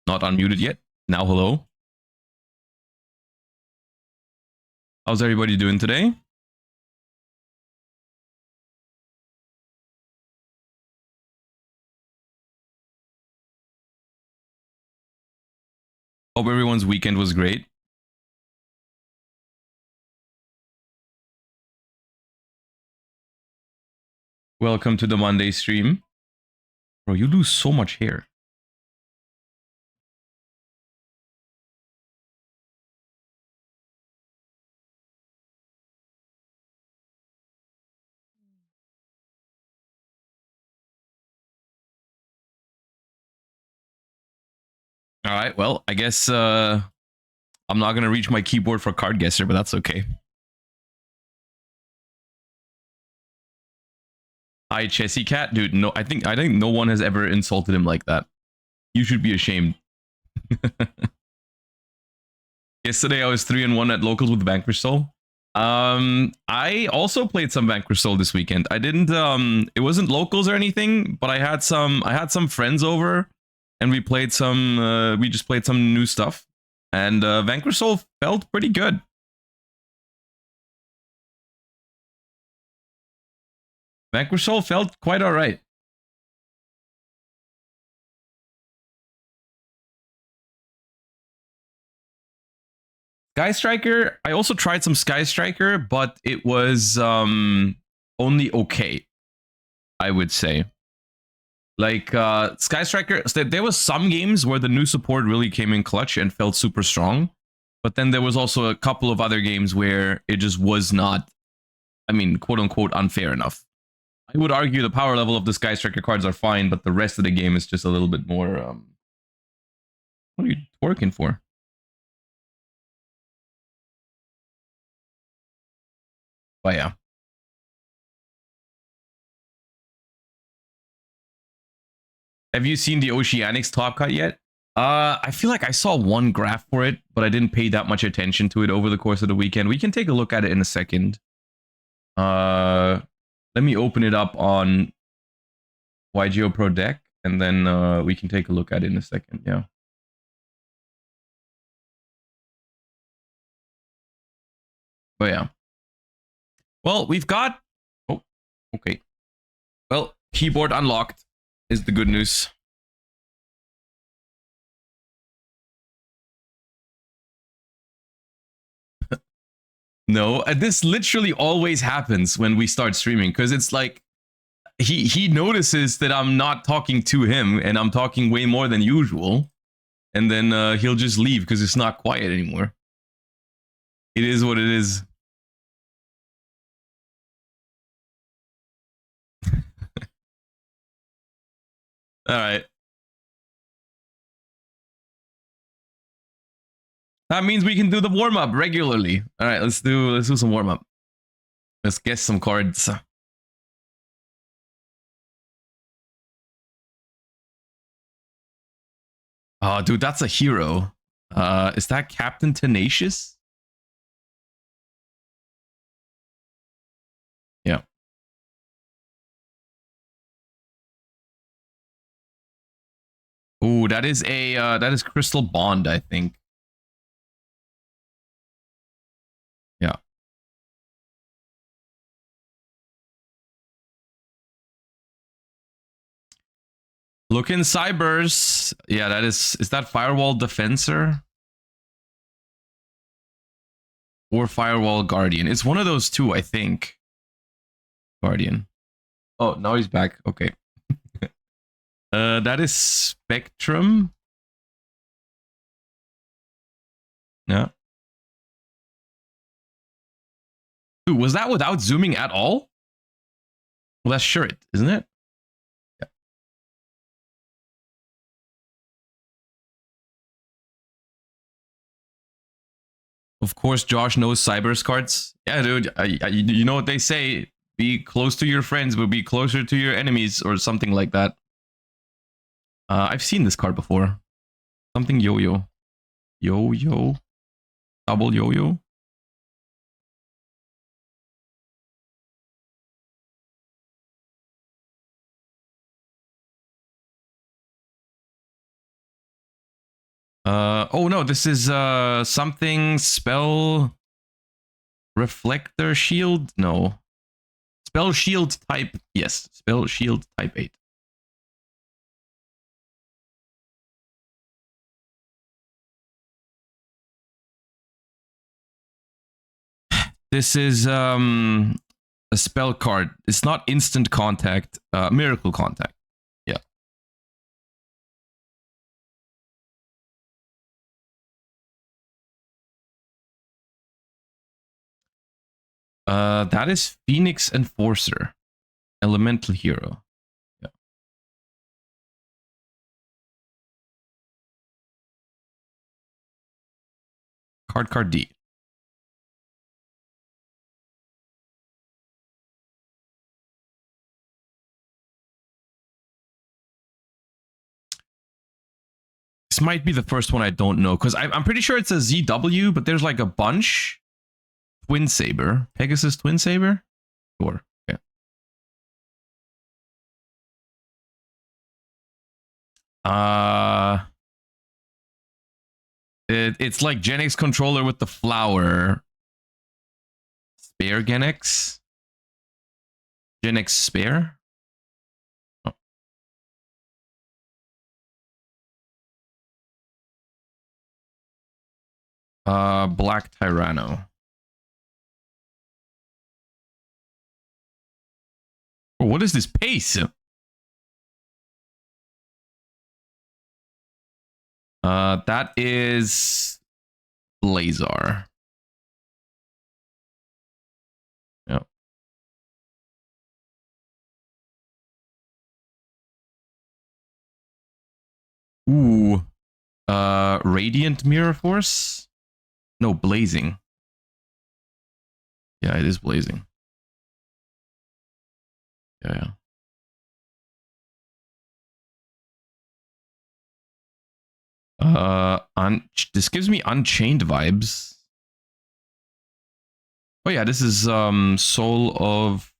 Not unmuted yet. Now, hello. How's everybody doing today? Hope everyone's weekend was great. Welcome to the Monday stream. Bro, you lose so much hair. All right, well, I guess I'm not gonna reach my keyboard for card guesser, but that's okay. Hi, Chessy Cat, dude. No, I think no one has ever insulted him like that. You should be ashamed. Yesterday I was 3-1 at locals with Vanquish Soul. I also played some Vanquish Soul this weekend. I didn't it wasn't locals or anything, but I had some friends over and we played some we just played some new stuff. And Vanquish Soul felt pretty good. Vanquish Soul felt quite alright. Sky Striker, I also tried some Sky Striker, but it was only okay, I would say. Like Sky Striker, there was some games where the new support really came in clutch and felt super strong, but then there was also a couple of other games where it just was not, I mean, quote unquote, unfair enough. I would argue the power level of the Sky Striker cards are fine, but the rest of the game is just a little bit more. What are you twerking for? But yeah. Have you seen the Oceanics top cut yet? I feel like I saw one graph for it, but I didn't pay that much attention to it over the course of the weekend. We can take a look at it in a second. Let me open it up on yugioh Pro Deck, and then we can take a look at it in a second. Yeah. But yeah. Well, we've got. Oh, okay. Well, keyboard unlocked is the good news. No, this literally always happens when we start streaming because it's like he notices that I'm not talking to him and I'm talking way more than usual, and then he'll just leave because it's not quiet anymore. It is what it is. All right. That means we can do the warm up regularly. All right, let's do some warm up. Let's guess some cards. Oh, dude, that's a hero. Is that Captain Tenacious? Yeah. Ooh, that is Crystal Bond, I think. Yeah. Look in Cybers. Yeah, that is that Firewall Defensor? Or Firewall Guardian. It's one of those two, I think. Guardian. Oh, now he's back. Okay. That is Spectrum. Yeah. Dude, was that without zooming at all? Well, that's Shirt, isn't it? Yeah. Of course, Josh knows Cybers cards. Yeah, dude. You know what they say? Be close to your friends, but be closer to your enemies, or something like that. I've seen this card before. Something yo-yo. Yo-yo. Double yo-yo. Oh no, this is something spell reflector shield? No. Spell shield type, yes. Spell shield type 8. This is a spell card. It's not instant contact, miracle contact. Yeah. That is Phoenix Enforcer. Elemental hero. Yeah. Card D. This might be the first one I don't know, because I'm pretty sure it's a ZW, but there's like a bunch. Twin Saber. Pegasus Twin Saber? Sure. Yeah. It's like Genix controller with the flower. Spare Genix? Genix Spare? Black Tyranno. Oh, what is this pace? That is Blazar. Yep. Ooh. Radiant Mirror Force? No, Blazing. Yeah, it is Blazing. Yeah. This gives me Unchained vibes. Oh yeah, this is Soul of...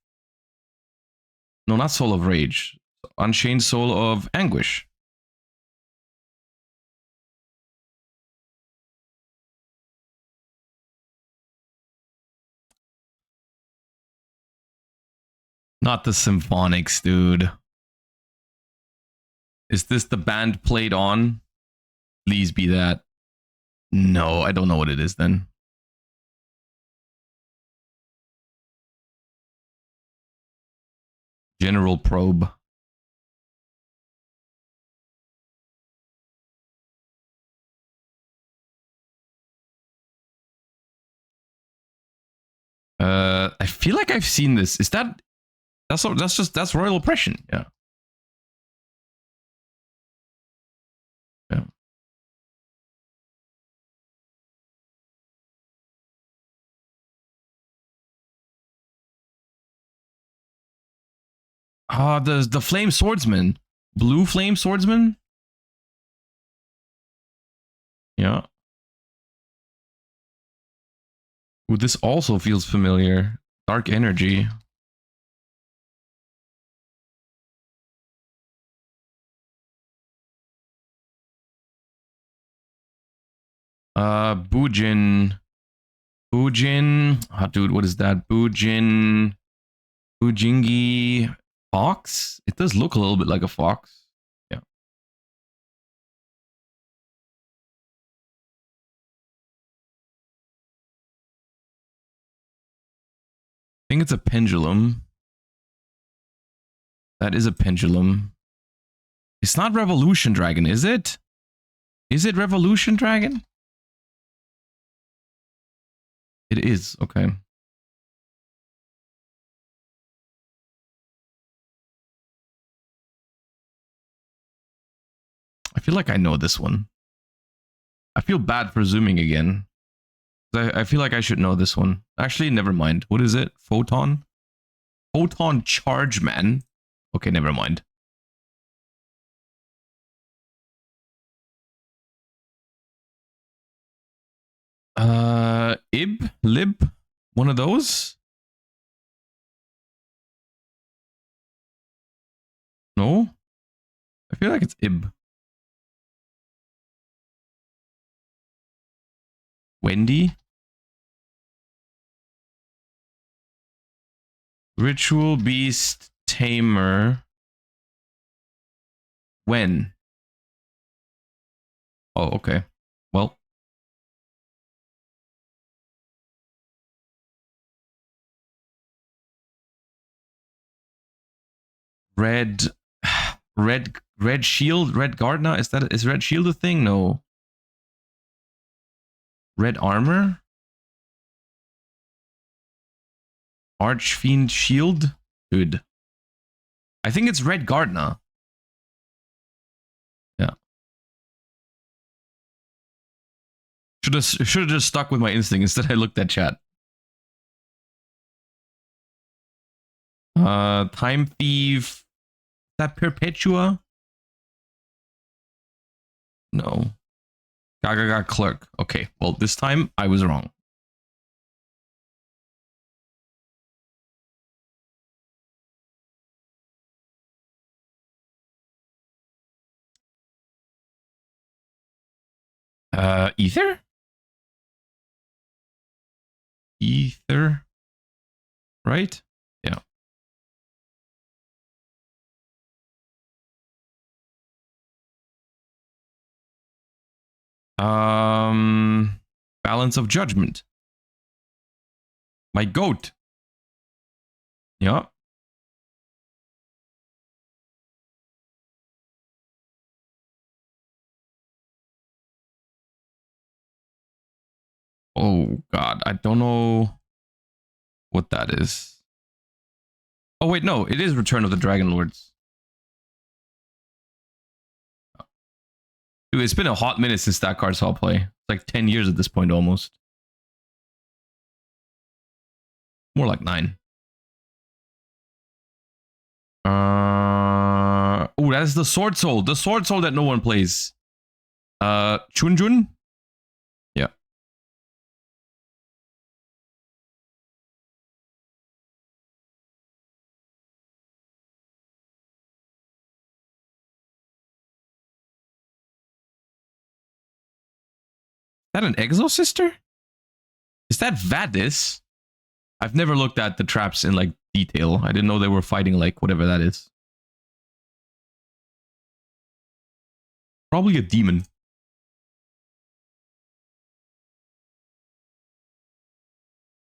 No, not Soul of Rage. Unchained Soul of Anguish. Not the symphonics, dude. Is this the band played on? Please be that. No, I don't know what it is then. General Probe. I feel like I've seen this. Is that... That's Royal Oppression. Yeah. Yeah. Ah, the Flame Swordsman. Blue Flame Swordsman? Yeah. Ooh, this also feels familiar. Dark Energy. Bujin. Bujin. Oh, dude, what is that? Bujin. Bujingi fox? It does look a little bit like a fox. Yeah. I think it's a pendulum. That is a pendulum. It's not Revolution Dragon, is it? Is it Revolution Dragon? It is. Okay. I feel like I know this one. I feel bad for zooming again. I feel like I should know this one. Actually, never mind. What is it? Photon? Photon Charge Man? Okay, never mind. Lib? One of those? No? I feel like it's Ib. Wendy. Ritual Beast Tamer. When? Oh, okay. Well. Red Shield, Red Gardener? Is Red Shield a thing? No. Red Armor? Archfiend Shield? Dude. I think it's Red Gardener. Yeah. Should have just stuck with my instinct. Instead I looked at chat. Time Thief. Is that Perpetua? No. Gaga Clerk. Okay, well, this time I was wrong. Ether? Ether? Right? Yeah. Balance of Judgment. My goat. Yeah. Oh god, I don't know what that is. Oh wait, no, it is Return of the Dragon Lords. Dude, it's been a hot minute since that card saw play. It's like 10 years at this point almost. More like 9. Oh, that's the Sword Soul. The Sword Soul that no one plays. Chunjun? Yeah. Is that an Exo Sister? Is that Vadis? I've never looked at the traps in like detail. I didn't know they were fighting like whatever that is. Probably a demon.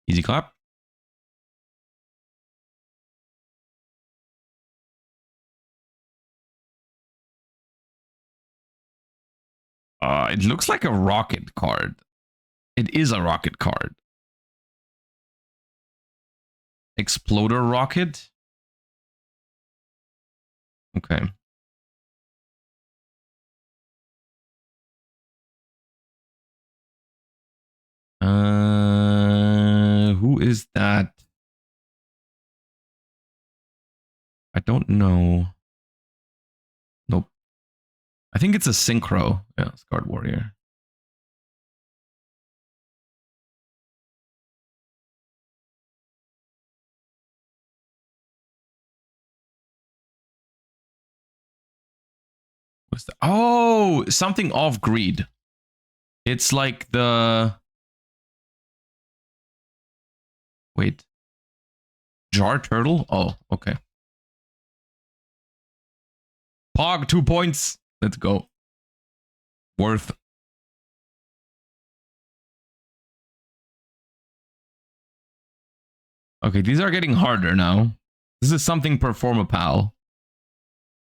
Easy clap. It looks like a rocket card. It is a rocket card. Exploder rocket. Okay. Who is that? I don't know. Nope. I think it's a synchro. Yeah, Scarred Warrior. What's that? Oh, something off greed. It's like the... Wait. Jar Turtle? Oh, okay. Pog, 2 points. Let's go. Worth. Okay, these are getting harder now. This is something Performapal.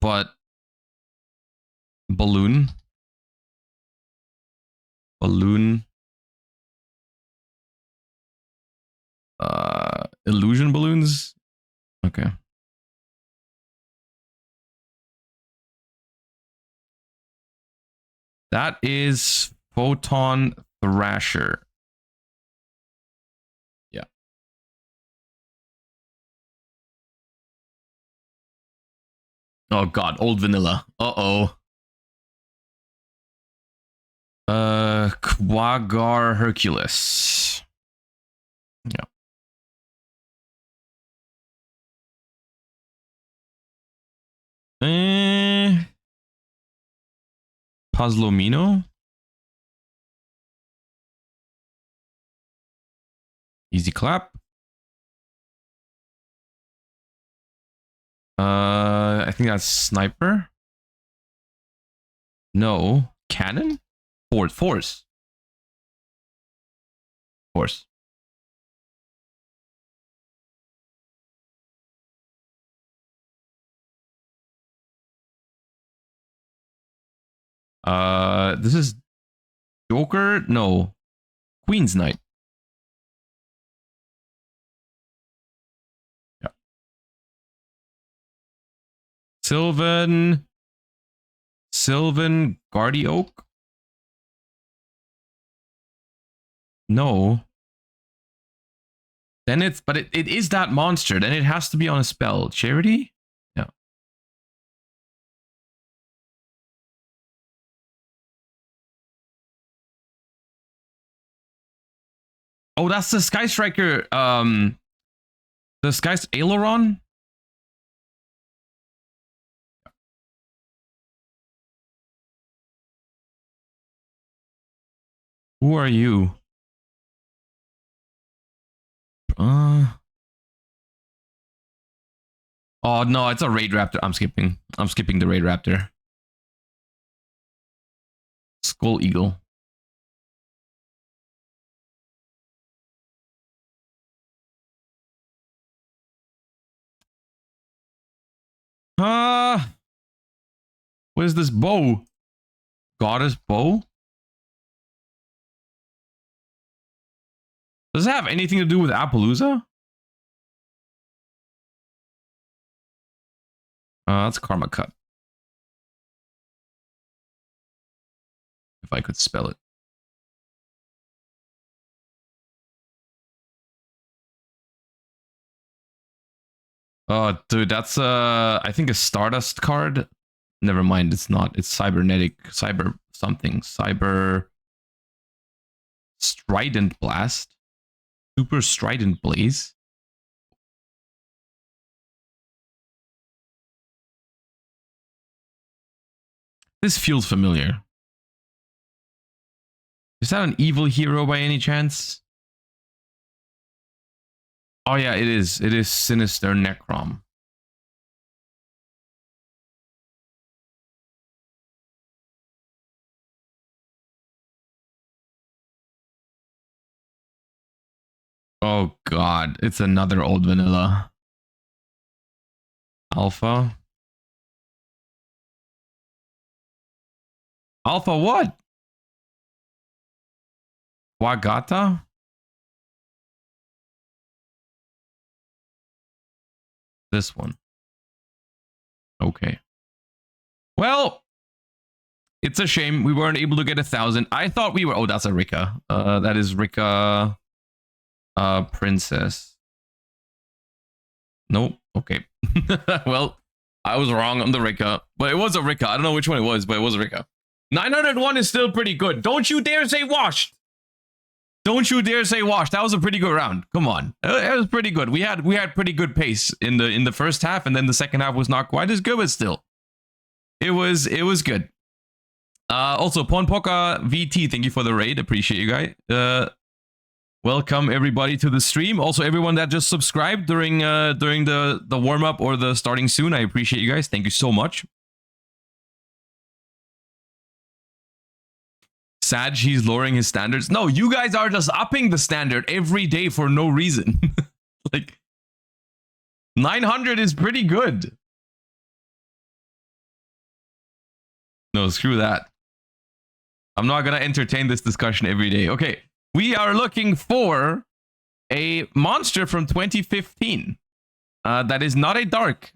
But... Balloon. Balloon. Illusion balloons? Okay. That is Photon Thrasher. Yeah. Oh god, old vanilla. Uh-oh. Quaggar Hercules. Yeah. Puzzlomino? Easy clap. I think that's sniper. No. Cannon? Force. This is Joker? No. Queen's Knight. Yeah. Sylvan Guardy Oak? No. Then it's, but it is that monster. Then it has to be on a spell. Charity? Yeah. Oh, that's the Sky Striker. The Sky's Aileron? Who are you? Oh no, it's a Raid Raptor. I'm skipping the Raid Raptor. Skull Eagle. What is this bow? Goddess bow? Does it have anything to do with Appaloosa? That's Karma Cut. If I could spell it. Oh, dude, that's I think a Stardust card. Never mind, it's not. It's cybernetic, cyber something, cyber Strident Blast, Super Strident Blaze. This feels familiar. Is that an evil hero by any chance? Oh yeah, it is. It is Sinister Necrom. Oh god, it's another old vanilla. Alpha. Alpha what? Wagata? This one. Okay. Well, it's a shame we weren't able to get 1,000. I thought we were. Oh, that's a Rika. That is Rika. Princess. Nope. Okay. Well, I was wrong on the Rika, but it was a Rika. I don't know which one it was, but it was a Rika. 901 is still pretty good. Don't you dare say washed. Don't you dare say washed. That was a pretty good round. Come on, it was pretty good. We had pretty good pace in the first half, and then the second half was not quite as good, but still, it was good. Also, Ponpoka VT, thank you for the raid. Appreciate you guys. Welcome everybody to the stream. Also, everyone that just subscribed during the warm up or the starting soon. I appreciate you guys. Thank you so much. Sad he's lowering his standards. No, you guys are just upping the standard every day for no reason. Like 900 is pretty good. No, screw that. I'm not gonna entertain this discussion every day. Okay, we are looking for a monster from 2015. That is not a dark.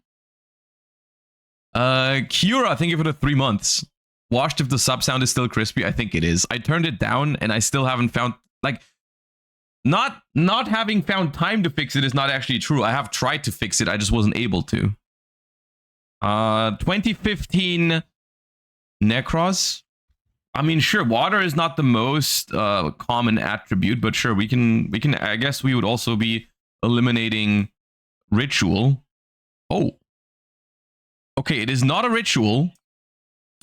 Kira, thank you for the 3 months. Washed if the sub sound is still crispy. I think it is. I turned it down and I still haven't found, like, not having found time to fix it is not actually true. I have tried to fix it. I just wasn't able to. 2015 Necros. I mean, sure, water is not the most common attribute, but sure, we can, I guess we would also be eliminating ritual. Oh. Okay, it is not a ritual.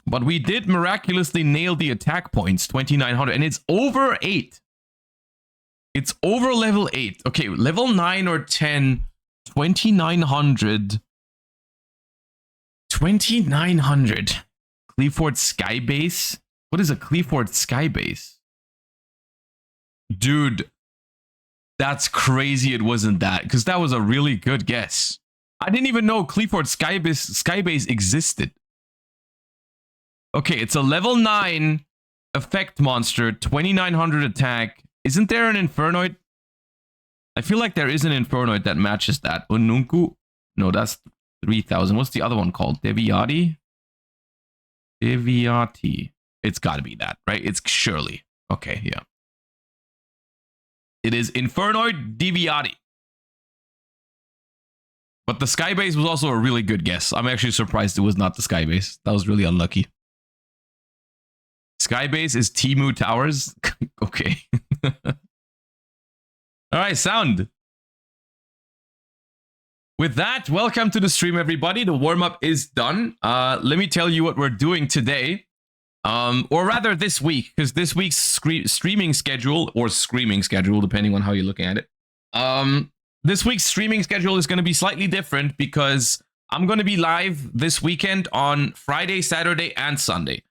But we did miraculously nail the attack points, 2,900, and it's over 8. It's over level 8. Okay, level 9 or 10, 2900. 2900. Cleaford Skybase? What is a Cleaford Skybase? Dude, that's crazy it wasn't that, because that was a really good guess. I didn't even know Cleaford Skybase existed. Okay, it's a level 9 effect monster, 2900 attack. Isn't there an Infernoid? I feel like there is an Infernoid that matches that. Ununku? No, that's 3000. What's the other one called? Deviati? Deviati. It's got to be that, right? It's surely. Okay, yeah. It is Infernoid Deviati. But the Skybase was also a really good guess. I'm actually surprised it was not the Skybase. That was really unlucky. Skybase is Temu Towers. Okay. All right, sound. With that, welcome to the stream, everybody. The warm-up is done. Let me tell you what we're doing today. Or rather this week, because this week's streaming schedule, or screaming schedule, depending on how you're looking at it. This week's streaming schedule is going to be slightly different because I'm going to be live this weekend on Friday, Saturday, and Sunday.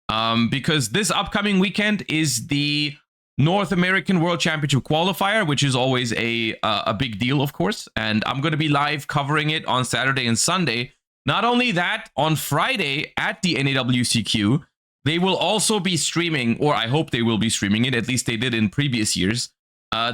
Because this upcoming weekend is the North American World Championship qualifier, which is always a big deal, of course. And I'm going to be live covering it on Saturday and Sunday. Not only that, on Friday at the NAWCQ, they will also be streaming, or I hope they will be streaming it, at least they did in previous years.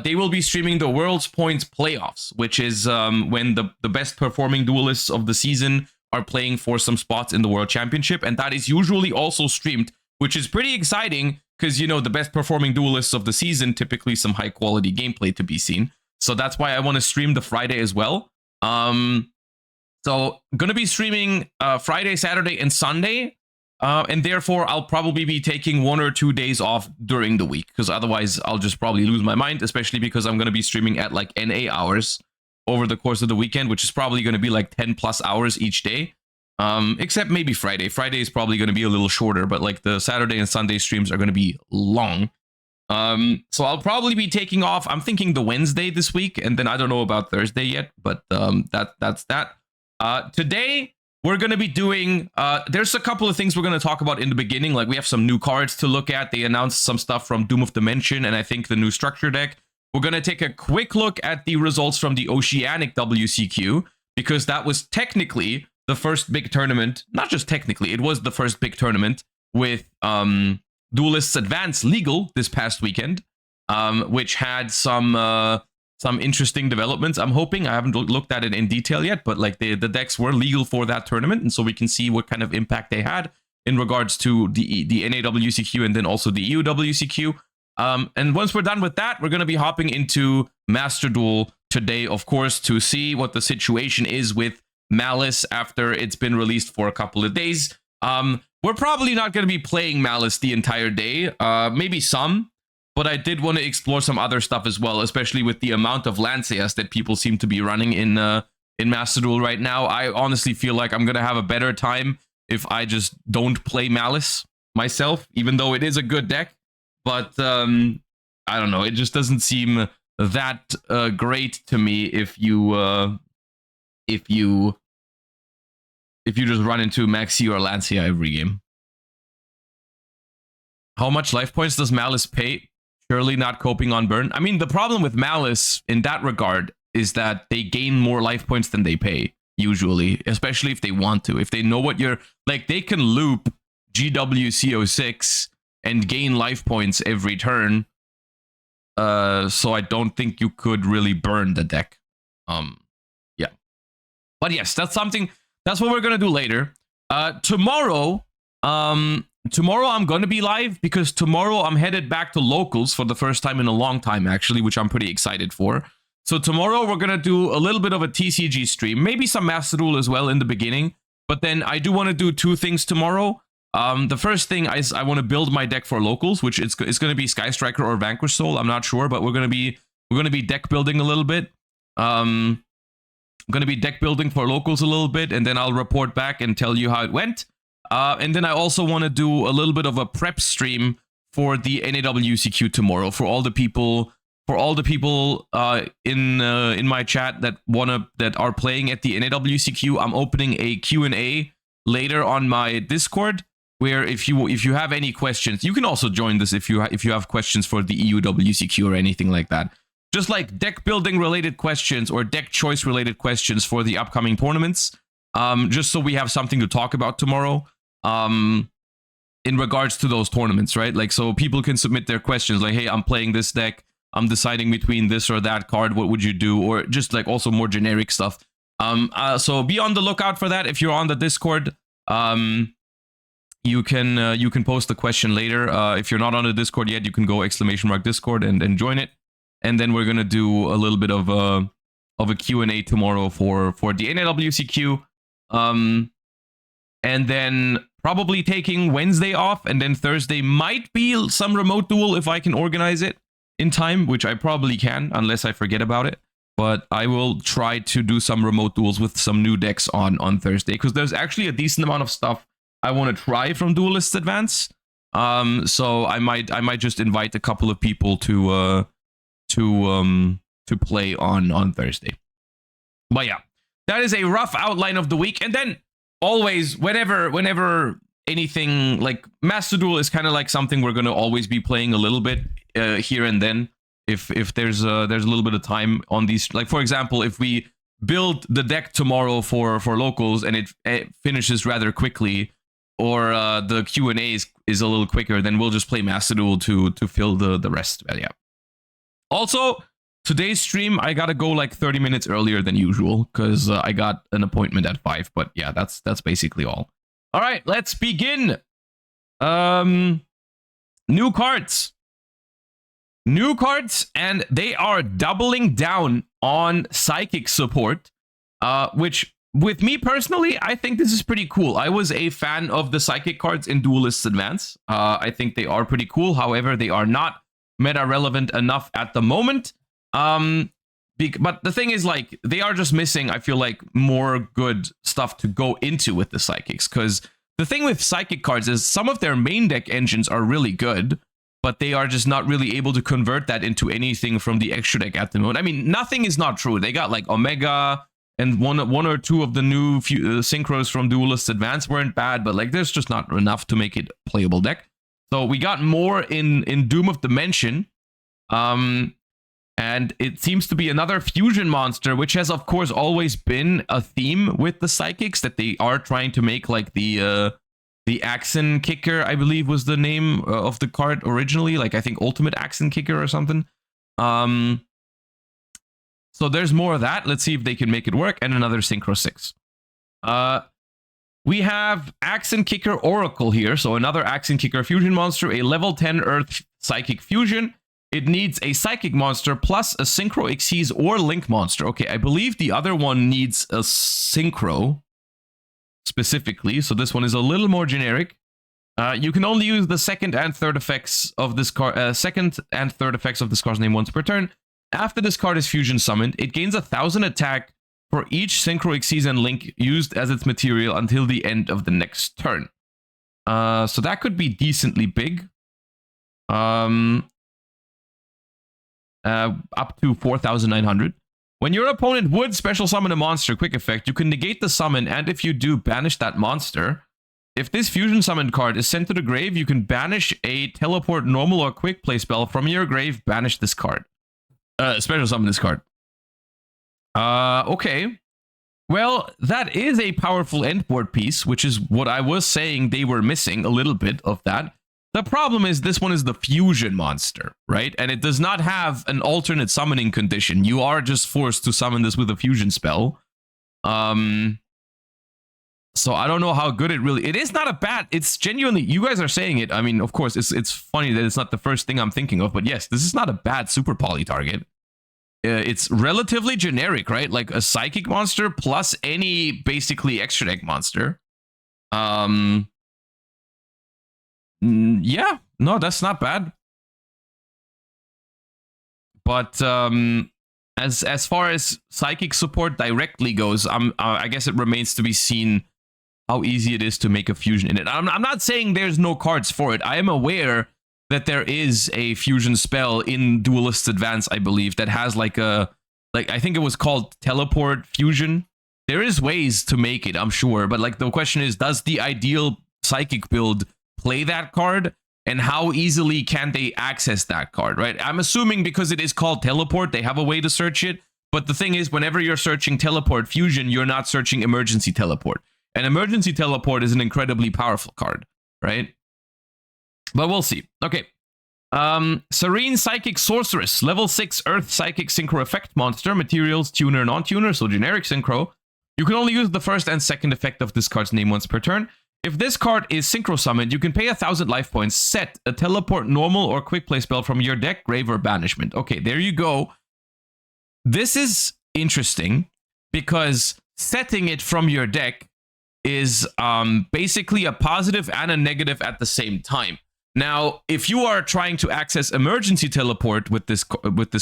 They will be streaming the World's Points Playoffs, which is when the best performing duelists of the season are playing for some spots in the World Championship. And that is usually also streamed, which is pretty exciting because, you know, the best performing duelists of the season, typically some high quality gameplay to be seen. So that's why I want to stream the Friday as well. So going to be streaming Friday, Saturday, and Sunday. And therefore, I'll probably be taking 1 or 2 days off during the week, because otherwise I'll just probably lose my mind, especially because I'm going to be streaming at like NA hours over the course of the weekend, which is probably going to be like 10 plus hours each day. Except maybe Friday. Friday is probably going to be a little shorter, but like the Saturday and Sunday streams are going to be long. So I'll probably be taking off. I'm thinking the Wednesday this week, and then I don't know about Thursday yet, but that's that. Today we're going to be doing, there's a couple of things we're going to talk about in the beginning. Like we have some new cards to look at. They announced some stuff from Doom of Dimension, and I think the new structure deck. We're going to take a quick look at the results from the Oceanic WCQ, because that was technically the first big tournament. Not just technically, it was the first big tournament with Duelists Advance legal this past weekend, which had some interesting developments. I'm hoping. I haven't looked at it in detail yet, but like the decks were legal for that tournament, and so we can see what kind of impact they had in regards to the NAWCQ and then also the EUWCQ. And once we're done with that, we're going to be hopping into Master Duel today, of course, to see what the situation is with Maliss after it's been released for a couple of days. We're probably not going to be playing Maliss the entire day, maybe some, but I did want to explore some other stuff as well, especially with the amount of Lanceas that people seem to be running in Master Duel right now. I honestly feel like I'm going to have a better time if I just don't play Maliss myself, even though it is a good deck. But I don't know, it just doesn't seem that great to me if you just run into Maxi or Lancia every game. How much life points does Maliss pay? Surely not coping on burn. I mean, the problem with Maliss in that regard is that they gain more life points than they pay, usually, especially if they want to. If they know what you're... Like, they can loop GWC06 and gain life points every turn. So I don't think you could really burn the deck. Yeah. But yes, that's something... That's what we're going to do later. Tomorrow I'm going to be live because tomorrow I'm headed back to locals for the first time in a long time, actually, which I'm pretty excited for. So tomorrow we're going to do a little bit of a TCG stream, maybe some Master Duel as well in the beginning. But then I do want to do 2 things tomorrow. The first thing is I want to build my deck for locals, which it's going to be Sky Striker or Vanquish Soul. I'm not sure, but we're going to be deck building a little bit. I'm going to be deck building for locals a little bit, and then I'll report back and tell you how it went. And then I also want to do a little bit of a prep stream for the NAWCQ tomorrow for all the people for all the people in my chat that are playing at the NAWCQ, I'm opening a Q&A later on my Discord, where if you have any questions, you can also join this if you have questions for the EU WCQ or anything like that. Just like deck building related questions or deck choice related questions for the upcoming tournaments. Just so we have something to talk about tomorrow. In regards to those tournaments, right? Like, so people can submit their questions like, hey, I'm playing this deck, I'm deciding between this or that card, what would you do? Or just like also more generic stuff. So be on the lookout for that. If you're on the Discord, you can post the question later. If you're not on the Discord yet, you can go !Discord and join it. And then we're gonna do a little bit of a Q&A tomorrow for the NAWCQ. And then probably taking Wednesday off, and then Thursday might be some remote duel if I can organize it in time, which I probably can, unless I forget about it. But I will try to do some remote duels with some new decks on Thursday, because there's actually a decent amount of stuff I want to try from Duelists Advance. So I might just invite a couple of people to play on Thursday. But yeah, that is a rough outline of the week. And then always, whenever anything like Master Duel is kind of like something we're gonna always be playing a little bit here and then. If there's a little bit of time on these, like for example, if we build the deck tomorrow for locals and it finishes rather quickly, or the Q&A is a little quicker, then we'll just play Master Duel to fill the rest. Yeah. Also, today's stream, I gotta go like 30 minutes earlier than usual because I got an appointment at 5. But yeah, that's basically all. All right, let's begin. New cards. New cards, and they are doubling down on Psychic support, which, with me personally, I think this is pretty cool. I was a fan of the Psychic cards in Duelists Advance. I think they are pretty cool. However, they are not meta relevant enough at the moment. But the thing is, like, they are just missing, I feel like, more good stuff to go into with the Psychics. Because the thing with Psychic cards is some of their main deck engines are really good, but they are just not really able to convert that into anything from the extra deck at the moment. I mean, nothing is not true. They got like Omega, and one or two of the new synchros from Duelist Advance weren't bad, but like there's just not enough to make it a playable deck. So we got more in Doom of Dimension. And it seems to be another fusion monster, which has, of course, always been a theme with the Psychics, that they are trying to make like the Axon Kicker, I believe was the name of the card originally. Like, I think Ultimate Axon Kicker or something. So there's more of that. Let's see if they can make it work. And another Synchro 6. We have Axon Kicker Oracle here. So another Axon Kicker fusion monster, a level 10 Earth Psychic fusion. It needs a Psychic monster plus a Synchro Xyz or Link monster. Okay, I believe the other one needs a Synchro specifically, so this one is a little more generic. You can only use the second and third effects of this card. Second and third effects of this card's name once per turn. After this card is fusion summoned, it gains 1,000 attack for each Synchro Xyz and Link used as its material until the end of the next turn. So that could be decently big. Up to 4,900. When your opponent would special summon a monster, quick effect, you can negate the summon, and if you do, banish that monster. If this fusion summoned card is sent to the grave, you can banish a teleport normal or quick play spell from your grave, banish this card. Special summon this card. Okay. Well, that is a powerful endboard piece, which is what I was saying they were missing, a little bit of that. The problem is this one is the fusion monster, right? And it does not have an alternate summoning condition. You are just forced to summon this with a fusion spell. So I don't know how good it really... It is not a bad... It's genuinely... You guys are saying it. I mean, of course, it's funny that it's not the first thing I'm thinking of. But yes, this is not a bad super poly target. It's relatively generic, right? Like a Psychic monster plus any basically extra deck monster. Yeah, no, that's not bad. But as far as Psychic support directly goes, I guess it remains to be seen how easy it is to make a fusion in it. I'm not saying there's no cards for it. I am aware that there is a fusion spell in Duelist's Advance, I believe, that has like a, like, I think it was called Teleport Fusion. There is ways to make it, I'm sure, but like the question is, does the ideal Psychic build play that card? And how easily can they access that card, right? I'm assuming because it is called Teleport, they have a way to search it. But the thing is, whenever you're searching Teleport Fusion, you're not searching Emergency Teleport. And Emergency Teleport is an incredibly powerful card, right? But we'll see. Okay. Serene Psychic Sorceress, level 6 Earth Psychic Synchro Effect monster, materials, tuner, non-tuner, so generic synchro. You can only use the first and second effect of this card's name once per turn. If this card is synchro summoned, you can pay 1,000 life points, set a teleport normal or quick play spell from your deck, grave, or banishment. Okay, there you go. This is interesting because setting it from your deck is basically a positive and a negative at the same time. Now, if you are trying to access emergency teleport with this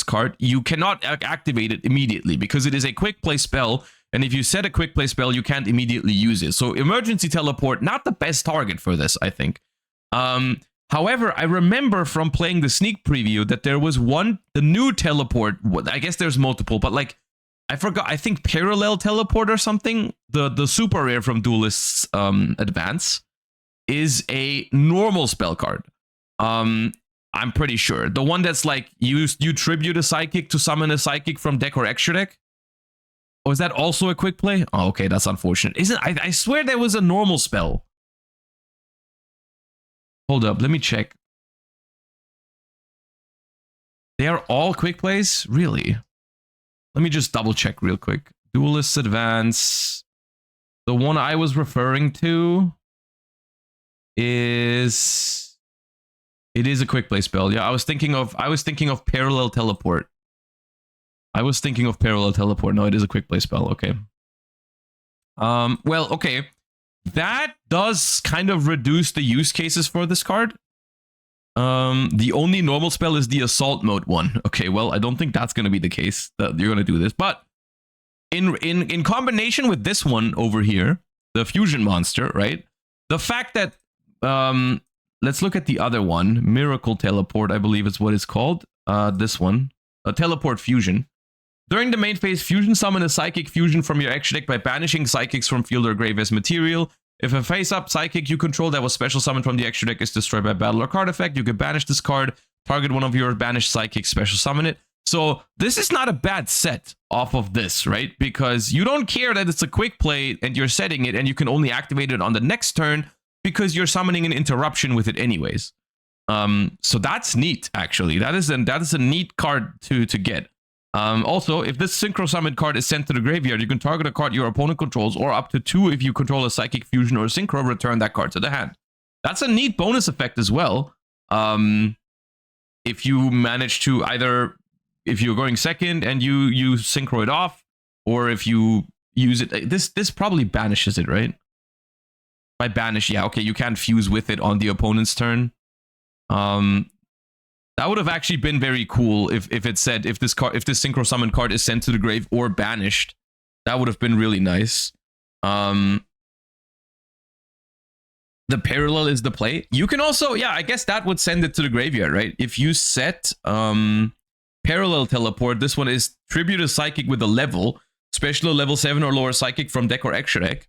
card, you cannot activate it immediately because it is a quick play spell. And if you set a quick play spell, you can't immediately use it. So emergency teleport, not the best target for this, I think. However, I remember from playing the sneak preview that there was the new teleport. I guess there's multiple, but like, I forgot, I think parallel teleport or something. The super rare from Duelist's Advance is a normal spell card. I'm pretty sure. The one that's like, you tribute a psychic to summon a psychic from deck or extra deck. Oh, is that also a quick play? Oh, okay, that's unfortunate. I swear there was a normal spell. Hold up, let me check. They are all quick plays? Really? Let me just double check real quick. Duelist's Advance. The one I was referring to is... It is a quick play spell. Yeah, I was thinking of parallel teleport. No, it is a quick play spell. Okay. Well, okay. That does kind of reduce the use cases for this card. The only normal spell is the assault mode one. Okay, well, I don't think that's going to be the case that you're going to do this. But in combination with this one over here, the fusion monster, right? The fact that let's look at the other one, Miracle Teleport, I believe is what it's called. This one, Teleport Fusion. During the main phase, fusion summon a psychic fusion from your extra deck by banishing psychics from field or grave as material. If a face-up psychic you control that was special summoned from the extra deck is destroyed by battle or card effect, you can banish this card, target one of your banished psychics, special summon it. So this is not a bad set off of this, right? Because you don't care that it's a quick play and you're setting it and you can only activate it on the next turn because you're summoning an interruption with it anyways. So that's neat, actually. That is a neat card to get. Also, if this synchro summon card is sent to the graveyard, you can target a card your opponent controls, or up to 2 if you control a psychic fusion or synchro, return that card to the hand. That's a neat bonus effect as well. If you manage to if you're going second and you synchro it off, or if you use it, this probably banishes it, right? By banish, yeah, okay, you can't fuse with it on the opponent's turn. That would have actually been very cool if it said if this synchro summon card is sent to the grave or banished. That would have been really nice. The parallel is the play. You can also, yeah, I guess that would send it to the graveyard, right? If you set parallel teleport, this one is tribute a psychic with a level, special level 7 or lower psychic from deck or extra deck,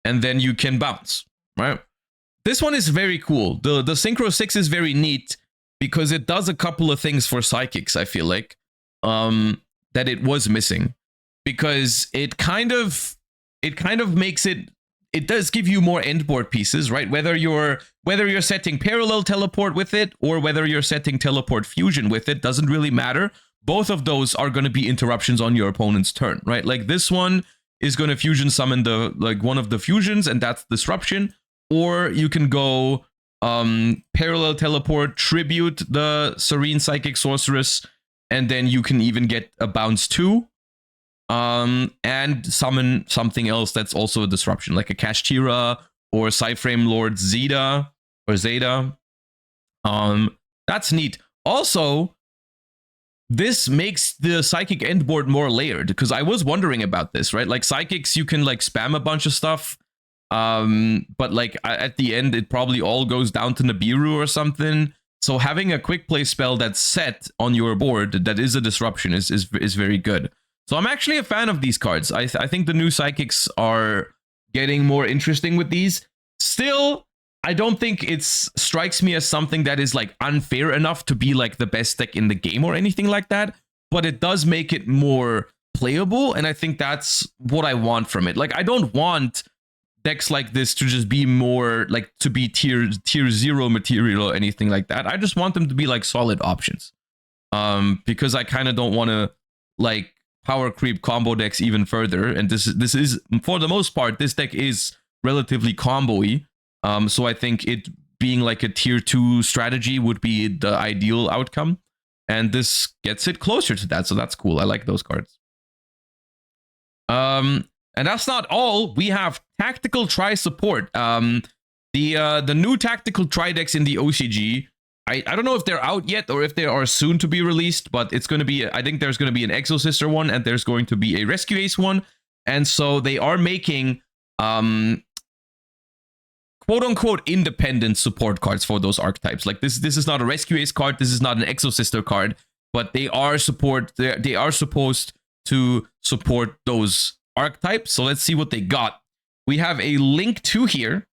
and then you can bounce, right? This one is very cool. The Synchro 6 is very neat because it does a couple of things for psychics, I feel like, that it was missing. Because it kind of makes it, it does give you more endboard pieces, right? Whether you're setting parallel teleport with it or whether you're setting teleport fusion with it, doesn't really matter. Both of those are going to be interruptions on your opponent's turn, right? Like this one is going to fusion summon one of the fusions, and that's disruption. Or you can go parallel teleport, tribute the Serene Psychic Sorceress, and then you can even get a bounce 2. And summon something else that's also a disruption, like a Kashtira or Cyframe Lord Zeta. That's neat. Also, this makes the psychic endboard more layered, because I was wondering about this, right? Like psychics, you can like spam a bunch of stuff, but like at the end, it probably all goes down to Nibiru or something. So having a quick play spell that's set on your board that is a disruption is very good. So I'm actually a fan of these cards. I think the new psychics are getting more interesting with these. Still, I don't think it strikes me as something that is like unfair enough to be like the best deck in the game or anything like that. But it does make it more playable, and I think that's what I want from it. Like, I don't want decks like this to just be more like to be tier 0 material or anything like that. I just want them to be like solid options. Because I kind of don't want to like power creep combo decks even further. And this is for the most part, this deck is relatively combo-y. So I think it being like a tier 2 strategy would be the ideal outcome. And this gets it closer to that, so that's cool. I like those cards. And that's not all. We have Tactical Tri support. The new Tactical Tri decks in the OCG. I don't know if they're out yet or if they are soon to be released, but it's going to be, I think there's going to be an Exo Sister one, and there's going to be a Rescue Ace one. And so they are making quote-unquote independent support cards for those archetypes. Like this is not a Rescue Ace card, this is not an Exo Sister card, but they are they are supposed to support those archetypes. So let's see what they got. We have a Link 2 here,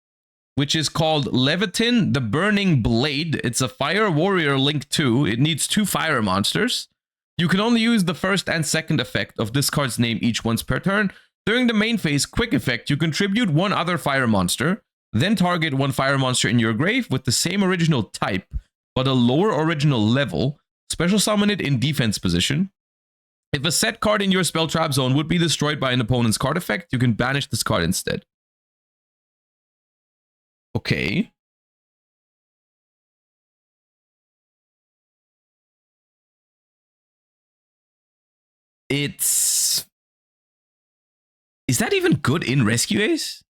which is called Levitin the Burning Blade. It's a Fire Warrior Link 2. It needs 2 fire monsters. You can only use the first and second effect of this card's name each once per turn. During the main phase quick effect, you contribute 1 other fire monster. Then target 1 fire monster in your grave with the same original type, but a lower original level. Special summon it in defense position. If a set card in your spell trap zone would be destroyed by an opponent's card effect, you can banish this card instead. Okay. Is that even good in Rescue Ace?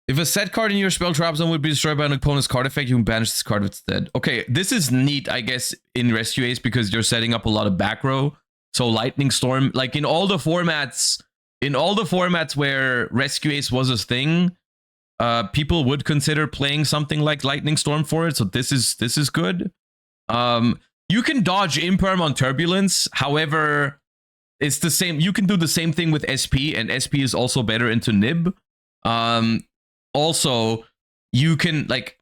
If a set card in your spell trap zone would be destroyed by an opponent's card effect, you can banish this card instead. Okay, this is neat, I guess, in Rescue Ace because you're setting up a lot of back row. So Lightning Storm, like in all the formats where Rescue Ace was a thing, people would consider playing something like Lightning Storm for it. So this is good. You can dodge Imperm on Turbulence. However, it's the same. You can do the same thing with SP, and SP is also better into Nib. Also, you can like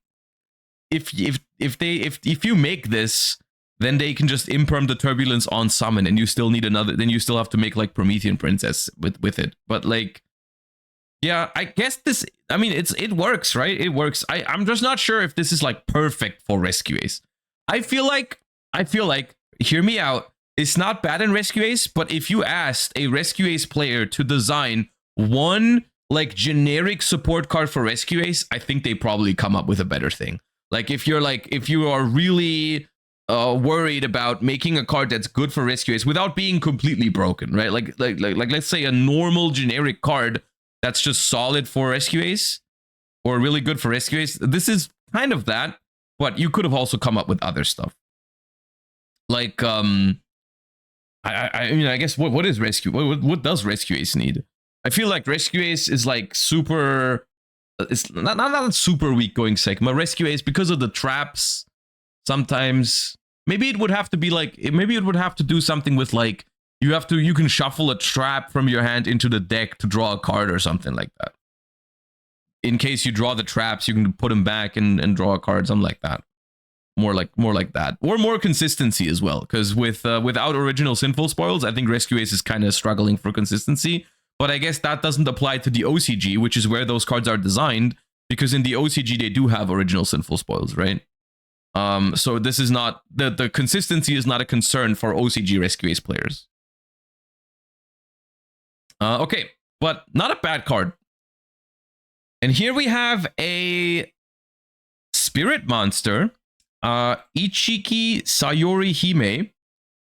if you make this, then they can just imperm the Turbulence on summon, and you still need another. Then you still have to make like Promethean Princess with it. But like, yeah, I guess this. I mean, it works, right? It works. I'm just not sure if this is like perfect for Rescue Ace. I feel like hear me out. It's not bad in Rescue Ace, but if you asked a Rescue Ace player to design one like generic support card for Rescue Ace, I think they probably come up with a better thing. Like if you are really worried about making a card that's good for Rescue Ace without being completely broken, right? Like let's say a normal generic card that's just solid for Rescue Ace or really good for Rescue Ace. This is kind of that, but you could have also come up with other stuff. Like I mean, I guess what is Rescue? What does Rescue Ace need? I feel like Rescue Ace is like super. It's not super weak going second, but Rescue Ace, because of the traps, sometimes maybe it would have to be like, maybe it would have to do something with like you can shuffle a trap from your hand into the deck to draw a card or something like that. In case you draw the traps, you can put them back and draw a card, something like that. More like that, or more consistency as well. Because without original Sinful Spoils, I think Rescue Ace is kind of struggling for consistency. But I guess that doesn't apply to the OCG, which is where those cards are designed, because in the OCG they do have original Sinful Spoils, right? So this is not the consistency is not a concern for OCG Rescue Ace players. Okay, but not a bad card. And here we have a Spirit Monster, Ichiki Sayori Hime.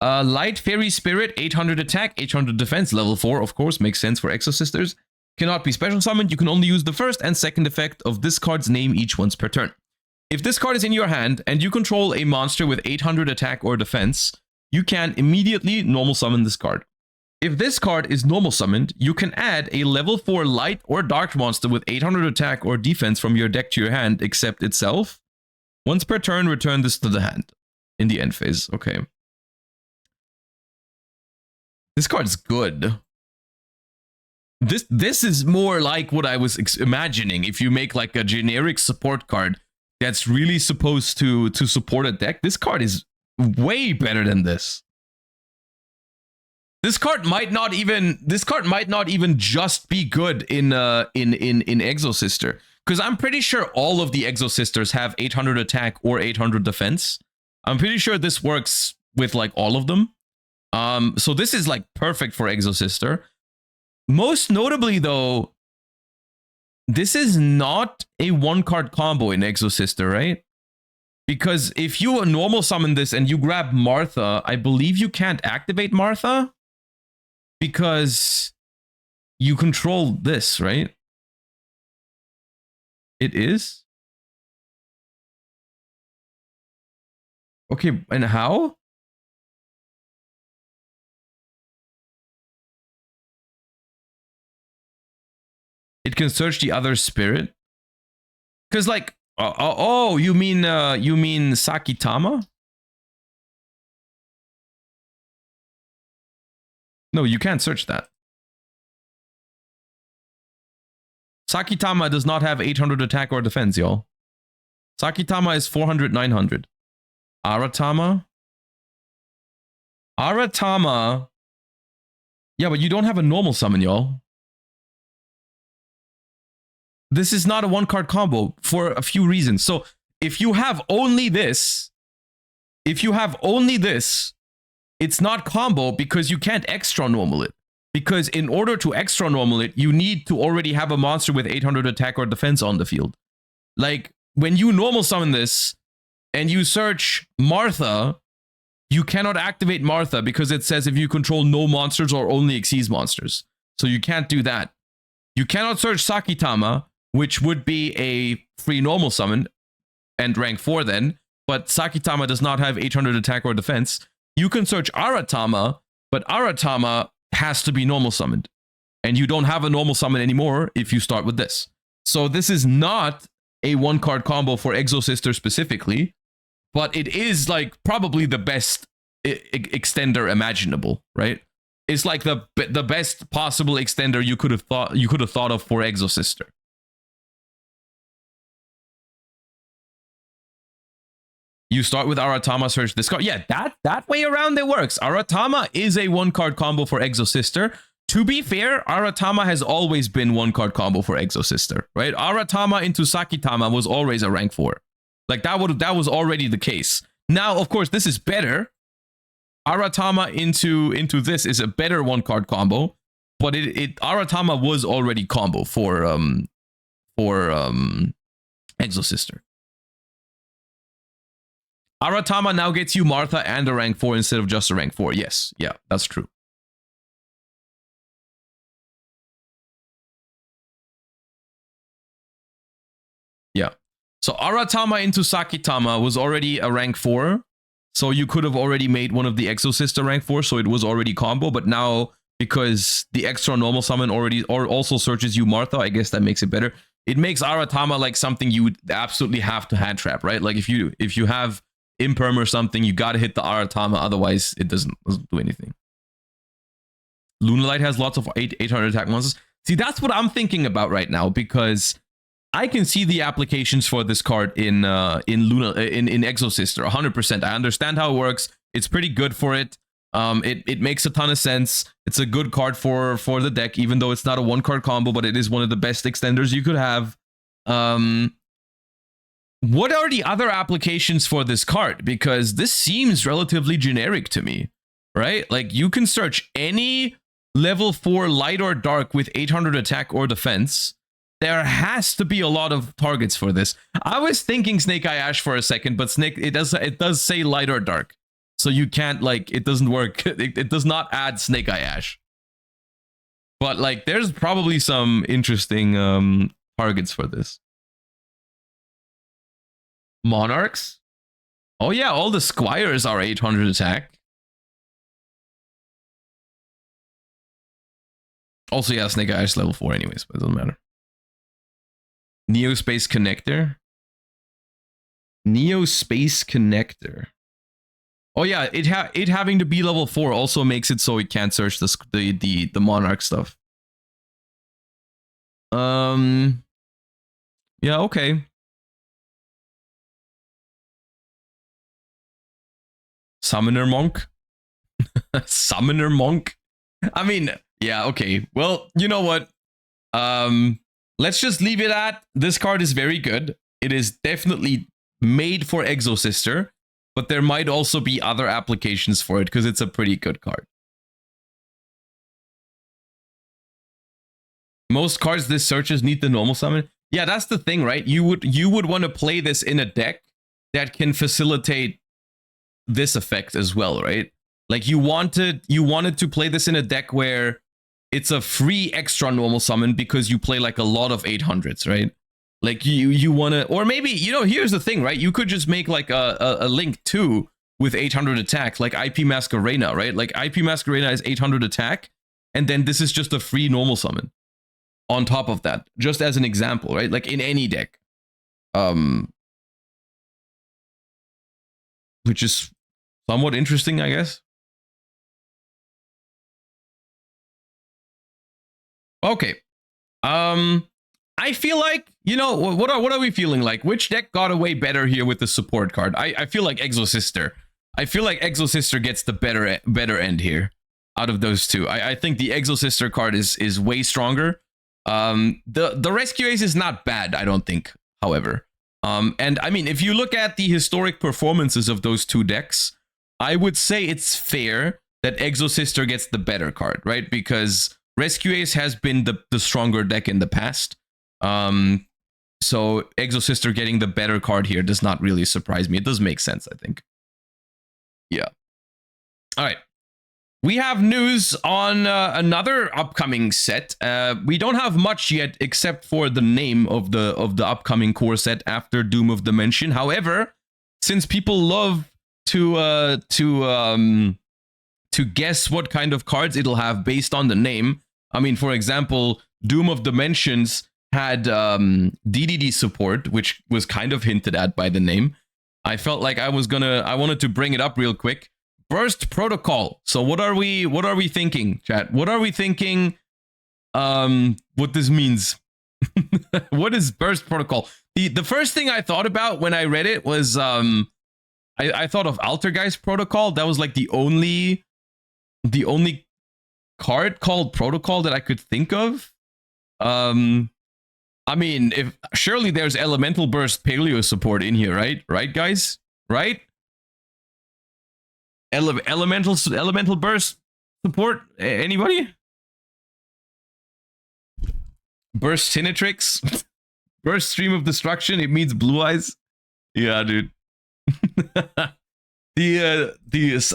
Light Fairy Spirit, 800 attack, 800 defense, level 4, of course, makes sense for Exo Sisters. Cannot be special summoned. You can only use the first and second effect of this card's name each once per turn. If this card is in your hand and you control a monster with 800 attack or defense, you can immediately normal summon this card. If this card is normal summoned, you can add a level 4 light or dark monster with 800 attack or defense from your deck to your hand, except itself. Once per turn, return this to the hand in the end phase. Okay. This card's good. This is more like what I was imagining. If you make like a generic support card that's really supposed to support a deck, this card is way better than this. This card might not even just be good in Exosister, because I'm pretty sure all of the Exosisters have 800 attack or 800 defense. I'm pretty sure this works with like all of them. So this is like perfect for Exosister. Most notably though, this is not a one card combo in Exosister, right? Because if you normal summon this and you grab Martha, I believe you can't activate Martha because you control this, right? It is? Okay, and how? It can search the other spirit? Because like, oh, you mean Sakitama? No, you can't search that. Sakitama does not have 800 attack or defense, y'all. Sakitama is 400, 900. Aratama? Aratama. Yeah, but you don't have a normal summon, y'all. This is not a one card combo for a few reasons. So if you have only this, it's not combo because you can't extra normal it. Because in order to extra normal it, you need to already have a monster with 800 attack or defense on the field. Like when you normal summon this and you search Martha, you cannot activate Martha because it says if you control no monsters or only Xyz monsters. So you can't do that. You cannot search Sakitama, which would be a free normal summon and rank 4 then, but Sakitama does not have 800 attack or defense. You can search Aratama, but Aratama has to be normal summoned. And you don't have a normal summon anymore if you start with this. So this is not a one card combo for Exosister specifically, but it is like probably the best extender imaginable, right? It's like the best possible extender you could have thought of for Exosister. You start with Aratama, search this card. Yeah, that way around it works. Aratama is a one card combo for Exosister. To be fair, Aratama has always been one card combo for Exosister, right? Aratama into Sakitama was always a rank 4. Like that was already the case. Now, of course, this is better. Aratama into this is a better one card combo, but Aratama was already combo for Exosister. Aratama now gets you Martha and a rank 4 instead of just a rank 4. Yes, yeah, that's true. Yeah. So Aratama into Sakitama was already a rank 4. So you could have already made one of the Exosister rank 4, so it was already combo. But now, because the extra normal summon also searches you Martha, I guess that makes it better. It makes Aratama like something you would absolutely have to hand trap, right? Like if you have Imperm or something, you gotta hit the Aratama, otherwise it doesn't do anything. Lunalight has lots of 800 attack monsters. See, that's what I'm thinking about right now, because I can see the applications for this card in Exosister 100%. I understand how it works. It's pretty good for it. It makes a ton of sense. It's a good card for the deck, even though it's not a one card combo, but it is one of the best extenders you could have. What are the other applications for this card? Because this seems relatively generic to me, right? Like you can search any level 4 light or dark with 800 attack or defense. There has to be a lot of targets for this. I was thinking Snake Eye Ash for a second, but it does say light or dark. So you can't, like, it doesn't work. It does not add Snake Eye Ash. But like there's probably some interesting targets for this. Monarchs? Oh yeah, all the squires are 800 attack. Also, yeah, Snake Eyes level 4 anyways, but it doesn't matter. Neo Space Connector. Neo Space Connector. Oh yeah, it having to be level 4 also makes it so it can't search the Monarch stuff. Yeah, okay. Summoner Monk. Summoner Monk. I mean, yeah, okay. Well, you know what? Let's just leave it at this card is very good. It is definitely made for Exosister, but there might also be other applications for it because it's a pretty good card. Most cards this searches need the normal summon. Yeah, that's the thing, right? You would want to play this in a deck that can facilitate this effect as well, right? Like you wanted to play this in a deck where it's a free extra normal summon because you play like a lot of 800s, right? Like you want to, or maybe, you know, here's the thing, right? You could just make like a Link 2 with 800 attack, like IP Masquerena, right? Like IP Masquerena is 800 attack, and then this is just a free normal summon on top of that, just as an example, right? Like in any deck. Which is somewhat interesting, I guess. Okay. I feel like, you know, what are we feeling like? Which deck got away better here with the support card? I feel like Exosister. I feel like Exosister gets the better end here out of those two. I think the Exosister card is way stronger. The Rescue Ace is not bad, I don't think, however. And I mean, if you look at the historic performances of those two decks, I would say it's fair that Exosister gets the better card, right? Because Rescue Ace has been the stronger deck in the past. So Exosister getting the better card here does not really surprise me. It does make sense, I think. Yeah. All right. We have news on another upcoming set. We don't have much yet, except for the name of the upcoming core set after Doom of Dimension. However, since people love to guess what kind of cards it'll have based on the name, I mean, for example, Doom of Dimensions had DDD support, which was kind of hinted at by the name. I felt like I wanted to bring it up real quick. Burst Protocol. So what are we thinking, chat? What are we thinking? What this means? What is Burst Protocol? The first thing I thought about when I read it was I thought of Altergeist Protocol. That was like the only card called Protocol that I could think of. I mean, surely there's Elemental Burst Paleo support in here, right? Right, guys? Right? Elemental Burst support? Anybody? Burst Tinatrix? Burst Stream of Destruction? It means blue eyes? Yeah, dude. There's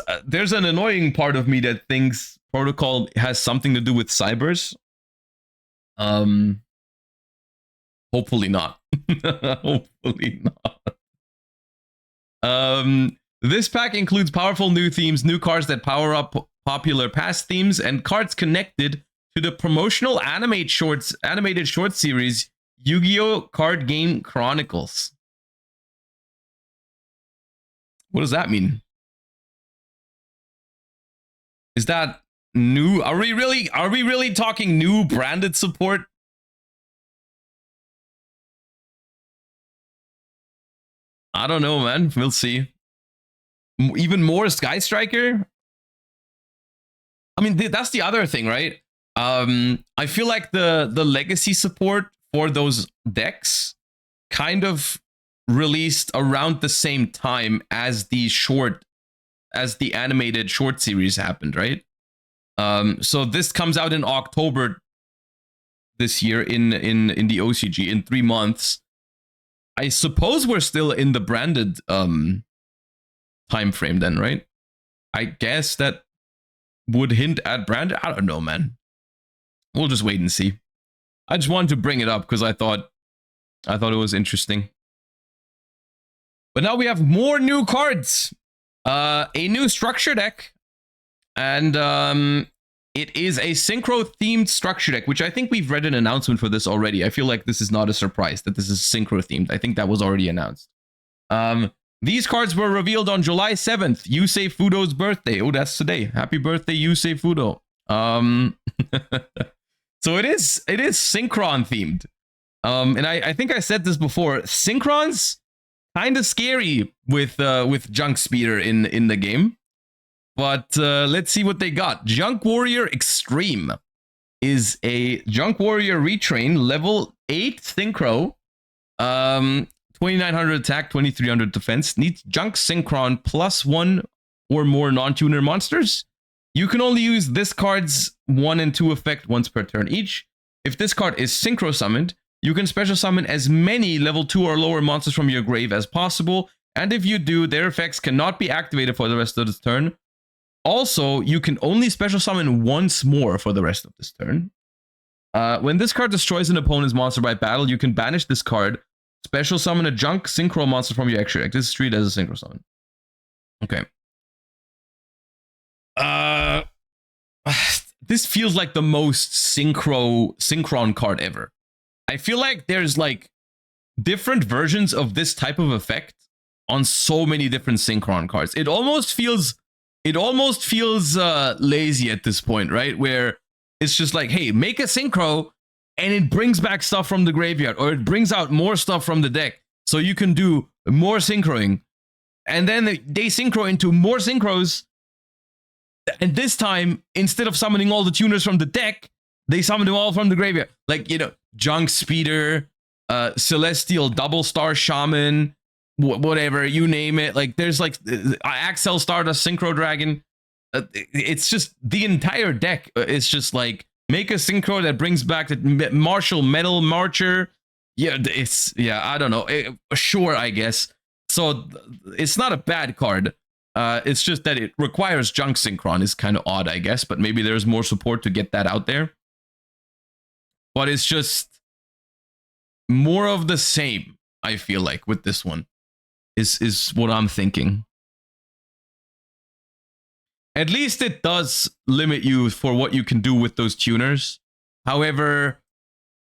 an annoying part of me that thinks Protocol has something to do with Cybers. Hopefully not. Hopefully not. This pack includes powerful new themes, new cards that power up popular past themes, and cards connected to the promotional animated short series Yu-Gi-Oh! Card Game Chronicles. What does that mean? Is that new? Are we really talking new branded support? I don't know, man. We'll see. Even more Sky Striker? I mean, that's the other thing, right? I feel like the legacy support for those decks kind of released around the same time as the animated short series happened, right? So this comes out in October this year in the OCG in 3 months. I suppose we're still in the branded time frame then, right? I guess that would hint at branded. I don't know, man. We'll just wait and see. I just wanted to bring it up because I thought it was interesting. But now we have more new cards. A new structure deck. And It is a synchro-themed structure deck, which I think we've read an announcement for this already. I feel like this is not a surprise that this is synchro-themed. I think that was already announced. These cards were revealed on July 7th, Yusei Fudo's birthday. Oh, that's today. Happy birthday, Yusei Fudo. So it is synchron-themed. And I think I said this before. Synchron's kind of scary with Junk Speeder in the game. But let's see what they got. Junk Warrior Extreme is a Junk Warrior Retrain, level 8 Synchro, 2900 attack, 2300 defense. Needs Junk Synchron +1 or more non-tuner monsters. You can only use this card's 1 and 2 effect once per turn each. If this card is Synchro summoned, you can special summon as many level 2 or lower monsters from your grave as possible. And if you do, their effects cannot be activated for the rest of this turn. Also, you can only special summon once more for the rest of this turn. When this card destroys an opponent's monster by battle, you can banish this card, special summon a Junk Synchro monster from your extra deck. This is treated as a Synchro summon. Okay. This feels like the most synchron card ever. I feel like there's like different versions of this type of effect on so many different synchron cards. It almost feels lazy at this point, right? Where it's just like, hey, make a synchro and it brings back stuff from the graveyard, or it brings out more stuff from the deck so you can do more synchroing. And then they synchro into more synchros. And this time, instead of summoning all the tuners from the deck, they summon them all from the graveyard. Like, you know, Junk Speeder, Celestial Double Star Shaman, whatever, you name it. Like, there's like Axel Stardust Synchro Dragon. It's just the entire deck. It's just like, make a synchro that brings back the Martial Metal Marcher. Yeah, I don't know. Sure, I guess. So it's not a bad card. It's just that it requires Junk Synchron. Is kind of odd, I guess, but maybe there's more support to get that out there. But it's just more of the same, I feel like, with this one. Is what I'm thinking. At least it does limit you for what you can do with those tuners. However,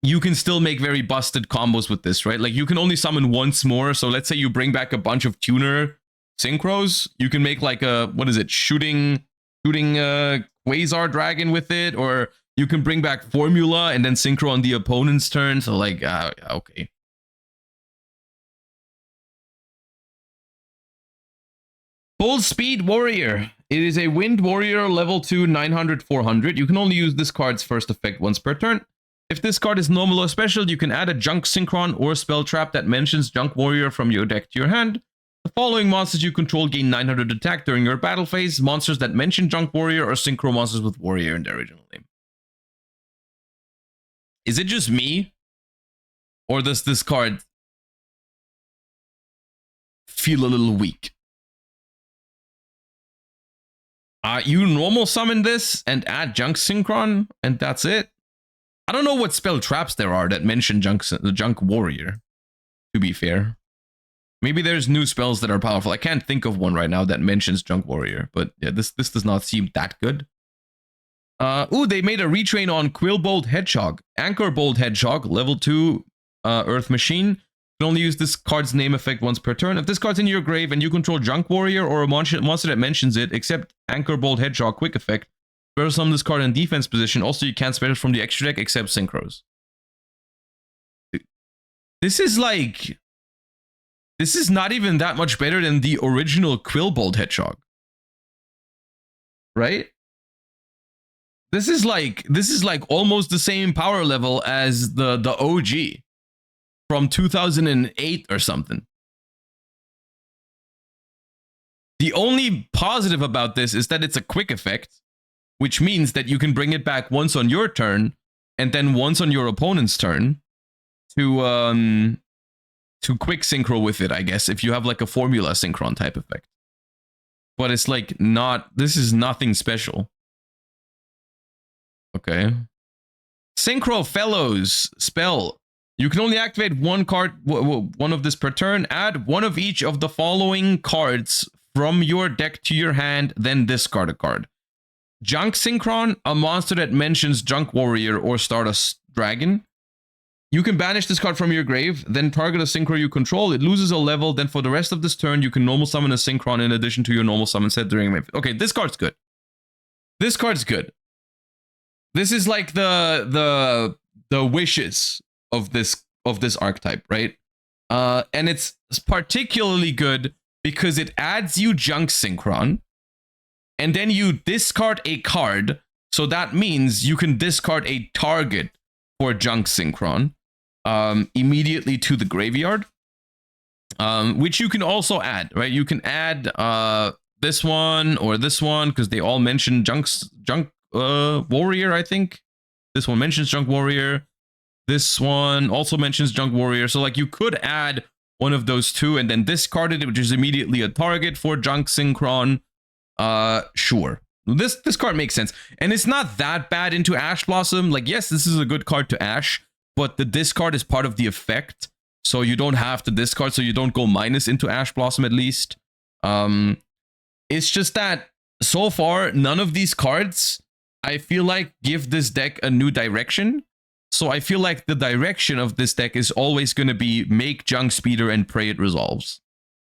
you can still make very busted combos with this, right? Like, you can only summon once more. So let's say you bring back a bunch of tuner synchros. You can make like a, what is it? Shooting Quasar Dragon with it. Or you can bring back Formula and then synchro on the opponent's turn. So like, okay. Full Speed Warrior. It is a Wind Warrior level 2 900 400. You can only use this card's first effect once per turn. If this card is normal or special, you can add a Junk Synchron or spell trap that mentions Junk Warrior from your deck to your hand. The following monsters you control gain 900 attack during your battle phase. Monsters that mention Junk Warrior are synchro monsters with Warrior in their original name. Is it just me? Or does this card feel a little weak? You normal summon this and add Junk Synchron, and that's it. I don't know what spell traps there are that mention the Junk Warrior, to be fair. Maybe there's new spells that are powerful. I can't think of one right now that mentions Junk Warrior, but yeah, this does not seem that good. Ooh, they made a retrain on Quillbolt Hedgehog. Anchor Bolt Hedgehog, level 2 Earth Machine. You can only use this card's name effect once per turn. If this card's in your grave and you control Junk Warrior or a monster that mentions it, except Anchor Bolt Hedgehog quick effect, special summon this card in defense position. Also, you can't special from the extra deck except synchros. This is like... This is not even that much better than the original Quillbolt Hedgehog. Right? This is like almost the same power level as the OG from 2008 or something. The only positive about this is that it's a quick effect, which means that you can bring it back once on your turn and then once on your opponent's turn to quick synchro with it, I guess, if you have like a Formula Synchron type effect. But it's like not, this is nothing special. Okay. Synchro Fellows spell. You can only activate one card, one of this per turn. Add one of each of the following cards from your deck to your hand, then discard a card. Junk Synchron, a monster that mentions Junk Warrior or Stardust Dragon. You can banish this card from your grave, then target a Synchro you control. It loses a level, then for the rest of this turn, you can normal summon a Synchron in addition to your normal summon set during main phase. Okay, this card's good. This card's good. This is like the wishes of this archetype, right? And it's particularly good because it adds you Junk Synchron, and then you discard a card. So that means you can discard a target for Junk Synchron immediately to the graveyard, which you can also add, right? You can add this one or this one because they all mention Junk Warrior, I think. This one mentions Junk Warrior. This one also mentions Junk Warrior. So like you could add one of those two and then discard it, which is immediately a target for Junk Synchron. Sure. This card makes sense. And it's not that bad into Ash Blossom. Like, yes, this is a good card to Ash, but the discard is part of the effect. So you don't have to discard, so you don't go minus into Ash Blossom at least. It's just that so far, none of these cards, I feel like, give this deck a new direction. So I feel like the direction of this deck is always going to be make Junk Speeder and pray it resolves.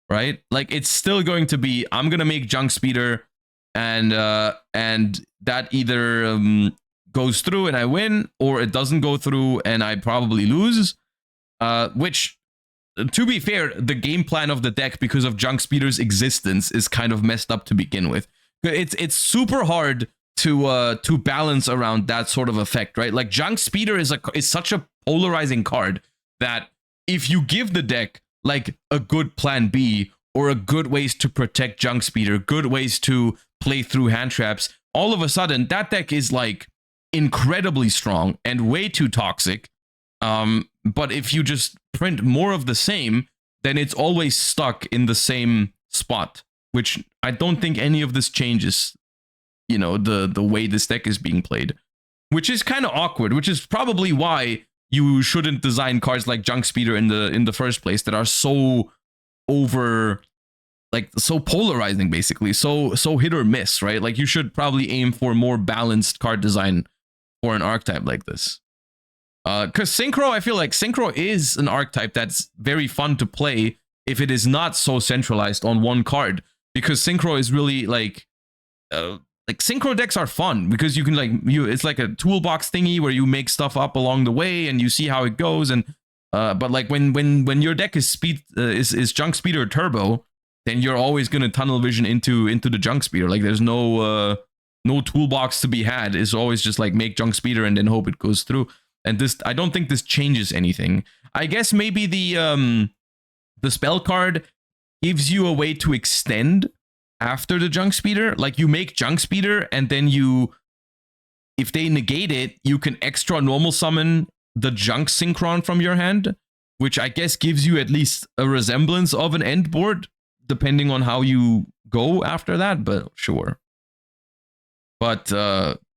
Right? Like, it's still going to be, I'm going to make Junk Speeder and that either goes through and I win, or it doesn't go through and I probably lose. Which, to be fair, the game plan of the deck, because of Junk Speeder's existence, is kind of messed up to begin with. It's super hard to balance around that sort of effect, right? Like, Junk Speeder is such a polarizing card that if you give the deck like a good plan B or a good ways to protect Junk Speeder, good ways to play through hand traps, all of a sudden that deck is like incredibly strong and way too toxic. But if you just print more of the same, then it's always stuck in the same spot, which I don't think any of this changes, you know, the way this deck is being played, which is kind of awkward, which is probably why you shouldn't design cards like Junk Speeder in the first place, that are so so polarizing, basically, so hit or miss, right? Like, you should probably aim for more balanced card design for an archetype like this. Because Synchro, I feel like Synchro is an archetype that's very fun to play if it is not so centralized on one card, because Synchro is really like Synchro decks are fun because you can it's like a toolbox thingy where you make stuff up along the way and you see how it goes. And but like when your deck is Junk Speeder Turbo, then you're always gonna tunnel vision into the Junk Speeder. Like, there's no toolbox to be had. It's always just like make Junk Speeder and then hope it goes through. And this, I don't think this changes anything. I guess maybe the spell card gives you a way to extend after the Junk Speeder. Like, you make Junk Speeder and then if they negate it, you can extra normal summon the Junk Synchron from your hand, which I guess gives you at least a resemblance of an end board, depending on how you go after that, but sure. But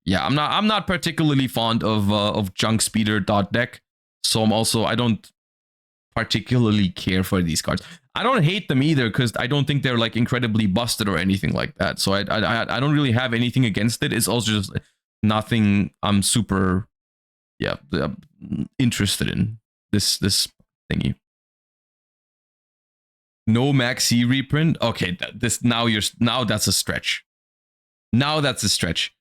yeah, I'm not particularly fond of Junk Speeder deck, so I don't particularly care for these cards. I don't hate them either, because I don't think they're like incredibly busted or anything like that. So I don't really have anything against it. It's also just nothing I'm super interested in this thingy. No Maxi reprint. Okay, now that's a stretch. Now that's a stretch.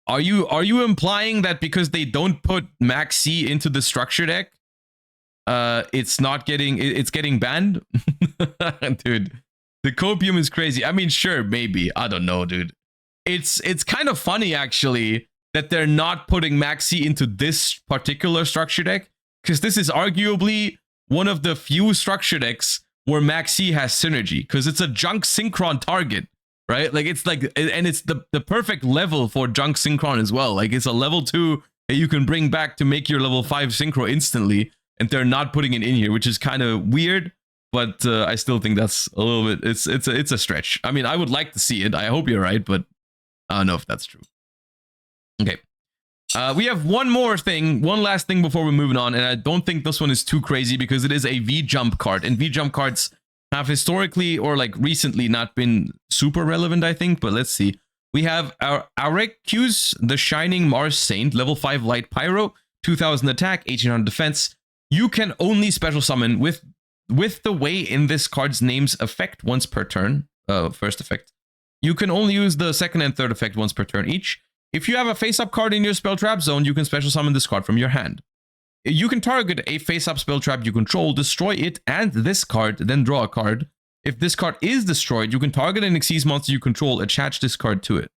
Are you implying that because they don't put Maxi into the structure deck, it's getting banned? Dude, the copium is crazy. I mean, sure, maybe. I don't know, dude. It's kind of funny, actually, that they're not putting Maxi into this particular structure deck, because this is arguably one of the few structure decks where Maxi has synergy, because it's a Junk Synchron target, right? Like, it's like, and it's the perfect level for Junk Synchron as well. Like, it's a level 2 that you can bring back to make your level 5 Synchro instantly, and they're not putting it in here, which is kind of weird, but I still think that's a little bit, it's a stretch. I mean, I would like to see it. I hope you're right, but I don't know if that's true. Okay. We have one last thing before we're moving on, and I don't think this one is too crazy because it is a V-Jump card, and V-Jump cards have historically or like recently not been super relevant, I think, but let's see. We have our Arecus, the Shining Mars Saint, level 5 Light Pyro, 2000 attack, 1800 defense. You can only special summon with the way in this card's name's effect once per turn. First effect. You can only use the second and third effect once per turn each. If you have a face-up card in your spell trap zone, you can special summon this card from your hand. You can target a face-up spell trap you control, destroy it and this card, then draw a card. If this card is destroyed, you can target an Xyz monster you control, attach this card to it.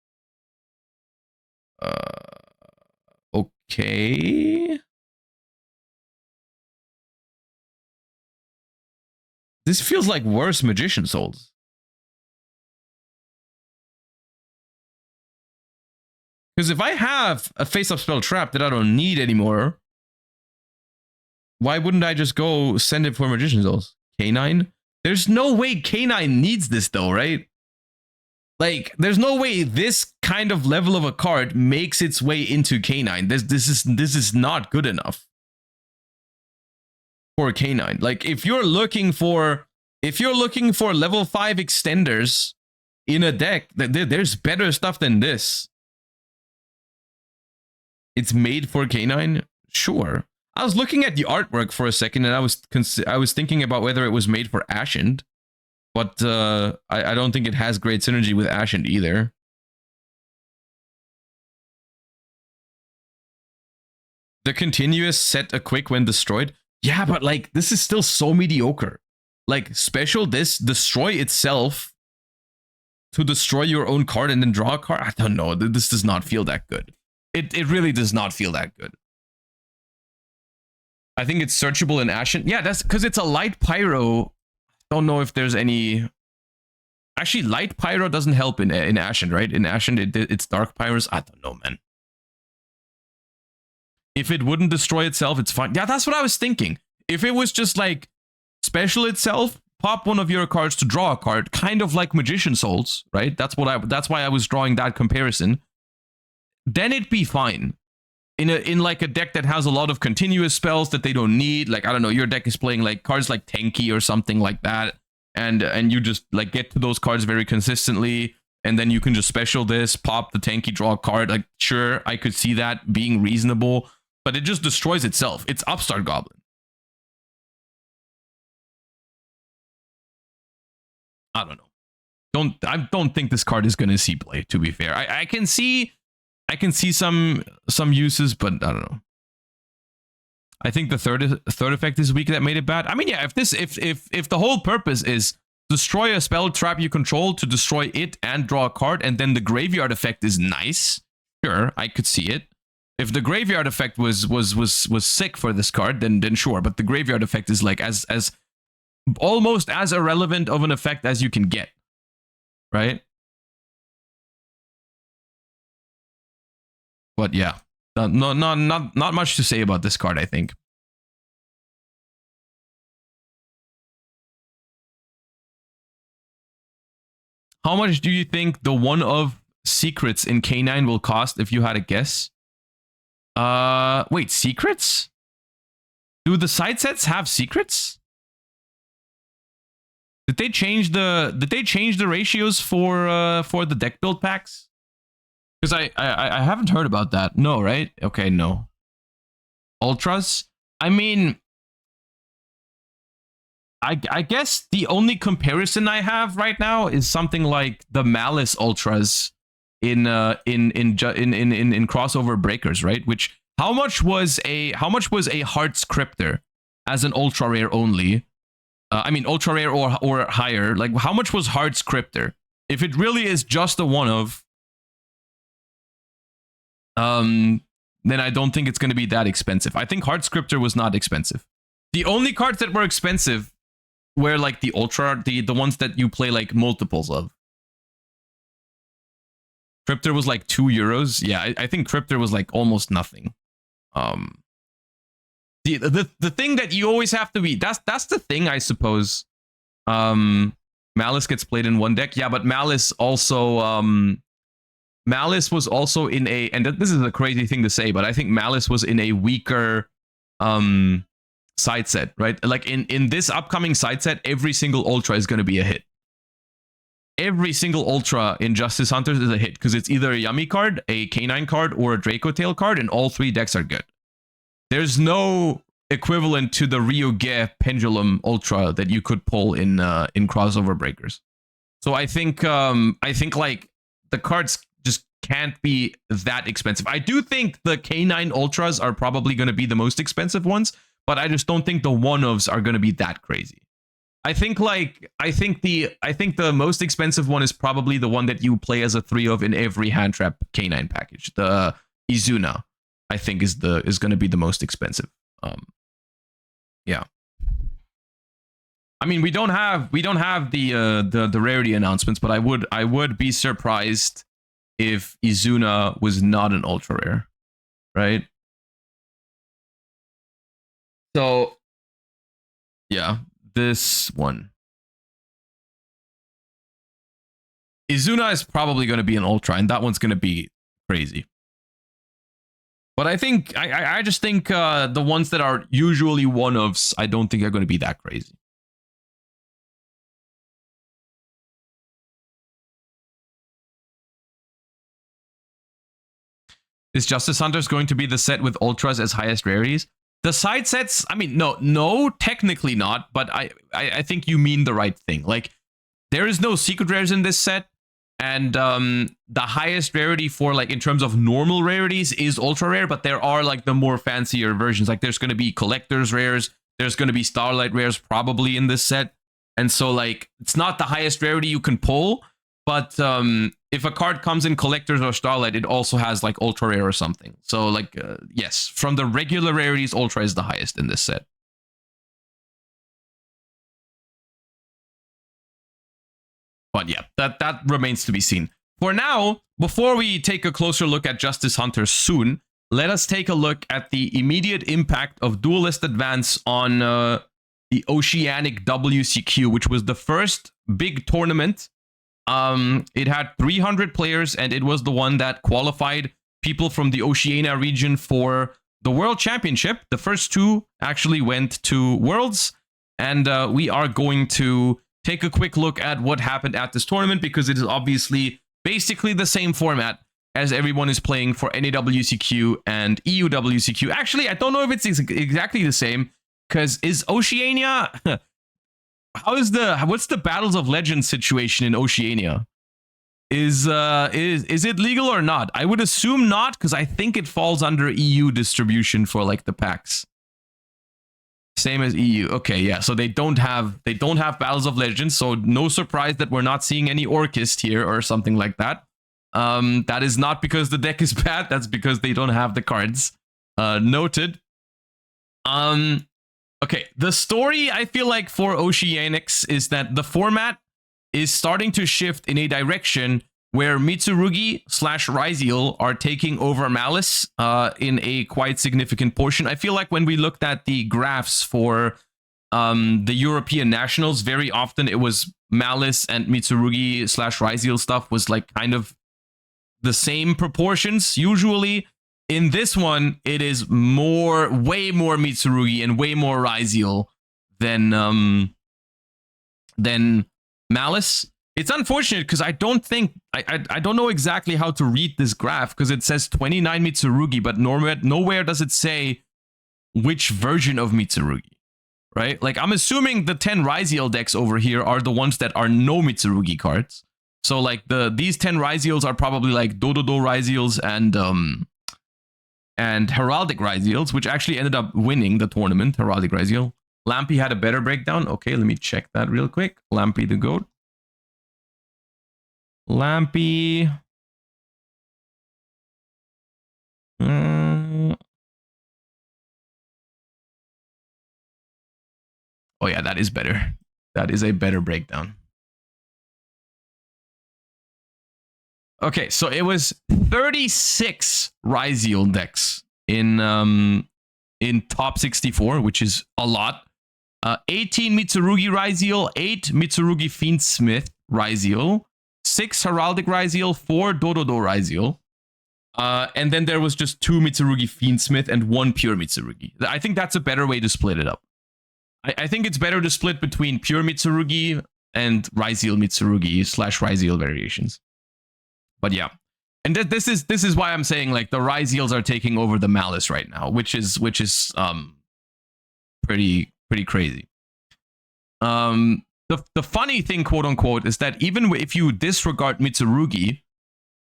Okay. This feels like worse Magician Souls. Because if I have a face-up spell trap that I don't need anymore, why wouldn't I just go send it for Magician Souls? K9? There's no way K9 needs this though, right? Like, there's no way this kind of level of a card makes its way into K9. This is not good enough for K9. Like, if you're looking for level 5 extenders in a deck, there's better stuff than this. It's made for K9? Sure. I was looking at the artwork for a second and I was thinking about whether it was made for Ascend, but I don't think it has great synergy with Ascend either. The continuous set a quick when destroyed. Yeah, but like this is still so mediocre. Like special this destroy itself to destroy your own card and then draw a card. I don't know. This does not feel that good. It really does not feel that good. I think it's searchable in Ashen. Yeah, that's because it's a light pyro. Don't know if there's any. Actually, light pyro doesn't help in Ashen, right? In Ashen, it's dark pyros. I don't know, man. If it wouldn't destroy itself, it's fine. Yeah, that's what I was thinking. If it was just like special itself, pop one of your cards to draw a card, kind of like Magician Souls, right? That's why I was drawing that comparison. Then it'd be fine. In like a deck that has a lot of continuous spells that they don't need, like I don't know, your deck is playing like cards like Tenki or something like that, and you just like get to those cards very consistently, and then you can just special this, pop the Tenki, draw a card. Like sure, I could see that being reasonable, but it just destroys itself. It's Upstart Goblin. I don't know. I don't think this card is gonna see play, to be fair. I can see some uses, but I don't know. I think the third effect is weak that made it bad. I mean, yeah, if the whole purpose is destroy a spell trap you control to destroy it and draw a card, and then the graveyard effect is nice, sure, I could see it. If the graveyard effect was sick for this card, then sure. But the graveyard effect is like as almost as irrelevant of an effect as you can get, right? But yeah, not much to say about this card, I think. How much do you think the one of secrets in K9 will cost if you had a guess? Wait, secrets? Do the side sets have secrets? Did they change the ratios for the deck build packs? Because I haven't heard about that. No, right? Okay, no. Ultras? I mean, I guess the only comparison I have right now is something like the Maliss Ultras in crossover breakers, right? Which how much was a Heart's Cryptor as an ultra rare only? I mean ultra rare or higher. Like how much was Heart's Cryptor? If it really is just a one of, then I don't think it's going to be that expensive. I think Heart's Cryptor was not expensive. The only cards that were expensive were like the ultra, the ones that you play like multiples of. Cryptor was like €2. Yeah, I think Cryptor was like almost nothing. The thing that you always have to be, that's the thing, I suppose. Maliss gets played in one deck. Yeah, but Maliss also Maliss was also in a, and this is a crazy thing to say, but I think Maliss was in a weaker side set, right? Like in this upcoming side set, every single ultra is going to be a hit. every single Ultra in Justice Hunters is a hit because it's either a Yummy card, a Canine card, or a Draco Tail card, and all 3 decks are good. There's no equivalent to the yugioh Pendulum Ultra that you could pull in crossover breakers. So I think like the cards just can't be that expensive. I do think the Canine Ultras are probably going to be the most expensive ones, but I just don't think the one-ofs are going to be that crazy. I think the most expensive one is probably the one that you play as a 3-of in every hand trap Canine package. The Izuna, I think, is going to be the most expensive. Yeah. I mean, we don't have the rarity announcements, but I would be surprised if Izuna was not an ultra rare, right? So yeah, this one. Izuna is probably going to be an ultra, and that one's going to be crazy. But I think I just think the ones that are usually one-ofs, I don't think are going to be that crazy. Is Justice Hunters going to be the set with ultras as highest rarities? The side sets, I mean, no, technically not, but I think you mean the right thing. Like, there is no secret rares in this set, and the highest rarity for, like, in terms of normal rarities is ultra rare, but there are, like, the more fancier versions. Like, there's going to be collector's rares, there's going to be starlight rares probably in this set, and so, like, it's not the highest rarity you can pull, but if a card comes in collectors or starlight, it also has like ultra rare or something. So like yes, from the regular rarities, ultra is the highest in this set. But yeah, that remains to be seen. For now, before we take a closer look at Justice Hunters soon, let us take a look at the immediate impact of Duelist Advance on the Oceanic WCQ, which was the first big tournament. It had 300 players, and it was the one that qualified people from the Oceania region for the World Championship. The first 2 actually went to Worlds, and we are going to take a quick look at what happened at this tournament, because it is obviously basically the same format as everyone is playing for NAWCQ and EUWCQ. Actually, I don't know if it's exactly the same, because is Oceania... what's the Battles of Legends situation in Oceania? Is it legal or not? I would assume not, because I think it falls under EU distribution for like the packs. Same as EU. Okay, yeah. So they don't have Battles of Legends, so no surprise that we're not seeing any Orchist here or something like that. That is not because the deck is bad, that's because they don't have the cards. Noted. Okay, the story, I feel like, for Oceanics is that the format is starting to shift in a direction where Mitsurugi / Ryziel are taking over Maliss in a quite significant portion. I feel like when we looked at the graphs for the European Nationals, very often it was Maliss and Mitsurugi / Ryziel stuff was like kind of the same proportions usually. In this one, it is way more Mitsurugi and way more Ryziel than Maliss. It's unfortunate because I don't think I don't know exactly how to read this graph, because it says 29 Mitsurugi, but nowhere does it say which version of Mitsurugi, right? Like, I'm assuming the 10 Ryziel decks over here are the ones that are no Mitsurugi cards. So like these 10 Ryziels are probably like Dododo Ryziels and Heraldic Ryziels, which actually ended up winning the tournament. Heraldic Ryziel. Lampy had a better breakdown. Okay, let me check that real quick. Lampy the GOAT. Lampy. Oh yeah, that is better. That is a better breakdown. Okay, so it was 36 Ryziel decks in top 64, which is a lot. 18 Mitsurugi Ryziel, 8 Mitsurugi Fiendsmith Ryziel, 6 Heraldic Ryziel, 4 Dododo Ryziel. And then there was just 2 Mitsurugi Fiendsmith and 1 pure Mitsurugi. I think that's a better way to split it up. I think it's better to split between pure Mitsurugi and Ryzeal Mitsurugi / Ryzeal variations. But yeah. And this is why I'm saying like the Ryzeals are taking over the Maliss right now, which is pretty crazy. The funny thing, quote unquote, is that even if you disregard Mitsurugi,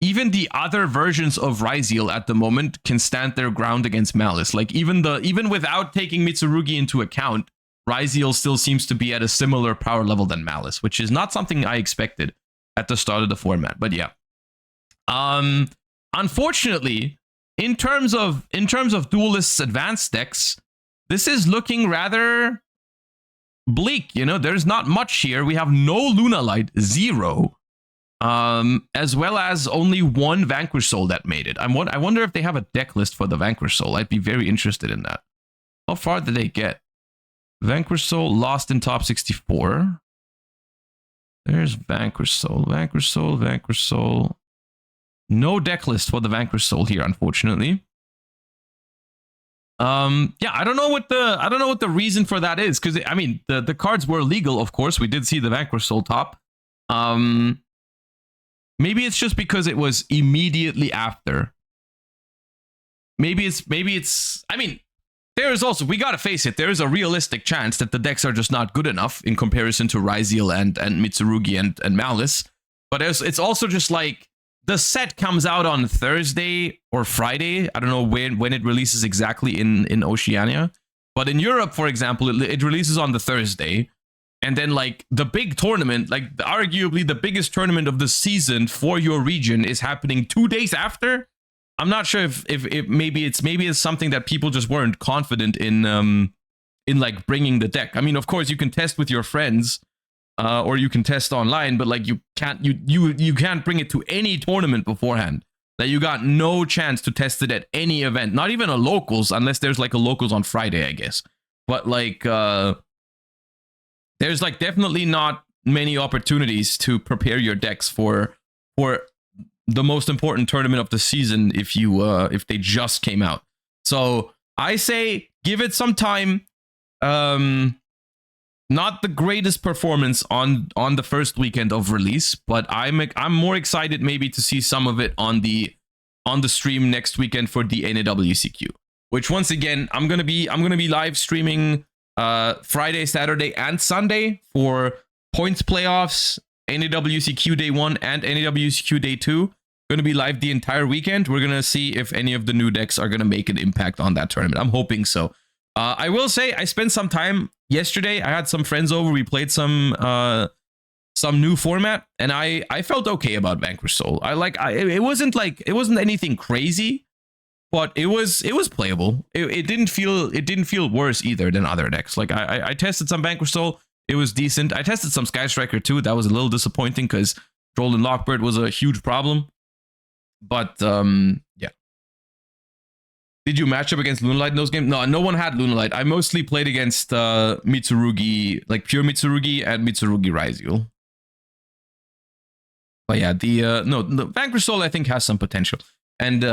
even the other versions of Ryzeal at the moment can stand their ground against Maliss. Like even without taking Mitsurugi into account, Ryzeal still seems to be at a similar power level than Maliss, which is not something I expected at the start of the format. But yeah. Unfortunately, in terms of Duelist's advanced decks, this is looking rather bleak. You know, there's not much here. We have no Lunalight, 0, as well as only 1 Vanquish Soul that made it. I wonder if they have a deck list for the Vanquish Soul. I'd be very interested in that. How far did they get? Vanquish Soul lost in top 64. There's Vanquish Soul, Vanquish Soul, Vanquish Soul. No deck list for the Vanquish Soul here, unfortunately. Yeah, I don't know what the reason for that is, because I mean the cards were legal, of course. We did see the Vanquish Soul top. Maybe it's just because it was immediately after. Maybe it's I mean, there is also, we gotta face it, there is a realistic chance that the decks are just not good enough in comparison to Ryzeal and Mitsurugi and Maliss. But it's also just like, the set comes out on Thursday or Friday. I don't know when it releases exactly in Oceania. But in Europe, for example, it releases on the Thursday. And then like the big tournament, like arguably the biggest tournament of the season for your region is happening 2 days after. I'm not sure if maybe it's something that people just weren't confident in like bringing the deck. I mean, of course, you can test with your friends. Or you can test online, but like you can't bring it to any tournament beforehand. That you got no chance to test it at any event, not even a locals, unless there's like a locals on Friday, I guess. But like there's like definitely not many opportunities to prepare your decks for the most important tournament of the season if they just came out. So I say give it some time. Not the greatest performance on the first weekend of release, but I'm more excited maybe to see some of it on the stream next weekend for the NAWCQ. Which once again I'm gonna be live streaming Friday, Saturday, and Sunday for points playoffs, NAWCQ Day 1 and NAWCQ Day 2. Gonna be live the entire weekend. We're gonna see if any of the new decks are gonna make an impact on that tournament. I'm hoping so. I will say I spent some time yesterday. I had some friends over. We played some new format, and I felt okay about Vanquish Soul. It wasn't anything crazy, but it was playable. It didn't feel worse either than other decks. Like I tested some Vanquish Soul. It was decent. I tested some Sky Striker too. That was a little disappointing because Troll and Lockbird was a huge problem. But yeah. Did you match up against Lunalight in those games? No one had Lunalight. I mostly played against Mitsurugi, like pure Mitsurugi and Mitsurugi Ryzeal. But yeah, the Vanquish Soul I think has some potential. And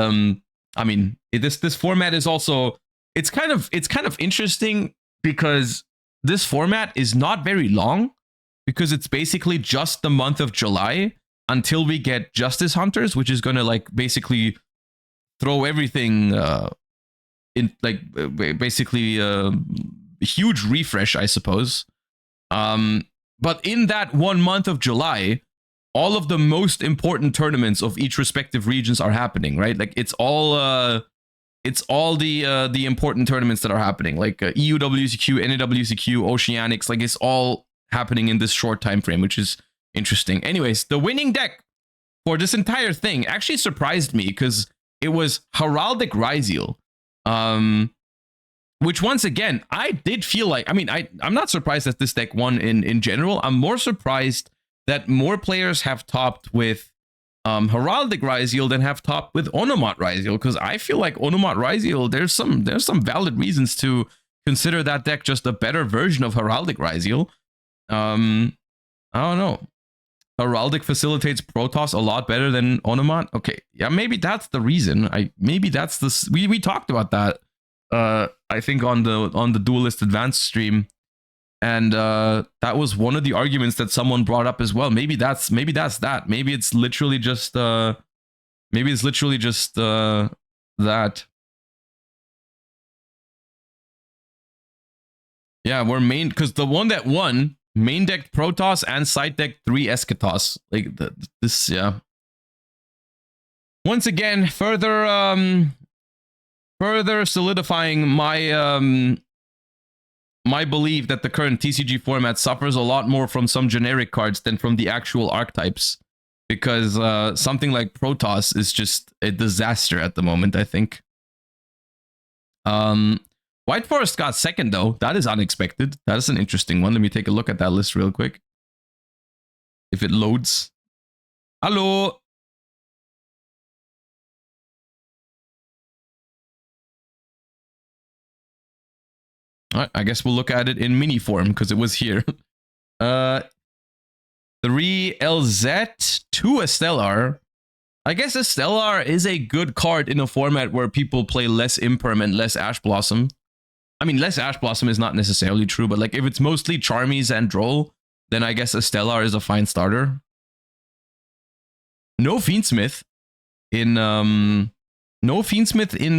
I mean, this format is also it's kind of interesting because this format is not very long, because it's basically just the month of July until we get Justice Hunters, which is gonna like basically throw everything in like basically a huge refresh, I suppose. But in that 1 month of July, all of the most important tournaments of each respective regions are happening, right? Like it's all the important tournaments that are happening, like EU WCQ, NAWCQ, Oceanics. Like it's all happening in this short time frame, which is interesting. Anyways, the winning deck for this entire thing actually surprised me because it was Heraldic Ryzeal, which once again, I did feel like, I mean, I'm not surprised that this deck won in general. I'm more surprised that more players have topped with Heraldic Ryzeal than have topped with Onomat Ryzeal, because I feel like Onomat Ryzeal, there's some valid reasons to consider that deck just a better version of Heraldic Ryzeal. I don't know. Heraldic facilitates Protoss a lot better than Onomat. Okay, yeah, maybe that's the reason. We talked about that. I think on the Duelist Advanced stream. And that was one of the arguments that someone brought up as well. Maybe that's that. Maybe it's literally just that. Yeah, we're main, because the one that won main decked Protoss and side decked 3 Eschatos. Like this, yeah. Once again, further solidifying my my belief that the current TCG format suffers a lot more from some generic cards than from the actual archetypes, because something like Protoss is just a disaster at the moment, I think. White Forest got second, though. That is unexpected. That is an interesting one. Let me take a look at that list real quick. If it loads. Hello. All right, I guess we'll look at it in mini form because it was here. 3LZ, 2 Stellar. I guess a Stellar is a good card in a format where people play less Imperm and less Ash Blossom. I mean, less Ash Blossom is not necessarily true, but like if it's mostly Charmies and Droll, then I guess a Stellar is a fine starter. No Fiendsmith in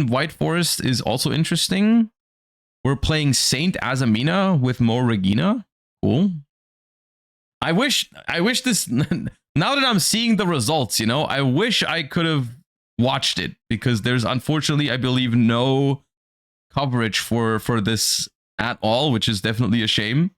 White Forest is also interesting. We're playing Saint Azamina with Mo Regina. Cool. I wish this, now that I'm seeing the results, you know, I wish I could have watched it, because there's unfortunately, I believe, no coverage for this at all, which is definitely a shame.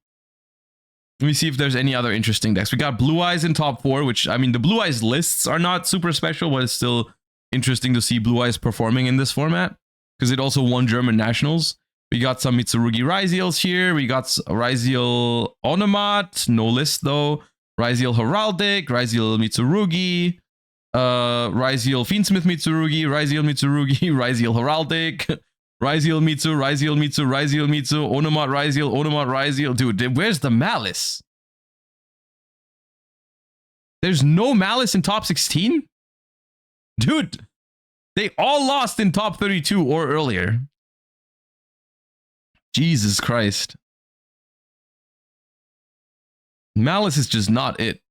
Let me see if there's any other interesting decks. We got Blue Eyes in top 4, which, I mean, the Blue Eyes lists are not super special, but it's still interesting to see Blue Eyes performing in this format, because it also won German Nationals. We got some Mitsurugi Ryziels here. We got Ryziel Onomat, no list though. Ryziel Heraldic, Ryziel Mitsurugi, Ryziel Fiendsmith Mitsurugi, Ryziel Mitsurugi, Ryziel Heraldic, Ryziel Mitsu, Ryziel Mitsu, Ryziel Mitsu, Onomat Ryziel, Onomat Ryziel. Dude, where's the Maliss? There's no Maliss in top 16? Dude, they all lost in top 32 or earlier. Jesus Christ. Maliss is just not it.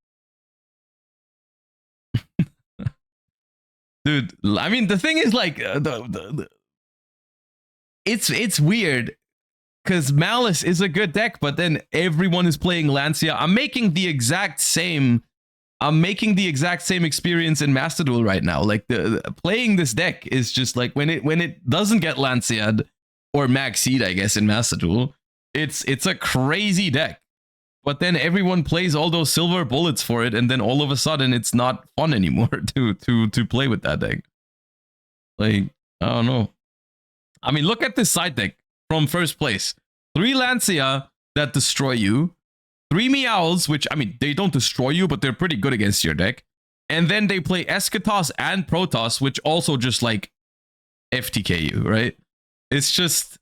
Dude, I mean, the thing is, like, it's weird, because Maliss is a good deck, but then everyone is playing Lancia. I'm making the exact same experience in Master Duel right now. Like, playing this deck is just like, when it doesn't get Lancia'd, or Maxed, I guess, in Master Duel, it's a crazy deck. But then everyone plays all those silver bullets for it, and then all of a sudden it's not fun anymore to play with that deck. Like, I don't know. I mean, look at this side deck from first place. 3 Lancia that destroy you. 3 Meowls, which, I mean, they don't destroy you, but they're pretty good against your deck. And then they play Eschatos and Protoss, which also just, like, FTK you, right? It's just,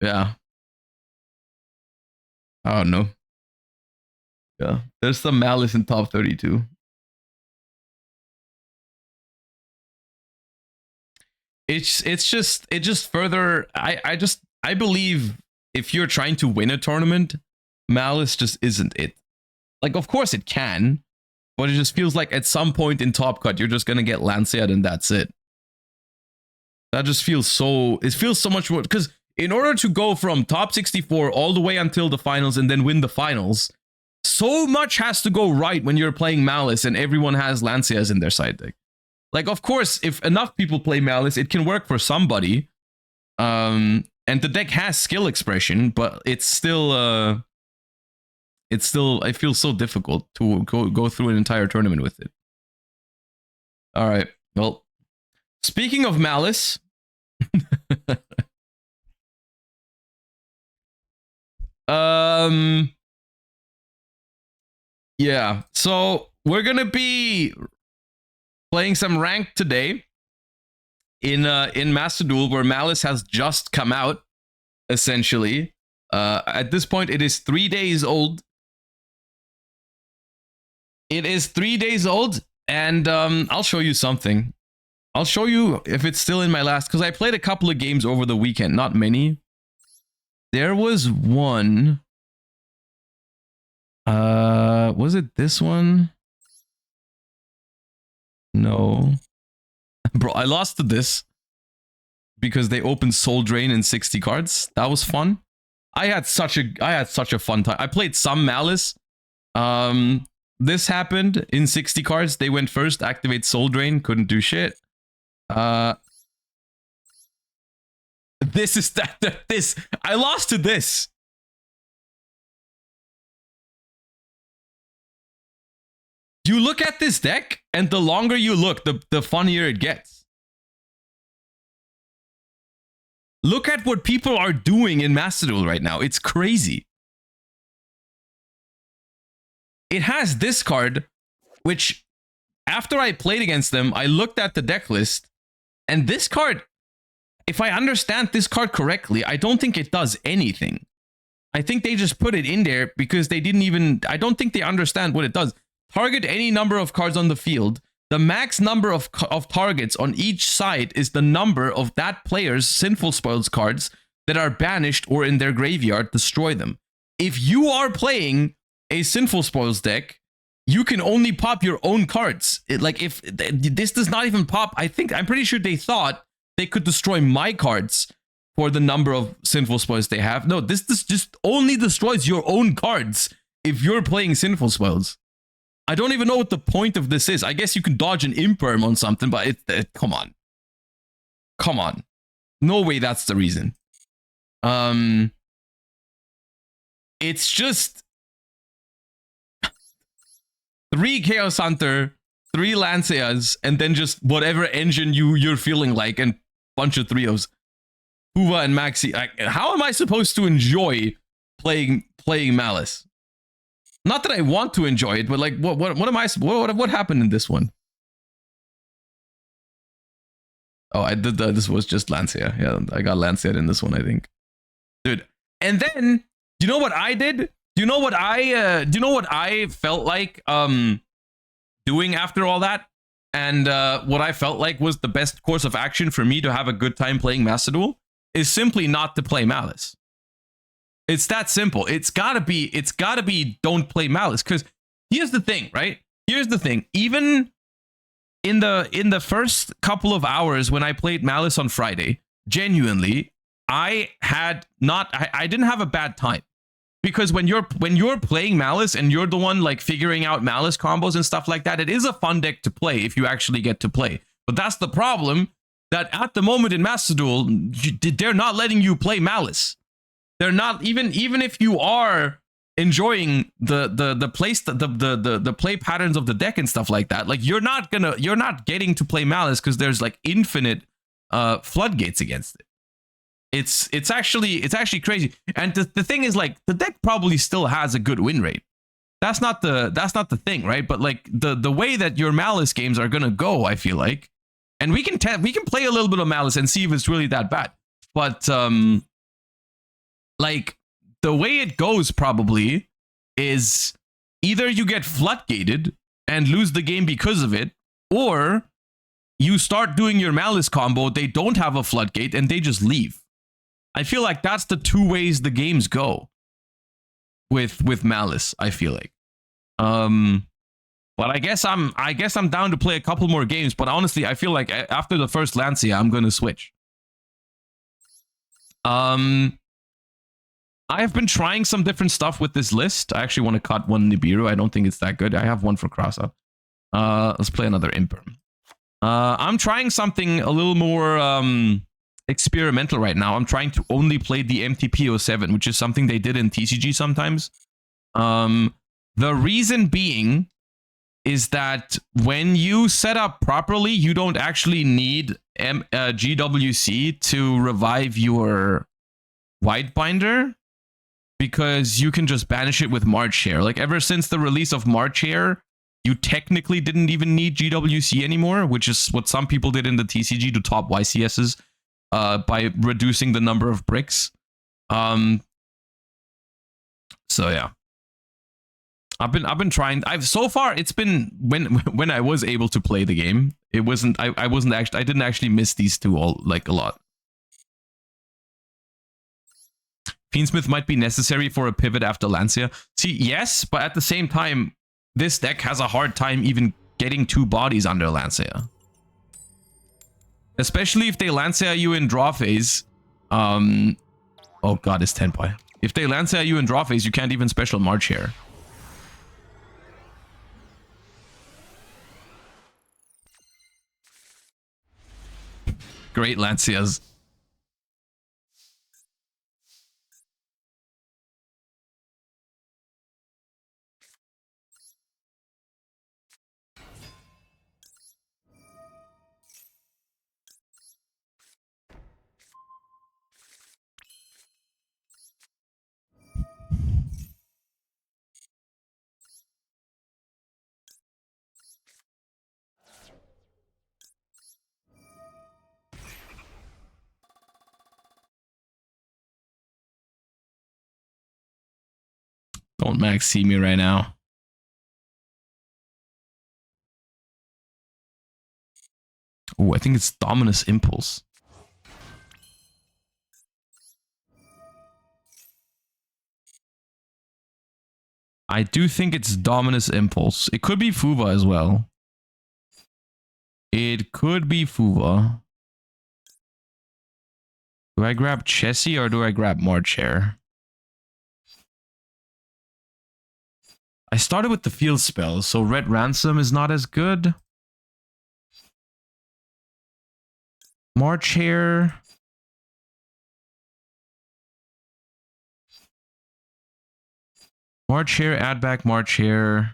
yeah. I don't know. Yeah, there's some Maliss in top 32. It just further, I believe if you're trying to win a tournament, Maliss just isn't it. Like, of course it can, but it just feels like at some point in Top Cut, you're just gonna get Lancia and that's it. That just feels so, it feels so much more, because in order to go from top 64 all the way until the finals and then win the finals, so much has to go right when you're playing Maliss and everyone has Lancias in their side deck. Like, of course, if enough people play Maliss, it can work for somebody. And the deck has skill expression, but it's still, it feels so difficult to go through an entire tournament with it. All right, well, speaking of Maliss, yeah, so we're gonna be playing some ranked today in Master Duel, where Maliss has just come out, essentially. At this point, it is 3 days old. It is 3 days old, and I'll show you something. I'll show you if it's still in my last, because I played a couple of games over the weekend, not many. There was one Was it this one? No. Bro, I lost to this because they opened Soul Drain in 60 cards. That was fun. I had such a fun time. I played some Maliss. This happened in 60 cards. They went first, activate Soul Drain, couldn't do shit. This is this. I lost to this. You look at this deck, and the longer you look, the funnier it gets. Look at what people are doing in Master Duel right now. It's crazy. It has this card, which, after I played against them, I looked at the deck list, and this card, if I understand this card correctly, I don't think it does anything. I think they just put it in there because they didn't even... I don't think they understand what it does. Target any number of cards on the field. The max number of targets on each side is the number of that player's Sinful Spoils cards that are banished or in their graveyard. Destroy them. If you are playing a Sinful Spoils deck, you can only pop your own cards. If this does not even pop, I'm pretty sure they thought they could destroy my cards for the number of Sinful Spoils they have. No, this just only destroys your own cards if you're playing Sinful Spoils. I don't even know what the point of this is. I guess you can dodge an Imperm on something, but come on. Come on. No way that's the reason. It's just 3 Chaos Hunter, 3 Lanceas, and then just whatever engine you're feeling like, and bunch of 3-0s. Huva and Maxi. How am I supposed to enjoy playing Maliss? Not that I want to enjoy it, but like, what am I? What happened in this one? Oh, I did. This was just Lancia. Yeah, I got Lancia in this one, I think, dude. And then, you know what I did? Do you know what I felt like doing after all that? And what I felt like was the best course of action for me to have a good time playing Master Duel is simply not to play Maliss. It's that simple. It's gotta be don't play Maliss. Because here's the thing, right? Here's the thing. Even in the first couple of hours when I played Maliss on Friday, genuinely, I didn't have a bad time. Because when you're playing Maliss and you're the one like figuring out Maliss combos and stuff like that, it is a fun deck to play if you actually get to play. But that's the problem, that at the moment in Master Duel, they're not letting you play Maliss. They're not, even if you are enjoying the play patterns of the deck and stuff like that, like you're not getting to play Maliss because there's like infinite floodgates against it. It's actually crazy. And the thing is, like, the deck probably still has a good win rate. That's not the thing, right? But like the way that your Maliss games are gonna go, I feel like, and we can play a little bit of Maliss and see if it's really that bad. But like, the way it goes probably is either you get floodgated and lose the game because of it, or you start doing your Maliss combo, they don't have a floodgate, and they just leave. I feel like that's the two ways the games go with Maliss, I feel like. But I guess I'm down to play a couple more games, but honestly, I feel like after the first Lancia, I'm going to switch. I have been trying some different stuff with this list. I actually want to cut one Nibiru. I don't think it's that good. I have one for Krasa. Let's play another Imperm. I'm trying something a little more experimental right now. I'm trying to only play the MTP07, which is something they did in TCG sometimes. The reason being is that when you set up properly, you don't actually need GWC to revive your Whitebinder, because you can just banish it with March Hare. Like, ever since the release of March Hare, you technically didn't even need GWC anymore, which is what some people did in the TCG to top YCSs by reducing the number of bricks. So yeah, I've been trying. So far it's been when I was able to play the game. It wasn't. I didn't actually miss these two a lot. Fiendsmith might be necessary for a pivot after Lancia. See, yes, but at the same time, this deck has a hard time even getting 2 bodies under Lancia. Especially if they Lancia you in draw phase. Oh god, it's Tenpai. If they Lancia you in draw phase, you can't even special March here. Great Lancias. Don't Max see me right now. Oh, I think it's Dominus Impulse. I do think it's Dominus Impulse. It could be Fuva as well. It could be Fuva. Do I grab Chessie or do I grab Marchair? I started with the field spell, so Red Ransom is not as good. Marchair. Marchair, add back Marchair.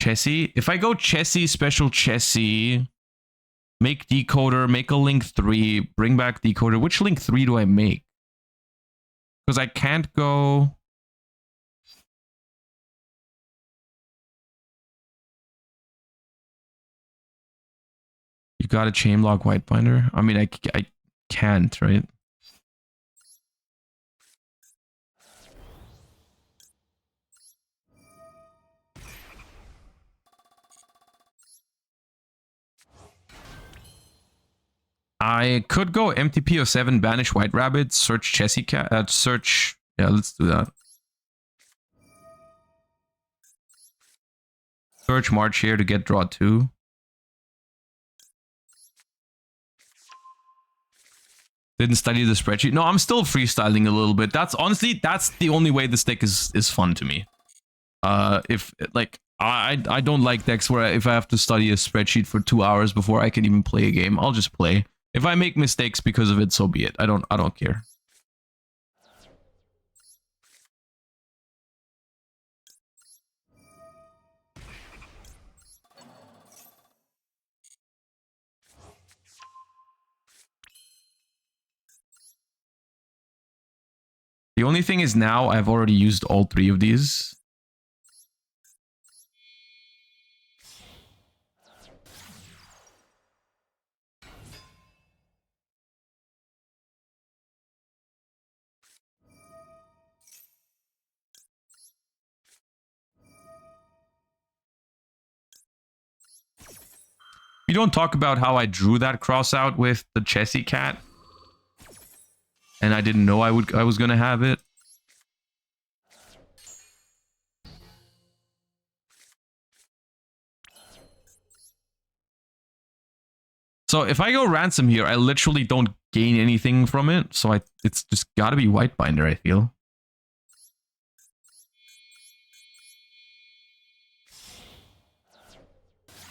Chessie. If I go Chessie, special Chessie. Make Decoder, make a Link 3, bring back Decoder. Which Link 3 do I make? Because I can't go... You got a Chainlock Whitebinder? I mean, I can't, right? I could go MTP07, banish White Rabbit, search Chessie Cat, search... Yeah, let's do that. Search March here to get draw 2. Didn't study the spreadsheet. No, I'm still freestyling a little bit. That's honestly, that's the only way this deck is fun to me. If like I don't like decks where if I have to study a spreadsheet for 2 hours before I can even play a game, I'll just play. If I make mistakes because of it, so be it. I don't care. The only thing is now I've already used all 3 of these. You don't talk about how I drew that cross out with the Chessie Cat. And I didn't know I was gonna have it. So if I go Ransom here, I literally don't gain anything from it. So it's just gotta be Whitebinder, I feel.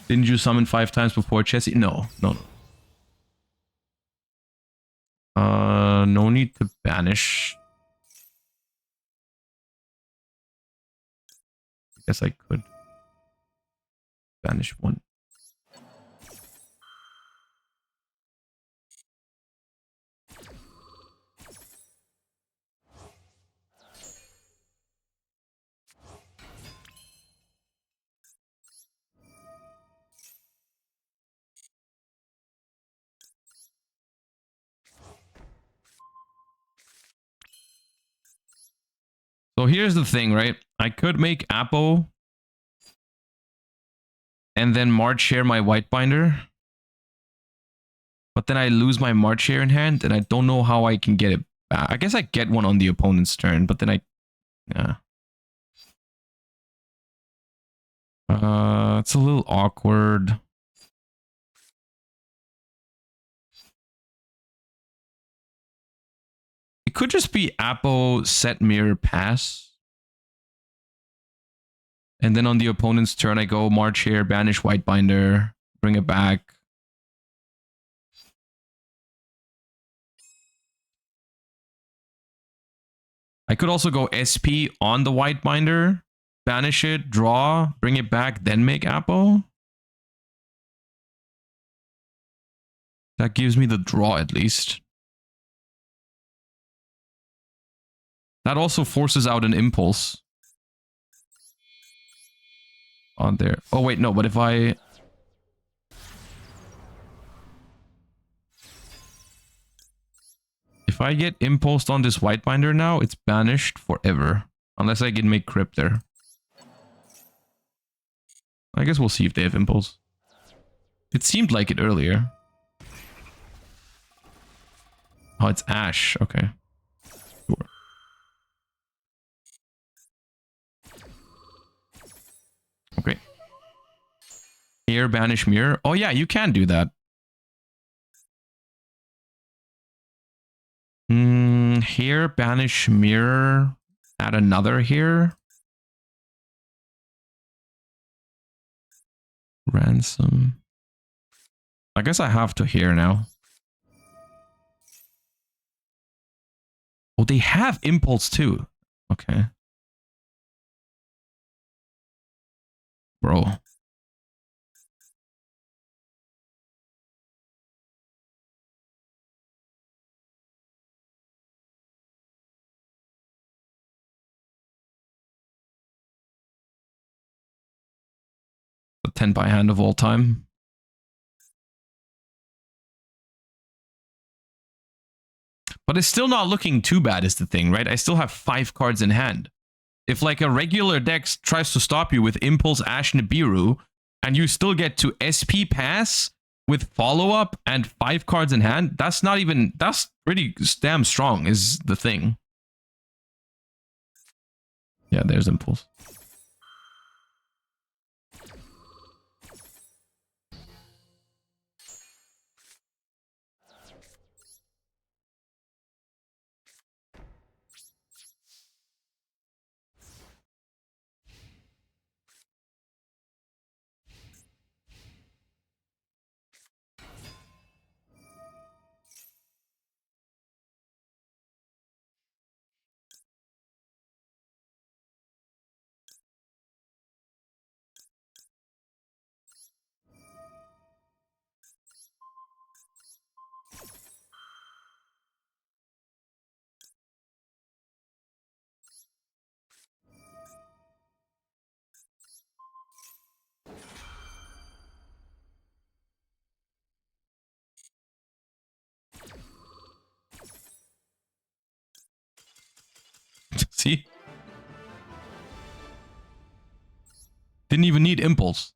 Didn't you summon 5 times before Chessie? No. No need to banish. I guess I could banish 1. So here's the thing, right? I could make Apo and then March share my Whitebinder. But then I lose my March here in hand, and I don't know how I can get it back. I guess I get one on the opponent's turn, but then yeah. It's a little awkward. It could just be Apo, set, mirror, pass. And then on the opponent's turn, I go March here, banish White Binder, bring it back. I could also go SP on the White Binder, banish it, draw, bring it back, then make Apo. That gives me the draw at least. That also forces out an impulse on there. Oh wait, no, but if I... If I get impulsed on this White Binder now, it's banished forever. Unless I can make Crypt there. I guess we'll see if they have impulse. It seemed like it earlier. Oh, it's Ash. Okay. Sure. Okay. Here, banish mirror. Oh yeah, you can do that. Here, banish mirror. Add another here. Ransom. I guess I have to here now. Oh, they have impulse too. Okay. Bro. The 10 by hand of all time. But it's still not looking too bad is the thing, right? I still have 5 cards in hand. If like a regular deck tries to stop you with Impulse, Ash, Nibiru, and you still get to SP pass with follow-up and 5 cards in hand, that's not even... That's pretty damn strong is the thing. Yeah, there's Impulse. See? Didn't even need Impulse.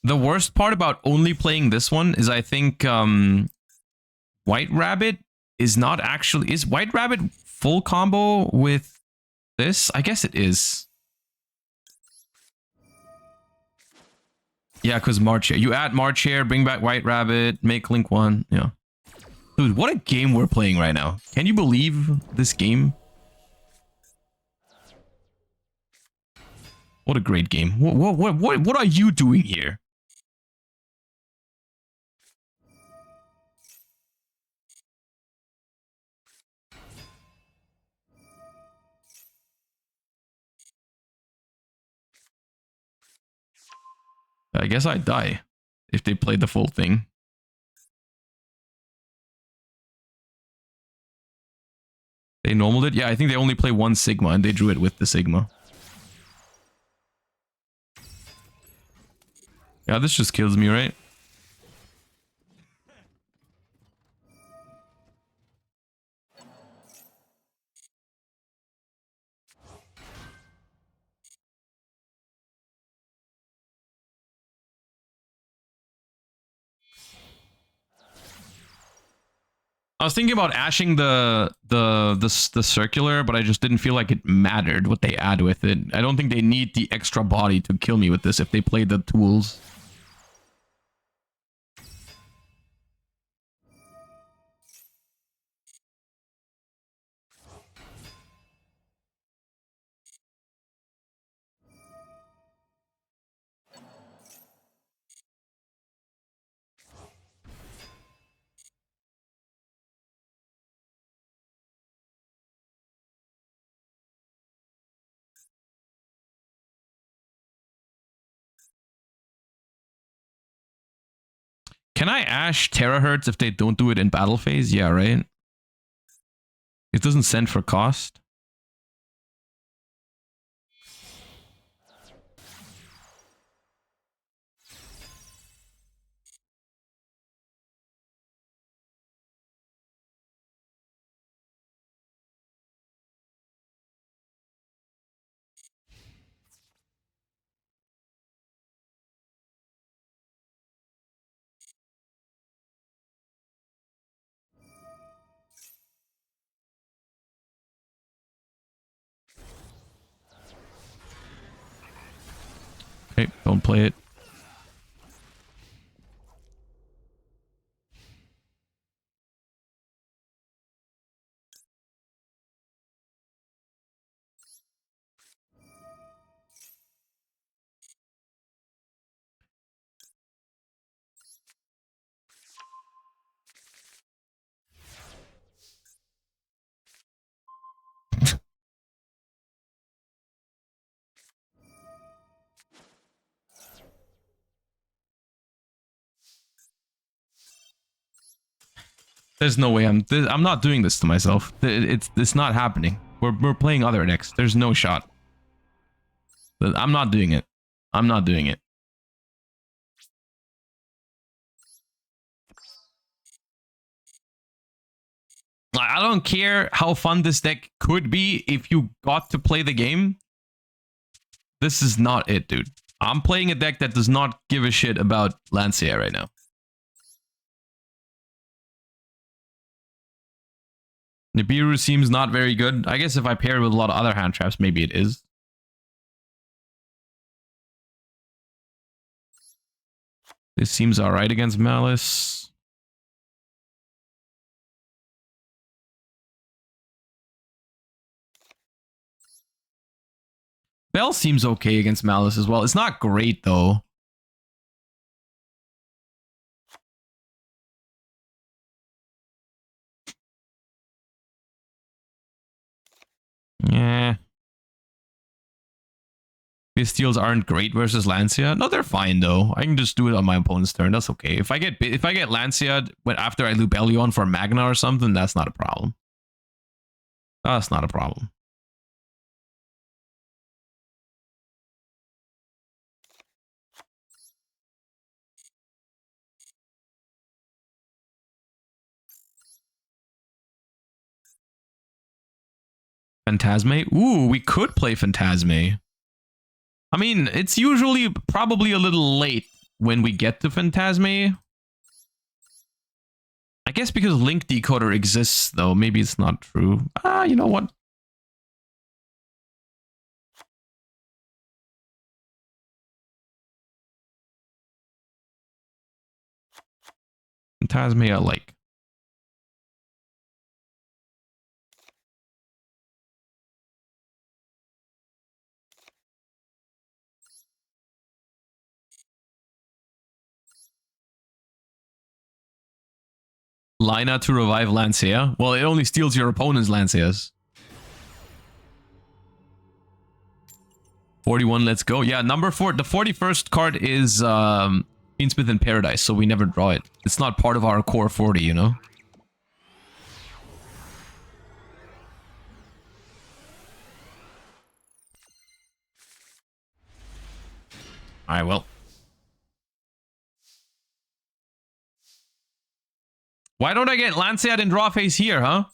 The worst part about only playing this one is I think White Rabbit is not actually... Is White Rabbit full combo with this? I guess it is. Yeah, because March here. You add March here, bring back White Rabbit, make Link 1. Yeah. Dude, what a game we're playing right now. Can you believe this game? What a great game. What are you doing here? I guess I'd die if they played the full thing. They normaled it? Yeah, I think they only play one Sigma and they drew it with the Sigma. Yeah, this just kills me, right? I was thinking about ashing the circular, but I just didn't feel like it mattered what they add with it. I don't think they need the extra body to kill me with this if they play the tools. Can I ash terahertz if they don't do it in battle phase? Yeah, right? It doesn't send for cost. Okay, don't play it. There's no way I'm not doing this to myself. It's not happening. We're playing other decks. There's no shot. I'm not doing it. I'm not doing it. I don't care how fun this deck could be if you got to play the game. This is not it, dude. I'm playing a deck that does not give a shit about Lancia right now. Nibiru seems not very good. I guess if I pair it with a lot of other hand traps, maybe it is. This seems alright against Maliss. Bell seems okay against Maliss as well. It's not great, though. Yeah. These steals aren't great versus Lancia. No, they're fine though. I can just do it on my opponent's turn. That's okay. If I get Lancia after I loop Elion for Magna or something, that's not a problem. That's not a problem. Phantasme? Ooh, we could play Phantasme. I mean, it's usually probably a little late when we get to Phantasme. I guess because Link Decoder exists, though, maybe it's not true. Ah, you know what? Phantasmia I like. Lina to revive Lancea. Well, it only steals your opponent's Lanceas. 41, let's go. Yeah, number 4. The 41st card is Fiendsmith in Paradise, so we never draw it. It's not part of our core 40, you know? Alright, well. Why don't I get Lancead and draw phase here, huh?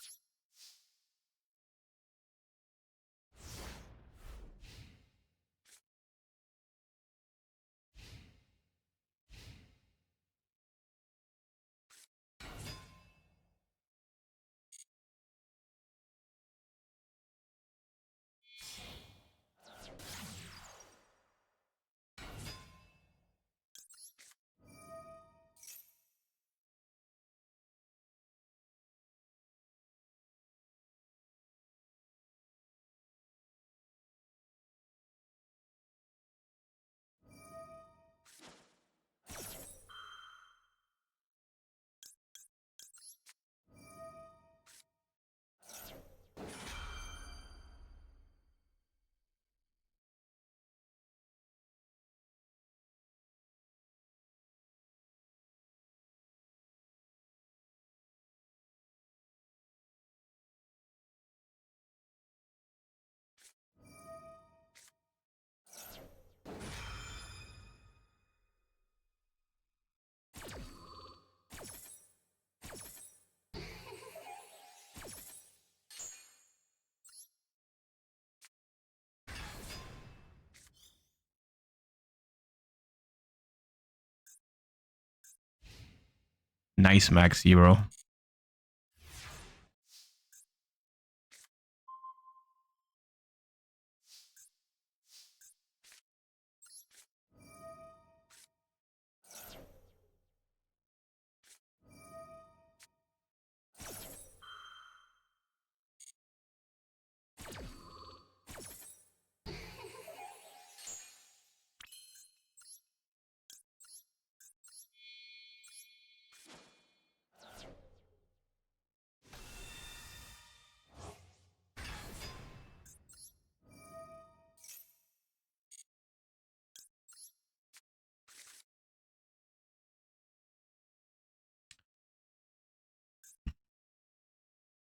Nice Max Zero.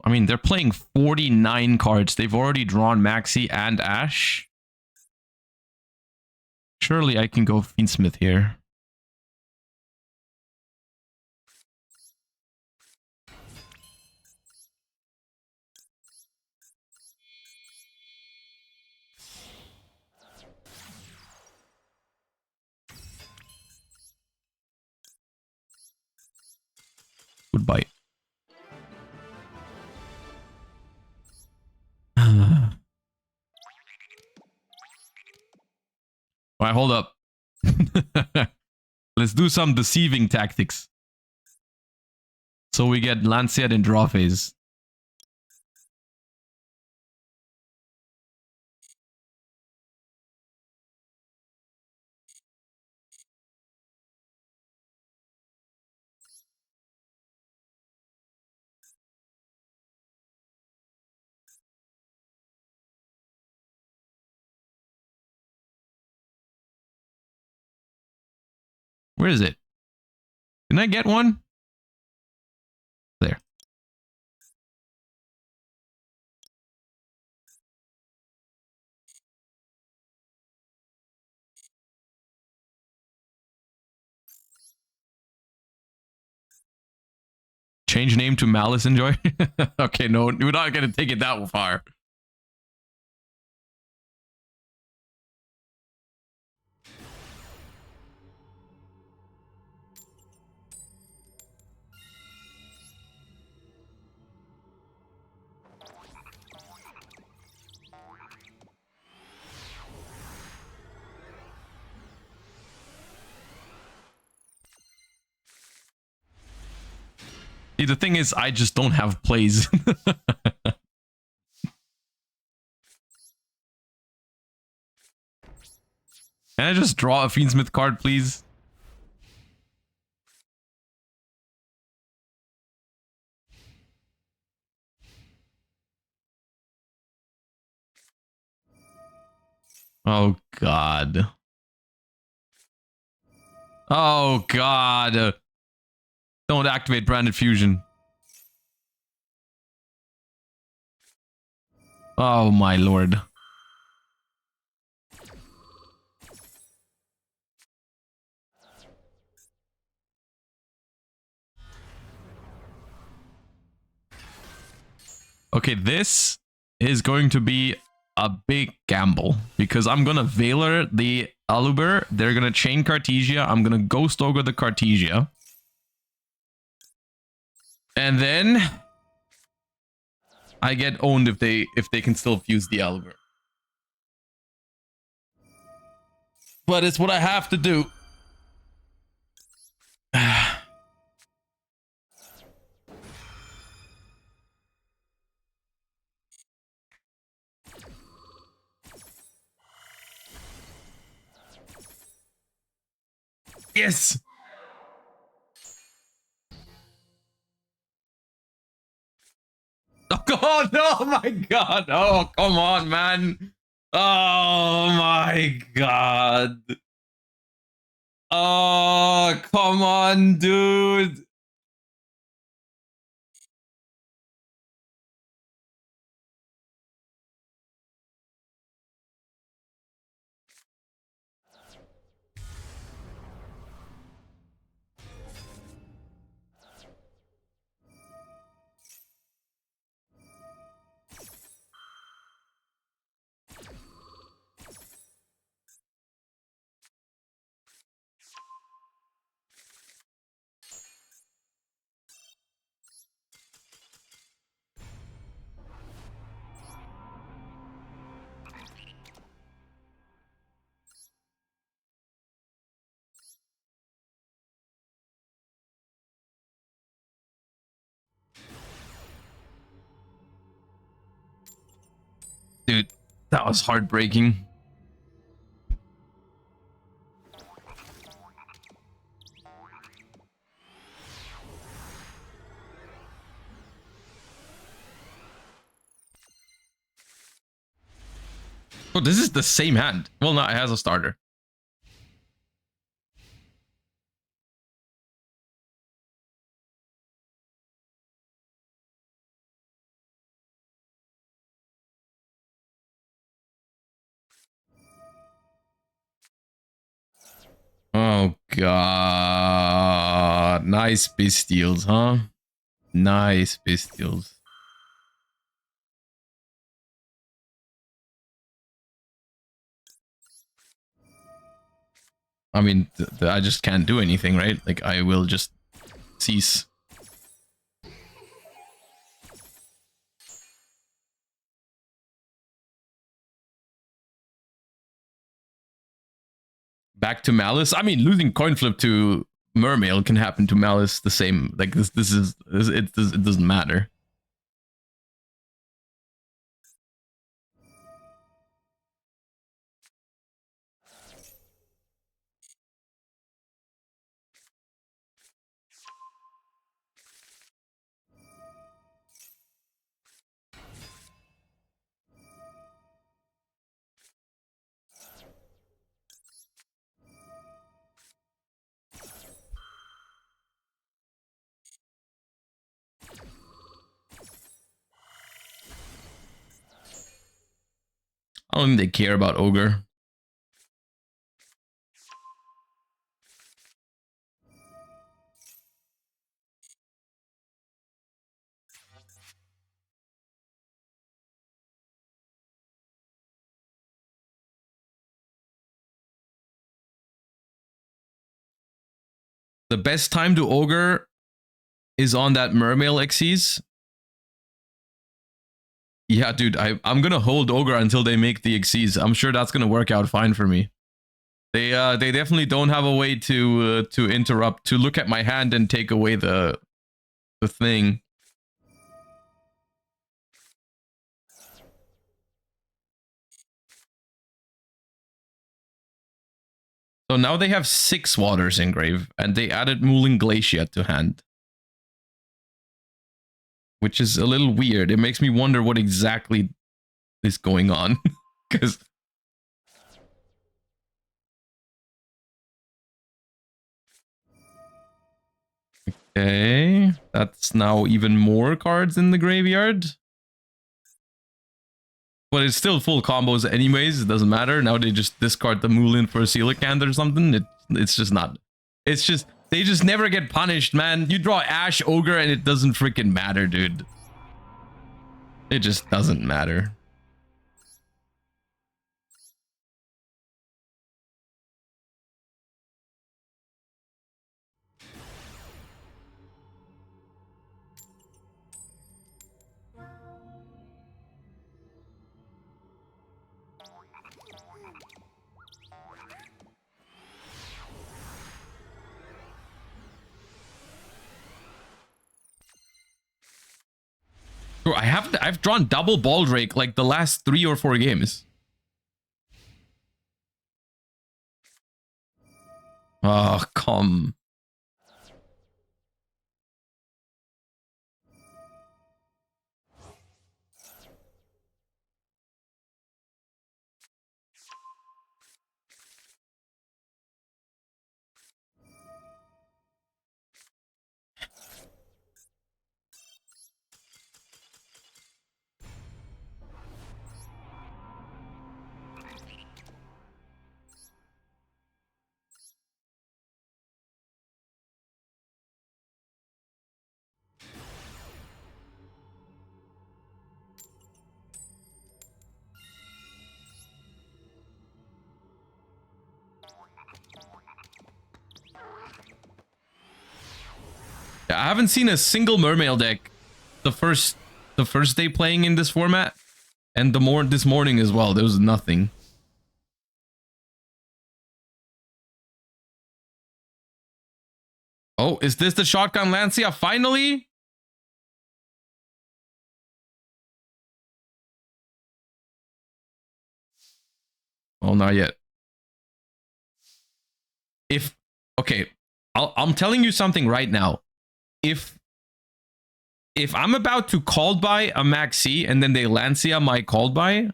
I mean, they're playing 49 cards. They've already drawn Maxi and Ash. Surely I can go Fiendsmith here. Goodbye. Alright, hold up. Let's do some deceiving tactics. So we get Lancead in draw phase. Where is it? Can I get one? There. Change name to Maliss, enjoy? Okay, no, we're not going to take it that far. See, the thing is, I just don't have plays. Can I just draw a Fiendsmith card, please? Oh, God. Oh, God. Don't activate Branded Fusion. Oh, my lord. Okay, this is going to be a big gamble because I'm gonna Valor the Aluber. They're gonna chain Cartesia. I'm gonna Ghost Ogre the Cartesia. And then I get owned if they can still fuse the Aluber. But it's what I have to do. Yes. Oh god, oh my god. Oh, come on, man. Oh my god. Oh, come on, dude. Dude, that was heartbreaking. Oh, this is the same hand. Well, no, it has a starter. Oh god. Nice Bestials, huh? Nice Bestials. I mean, I just can't do anything, right? Like, I will just cease. Back to Maliss. I mean, losing coin flip to Mermail can happen to Maliss the same. Like, it doesn't matter. I don't think they care about Ogre. The best time to Ogre is on that Mermail Xyz. Yeah, dude, I'm gonna hold Ogre until they make the Xyz. I'm sure that's gonna work out fine for me. They definitely don't have a way to interrupt, to look at my hand and take away the the thing. So now they have 6 waters in grave, and they added Moulin Glacier to hand. Which is a little weird. It makes me wonder what exactly is going on. Because... Okay, that's now even more cards in the graveyard. But it's still full combos anyways, it doesn't matter. Now they just discard the Moulin for a Coelacanth or something. It's just not... It's just... They just never get punished, man. You draw Ash Ogre and it doesn't freaking matter, dude. It just doesn't matter. Bro, I've drawn double Baldrake like the last 3 or 4 games. Oh, come. I haven't seen a single Mermail deck the first day playing in this format, and this morning as well. There was nothing. Oh, is this the Shotgun Lancia finally? Oh, not yet. Okay, I'm telling you something right now. If I'm about to called buy a Maxi and then they Lancia my called buy,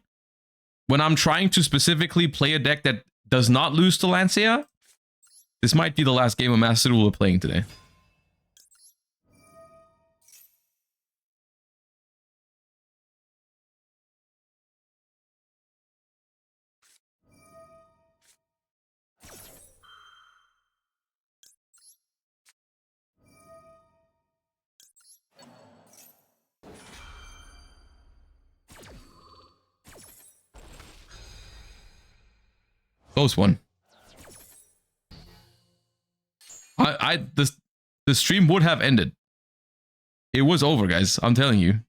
when I'm trying to specifically play a deck that does not lose to Lancia, this might be the last game of Master Duel we're playing today. Close one. The stream would have ended. It was over, guys. I'm telling you.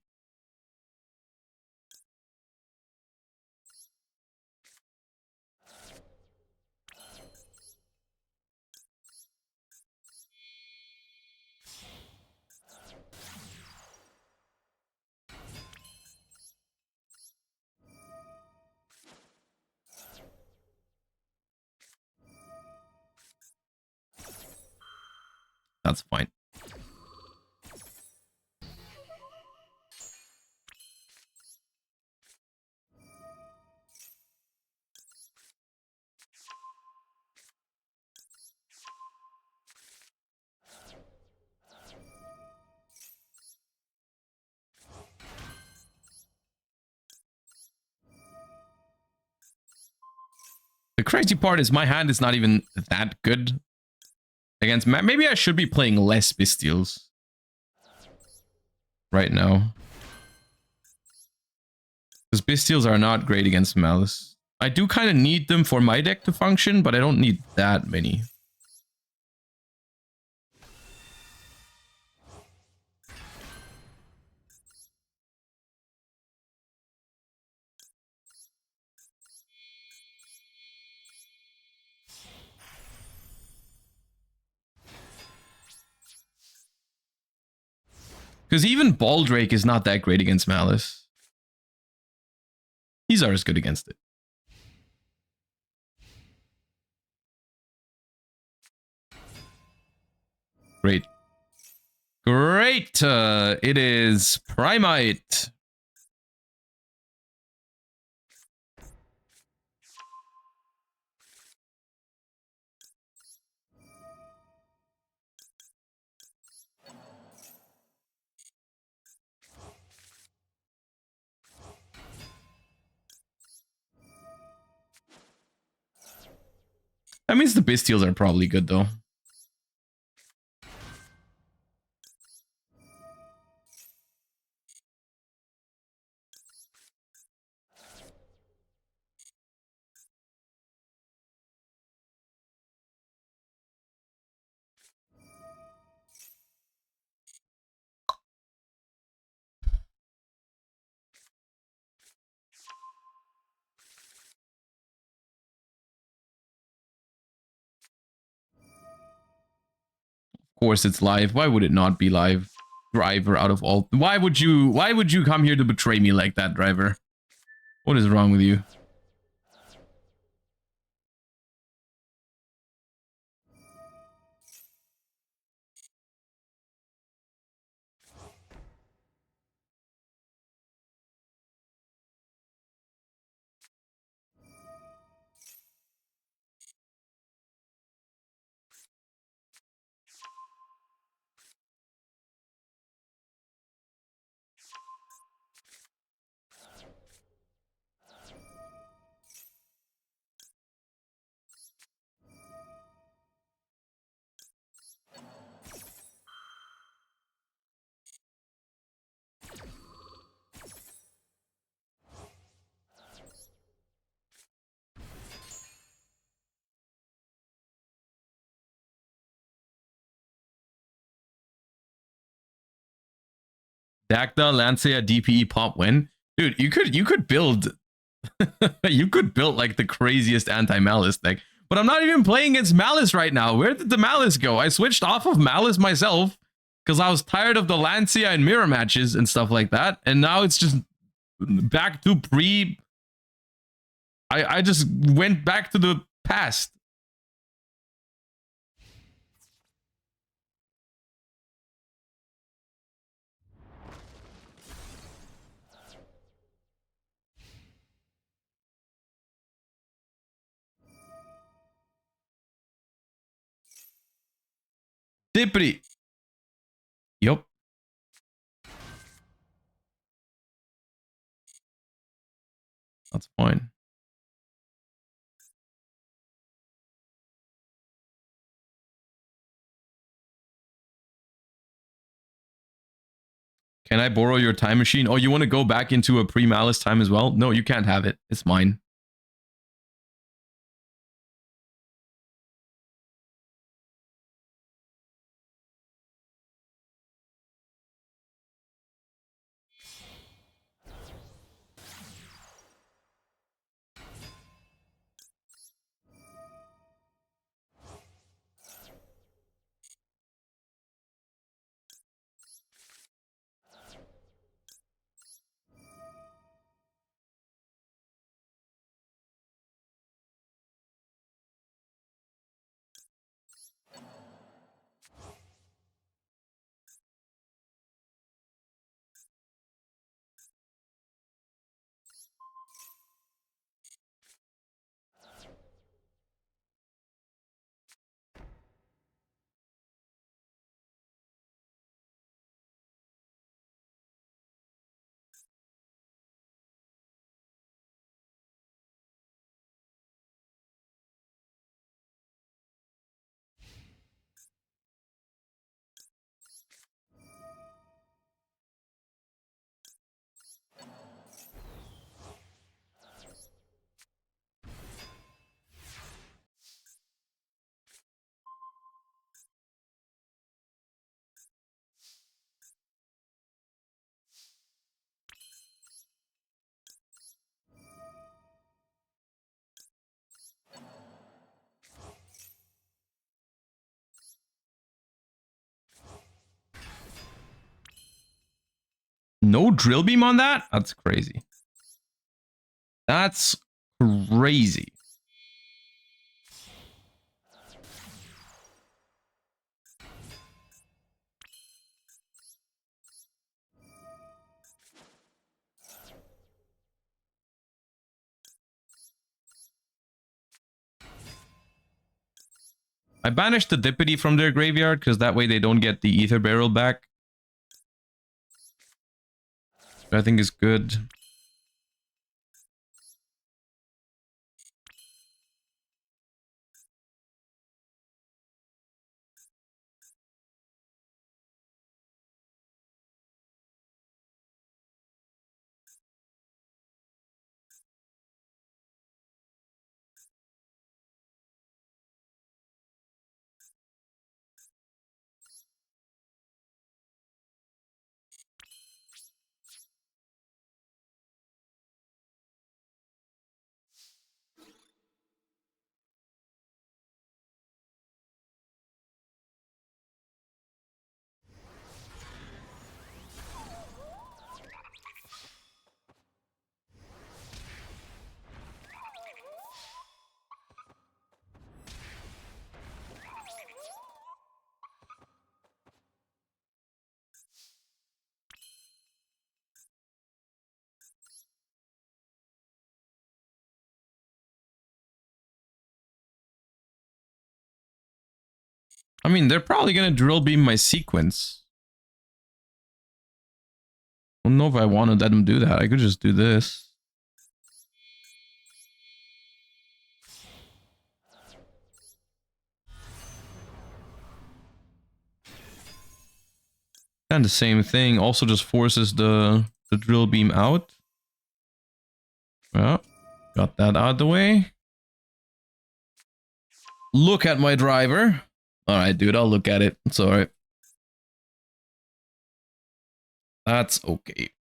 That's fine. The crazy part is my hand is not even that good against... Maybe I should be playing less Bestials right now. Because Bestials are not great against Maliss. I do kind of need them for my deck to function, but I don't need that many. Because even Baldrake is not that great against Maliss. These are as good against it. Great. Great! It is Primite. That means the Bestials are probably good, though. Of course it's live. Why would it not be live? Driver out of all... Why would you come here to betray me like that, Driver? What is wrong with you? Dacta, Lancia, DPE, pop win. Dude, you could build you could build like the craziest anti-Maliss deck. But I'm not even playing against Maliss right now. Where did the Maliss go? I switched off of Maliss myself because I was tired of the Lancia and mirror matches and stuff like that. And now it's just back to pre... I just went back to the past. Dippity. Yup. That's fine. Can I borrow your time machine? Oh, you want to go back into a pre-Malice time as well? No, you can't have it. It's mine. No drill beam on that? That's crazy. That's crazy. I banished the Dippity from their graveyard because that way they don't get the Ether Barrel back. Which I think is good. I mean, they're probably gonna drill beam my sequence. I don't know if I want to let them do that. I could just do this. And the same thing. Also just forces the drill beam out. Well, got that out of the way. Look at my driver. Alright, dude, I'll look at it. It's alright. That's okay.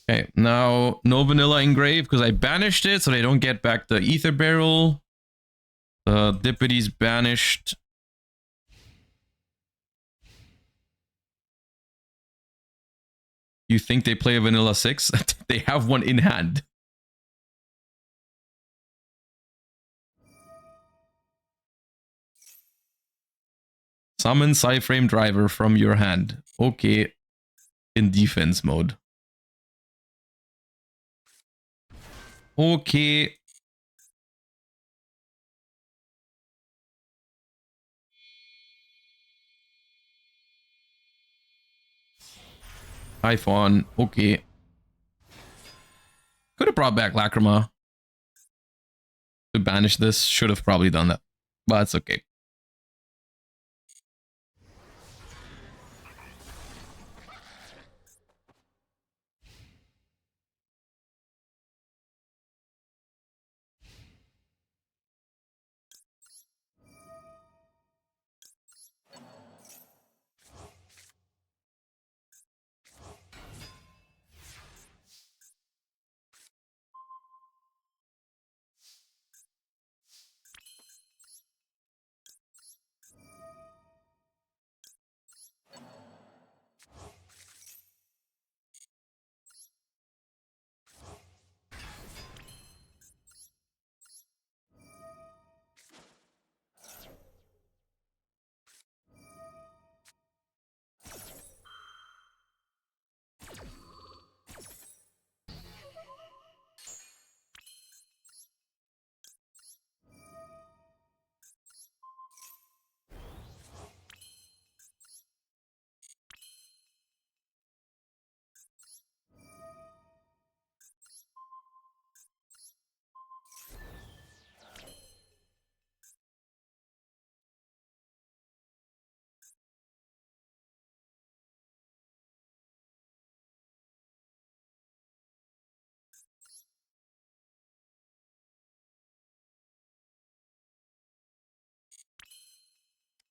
Okay, now no vanilla engrave because I banished it so they don't get back the Ether Barrel. The Dippity's banished. You think they play a vanilla 6? They have one in hand. Summon Psyframe Driver from your hand. Okay. In defense mode. Okay. Typhon. Okay. Could have brought back Lacrima to banish this. Should have probably done that. But it's okay.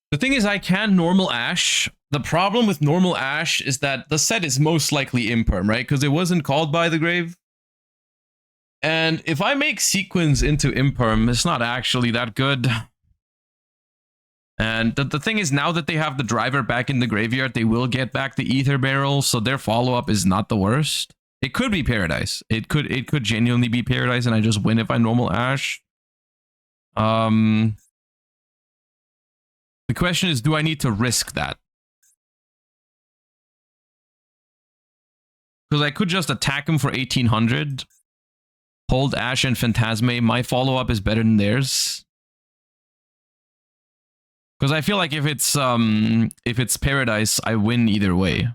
The thing is, I can normal Ash. The problem with normal Ash is that the set is most likely imperm, right? Because it wasn't called by the grave. And if I make Sequence into Imperm, it's not actually that good. And the thing is, now that they have the driver back in the graveyard, they will get back the Ether Barrel, so their follow-up is not the worst. It could be Paradise. It could genuinely be Paradise, and I just win if I normal Ash. The question is, do I need to risk that? Because I could just attack him for 1800, hold Ash and Phantasme. My follow-up is better than theirs. Because I feel like if it's Paradise, I win either way.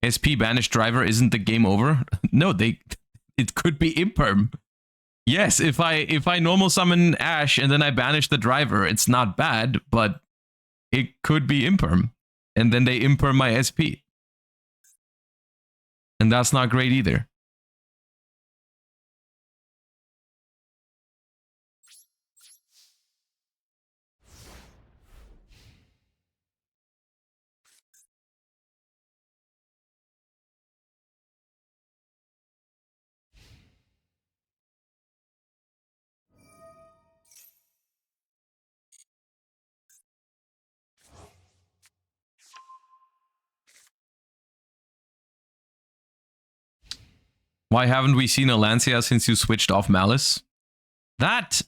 SP Banished Driver isn't the game over? No, it could be Imperm. Yes, if I normal summon Ash and then I banish the driver, it's not bad, but it could be Imperm. And then they Imperm my SP. And that's not great either. Why haven't we seen a Lancia since you switched off Maliss? That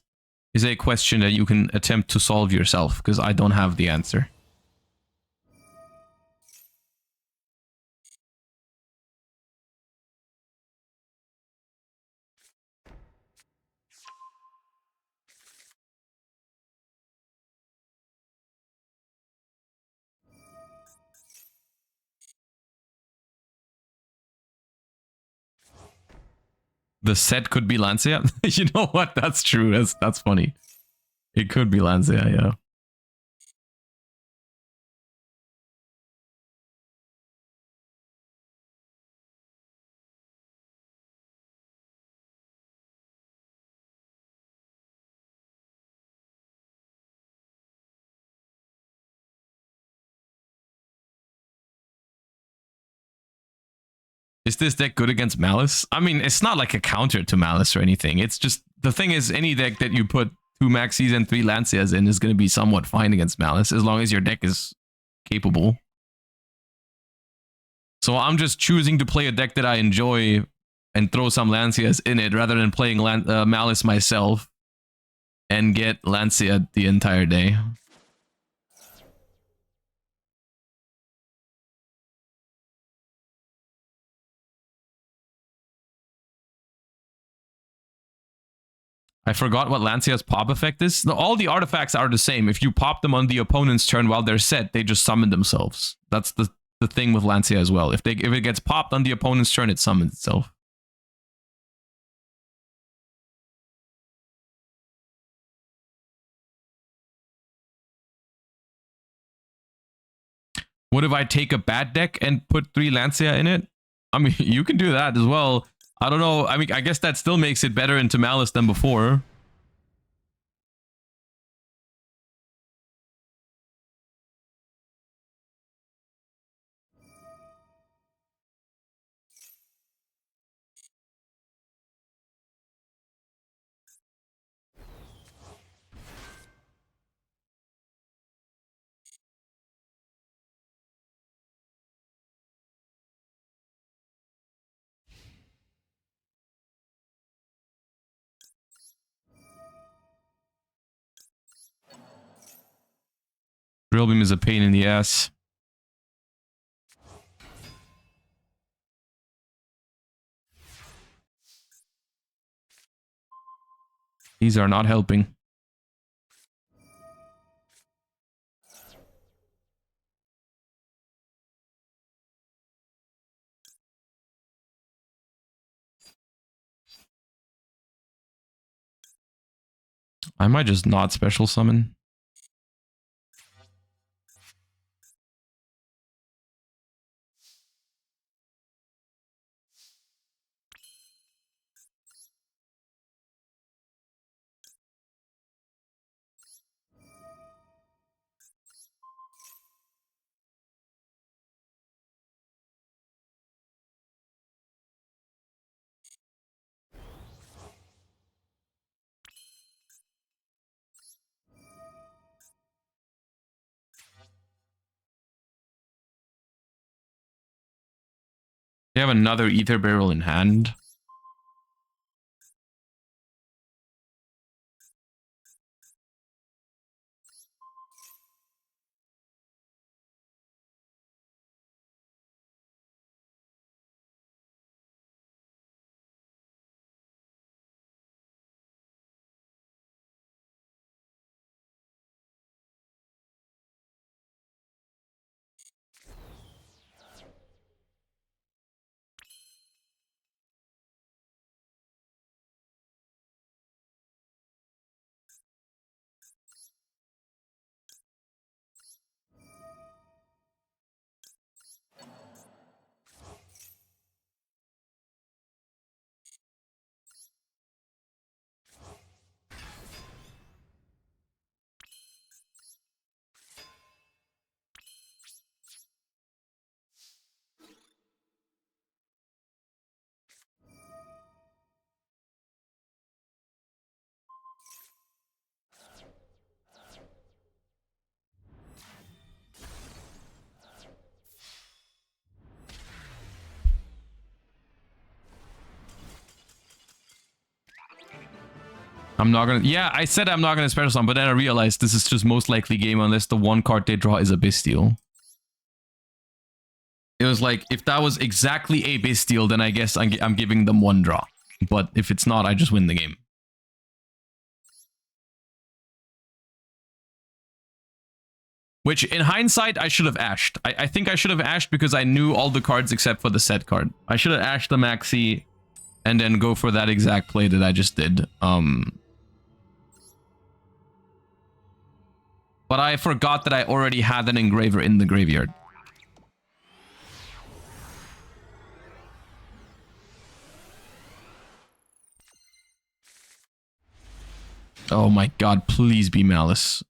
is a question that you can attempt to solve yourself, because I don't have the answer. The set could be Lancia. You know what? That's true. That's funny. It could be Lancia, yeah. Is this deck good against Maliss? I mean, it's not like a counter to Maliss or anything. It's just, the thing is, any deck that you put 2 Maxis and 3 Lancias in is going to be somewhat fine against Maliss, as long as your deck is capable. So I'm just choosing to play a deck that I enjoy and throw some Lancias in it, rather than playing Maliss myself and get Lancia the entire day. I forgot what Lancia's pop effect is. No, all the artifacts are the same. If you pop them on the opponent's turn while they're set, they just summon themselves. That's the thing with Lancia as well. If it gets popped on the opponent's turn, it summons itself. What if I take a bad deck and put 3 Lancia in it? I mean, you can do that as well. I don't know. I mean, I guess that still makes it better into Maliss than before. Drill Beam is a pain in the ass. These are not helping. I might just not special summon. They have another Ether Barrel in hand. I'm not gonna... Yeah, I said I'm not gonna special summon, but then I realized this is just most likely game unless the one card they draw is a Bestial. It was like, if that was exactly a Bestial, then I guess I'm giving them one draw. But if it's not, I just win the game. Which, in hindsight, I should have ashed. I think I should have ashed because I knew all the cards except for the set card. I should have ashed the Maxi and then go for that exact play that I just did. But I forgot that I already had an Engraver in the graveyard. Oh my god, please be Maliss.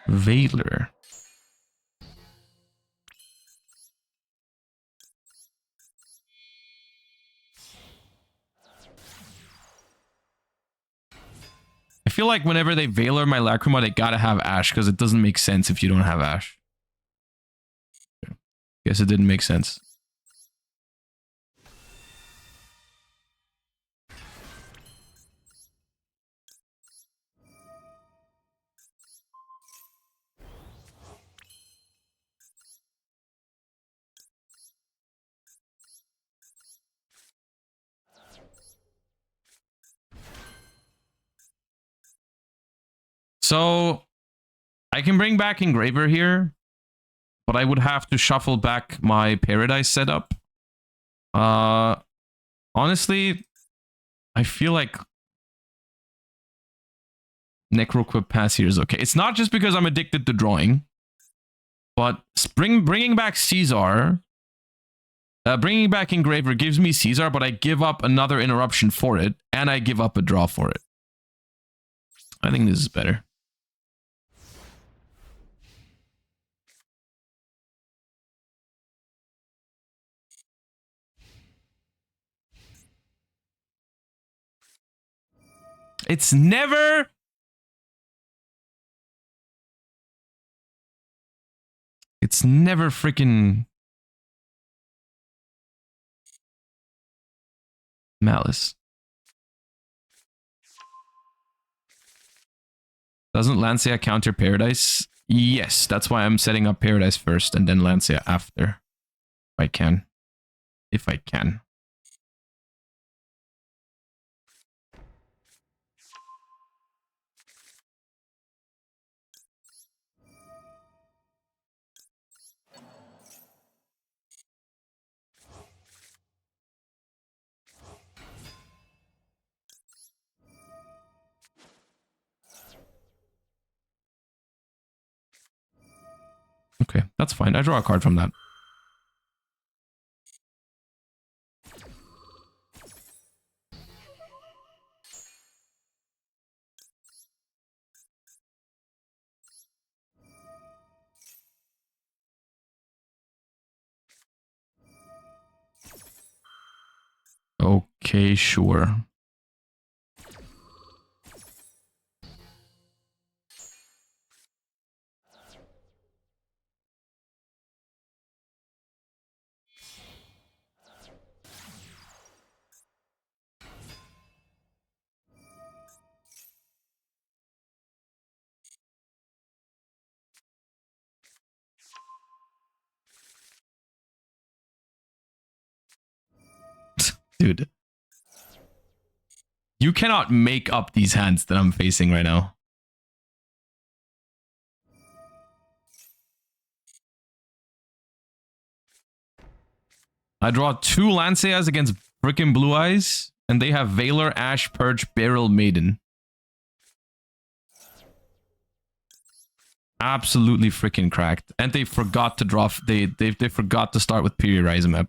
Veiler. I feel like whenever they Veiler my Lacrima, they gotta have Ash, because it doesn't make sense if you don't have Ash. Guess it didn't make sense. So, I can bring back Engraver here, but I would have to shuffle back my Paradise setup. Honestly, I feel like Necroquip Pass here is okay. It's not just because I'm addicted to drawing, but bringing back Caesar, bringing back Engraver gives me Caesar, but I give up another interruption for it, and I give up a draw for it. I think this is better. It's never... It's never freaking... Maliss. Doesn't Lancea counter Paradise? Yes, that's why I'm setting up Paradise first and then Lancea after. If I can. If I can. Okay, that's fine. I draw a card from that. Okay, sure. Dude. You cannot make up these hands that I'm facing right now. I draw 2 Lanceas against frickin' Blue Eyes, and they have Valor, Ash, Purge, Beryl, Maiden. Absolutely freaking cracked. And they forgot to draw... They forgot to start with Periodizer map.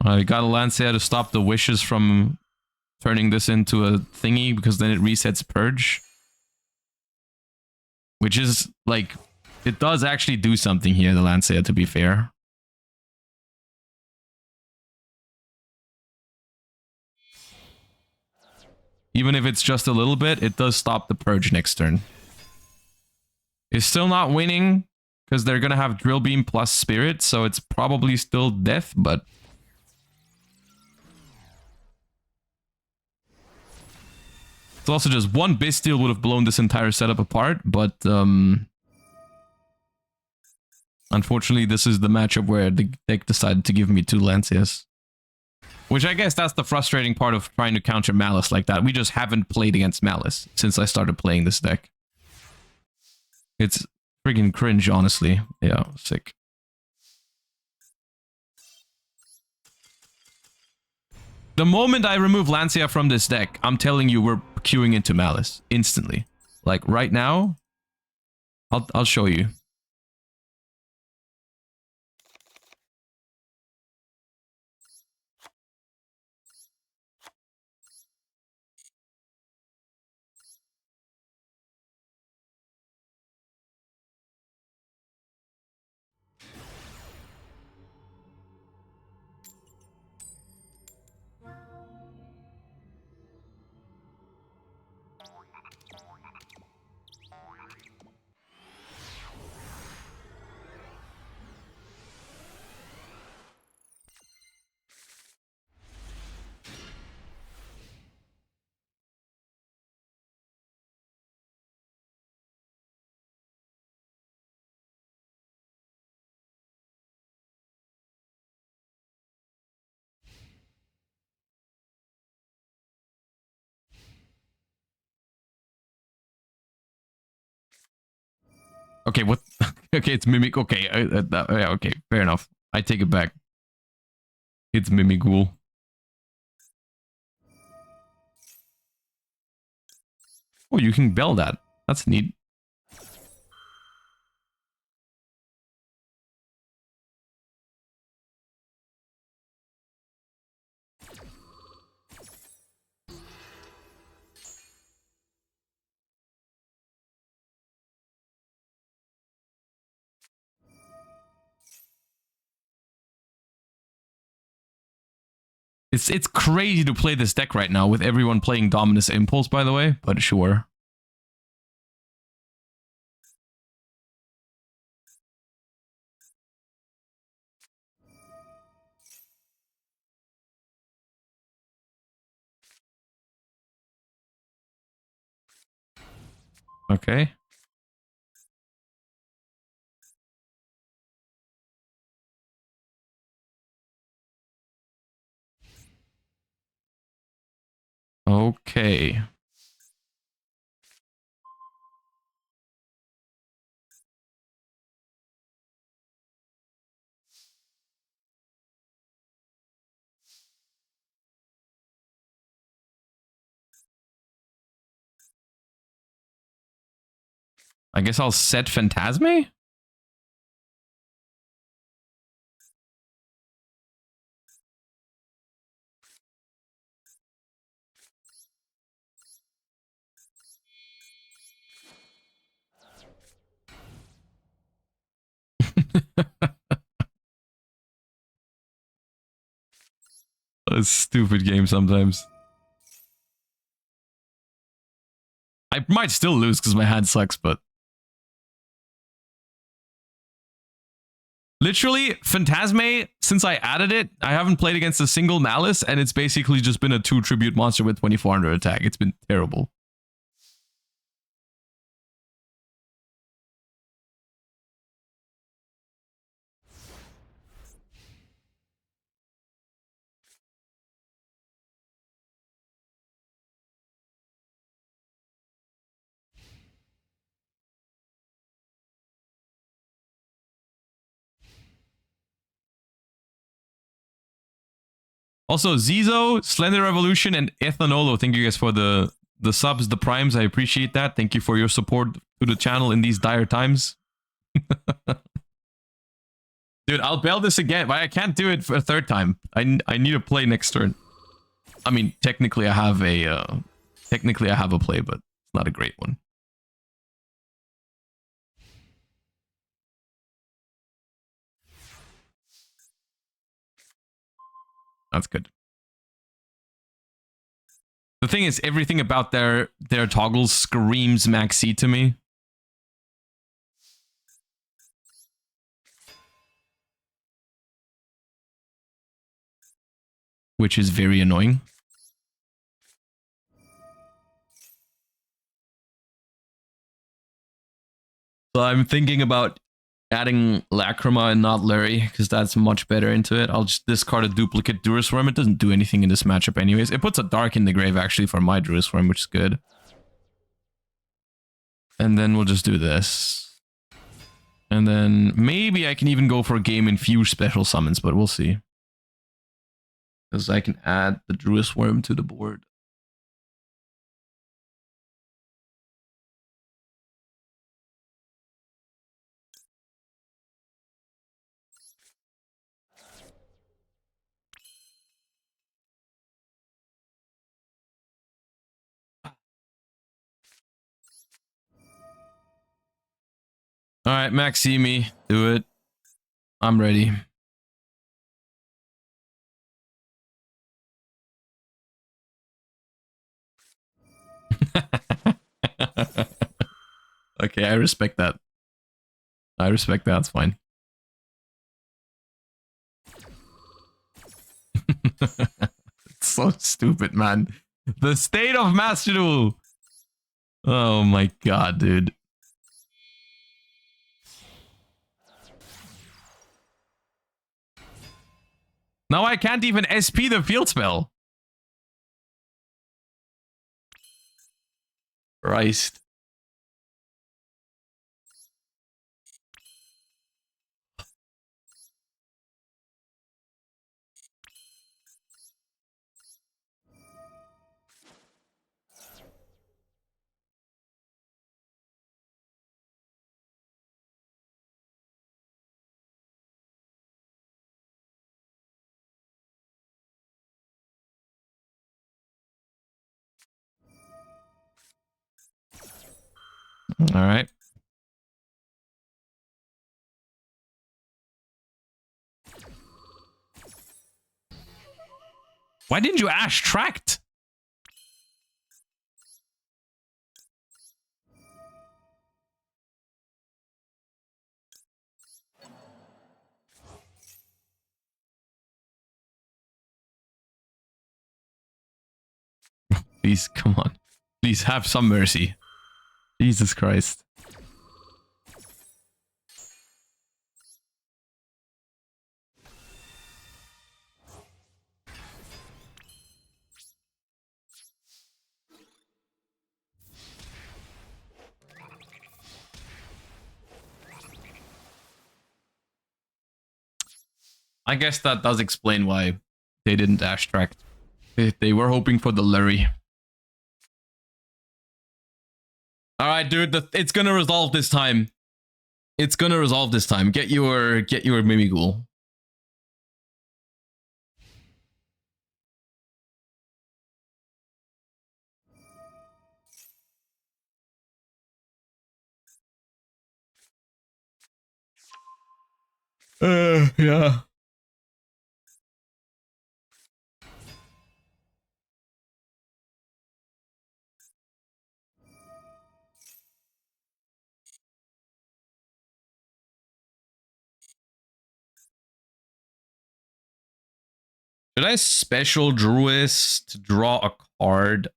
I got a Lancea to stop the wishes from turning this into a thingy, because then it resets Purge. Which is, like, it does actually do something here, the Lancea, to be fair. Even if it's just a little bit, it does stop the Purge next turn. It's still not winning, because they're gonna have Drill Beam plus Spirit, so it's probably still death, but... It's also just one Bestial would have blown this entire setup apart, but unfortunately this is the matchup where the deck decided to give me 2 Lanceas. Which I guess that's the frustrating part of trying to counter Maliss like that. We just haven't played against Maliss since I started playing this deck. It's friggin' cringe, honestly. Yeah, sick. The moment I remove Lancea from this deck, I'm telling you we're queuing into Maliss instantly. Like right now, I'll show you. Okay, what? Okay, it's Mimic. Okay, yeah, okay, fair enough. I take it back. It's Mimighoul. Oh, you can bell that. That's neat. It's crazy to play this deck right now with everyone playing Dominus Impulse, by the way, but sure. Okay. Okay. I guess I'll set Phantasme? A stupid game sometimes. I might still lose because my hand sucks, but... Literally, Phantasme, since I added it, I haven't played against a single Maliss, and it's basically just been a 2 tribute monster with 2400 attack. It's been terrible. Also, Zizo, Slender Revolution, and Ethanolo, thank you guys for the subs, the primes. I appreciate that. Thank you for your support to the channel in these dire times. Dude, I'll bail this again, but I can't do it for a third time. I need to play next turn. I mean, technically I have a play, but it's not a great one. That's good. The thing is, everything about their toggles screams Maxi to me. Which is very annoying. So I'm thinking about adding Lacrima and not Larry, because that's much better into it. I'll just discard a duplicate Durisworm. It doesn't do anything in this matchup anyways. It puts a Dark in the grave, actually, for my Durisworm, which is good. And then we'll just do this. And then maybe I can even go for a game Infuse special summons, but we'll see. Because I can add the Durisworm to the board. All right, Maximi, do it. I'm ready. Okay, I respect that. I respect that, it's fine. It's so stupid, man. The state of Master Duel! Oh my god, dude. Now I can't even SP the field spell. Christ. All right. Why didn't you Ash Tract? Please, come on. Please have some mercy. Jesus Christ. I guess that does explain why they didn't Ash Tract. They were hoping for the Lurry. All right, dude. It's gonna resolve this time. It's gonna resolve this time. Get your Mimighoul. Yeah. Should I special Druist to draw a card?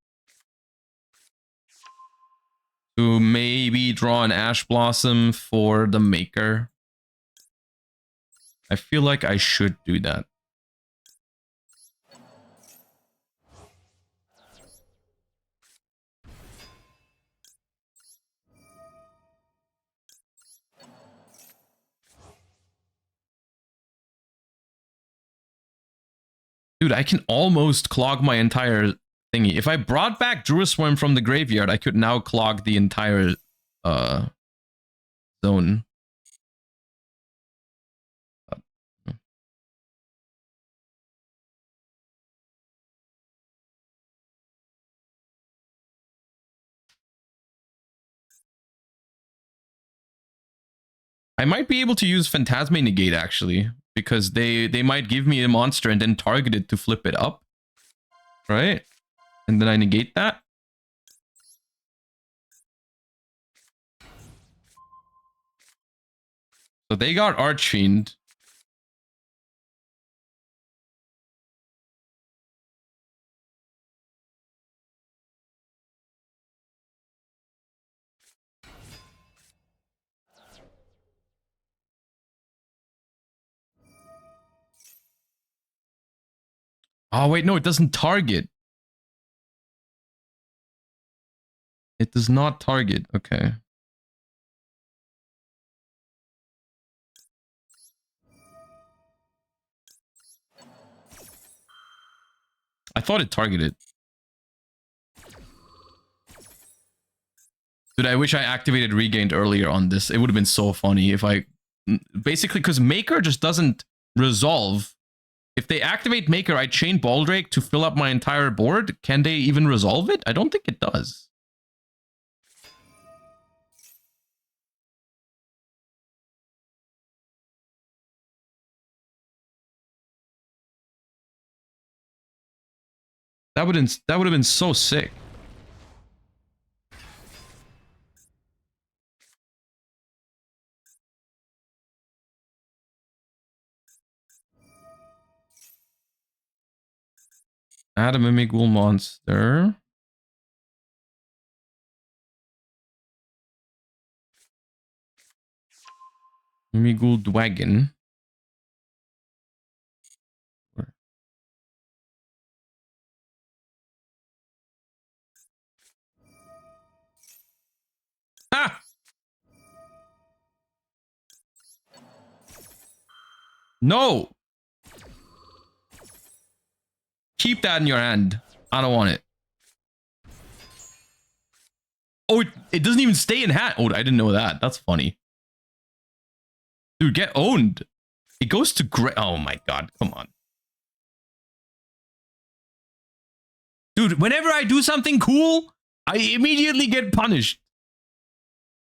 To maybe draw an Ash Blossom for the Maker? I feel like I should do that. Dude, I can almost clog my entire thingy. If I brought back Druisworm from the graveyard, I could now clog the entire zone. I might be able to use Phantasme Negate, actually, because they might give me a monster and then target it to flip it up. Right? And then I negate that. So they got Archfiend. Oh, wait, no, it doesn't target. It does not target. Okay. I thought it targeted. Dude, I wish I activated Regained earlier on this. It would have been so funny if I... Basically, because Maker just doesn't resolve. If they activate Maker, I chain Baldrake to fill up my entire board. Can they even resolve it? I don't think it does. That would have been so sick. Add a Mimighoul monster. Mimighoul Dwagon. Ah! No! Keep that in your hand. I don't want it. Oh, it doesn't even stay in hand. Oh, I didn't know that. That's funny. Dude, get owned. It goes to gray. Oh my god, come on. Dude, whenever I do something cool, I immediately get punished.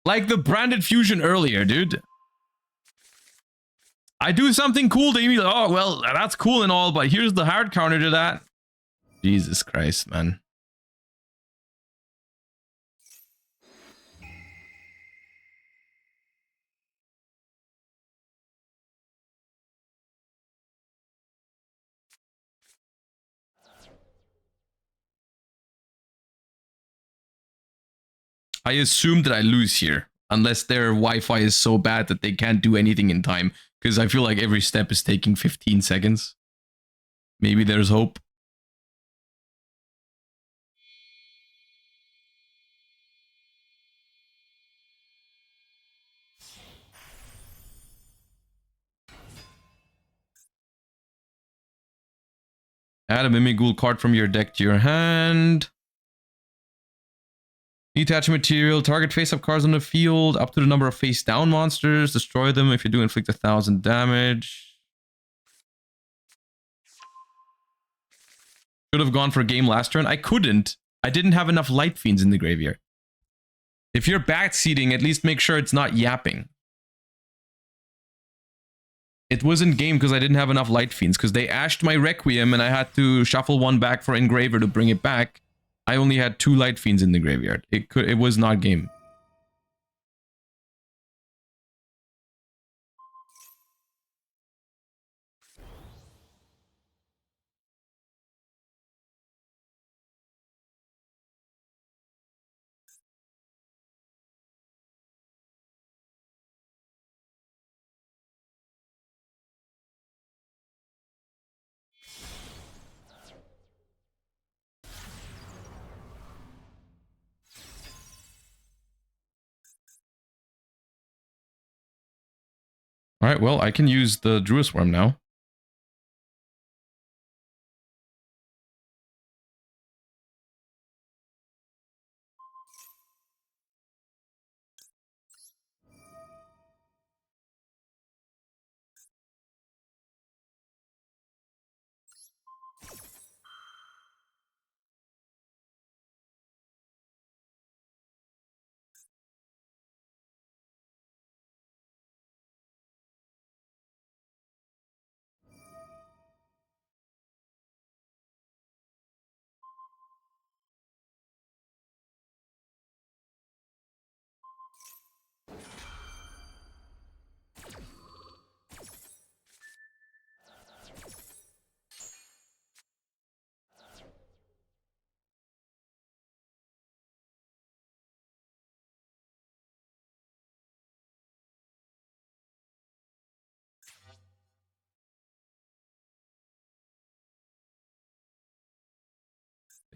Like the branded fusion earlier, dude. I do something cool, they immediately, oh, well, that's cool and all, but here's the hard counter to that. Jesus Christ, man. I assume that I lose here, unless their Wi-Fi is so bad that they can't do anything in time, because I feel like every step is taking 15 seconds. Maybe there's hope. Add a Mimighoul card from your deck to your hand. Detachment material. Target face-up cards on the field. Up to the number of face-down monsters. Destroy them if you do inflict 1,000 damage. Should have gone for a game last turn. I couldn't. I didn't have enough Light Fiends in the graveyard. If you're backseating, at least make sure it's not yapping. It wasn't game because I didn't have enough Light Fiends, because they ashed my Requiem and I had to shuffle one back for Engraver to bring it back. I only had 2 Light Fiends in the graveyard. It was not game. Alright, well, I can use the Druid Swarm now.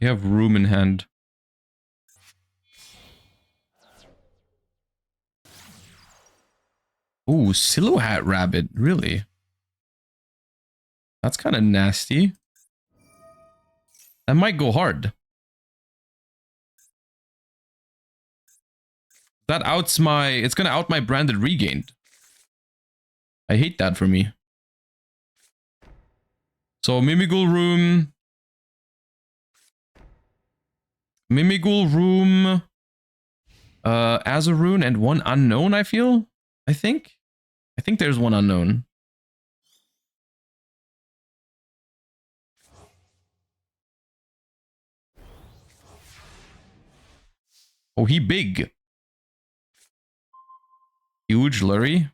They have room in hand. Ooh, Silhouette Rabbit, really? That's kind of nasty. That might go hard. That outs my... It's gonna out my Branded Regained. I hate that for me. So, Mimigul Room... Mimigul Room... Azarune and one unknown, I feel? I think there's one unknown. Oh, he big. Huge Lurry.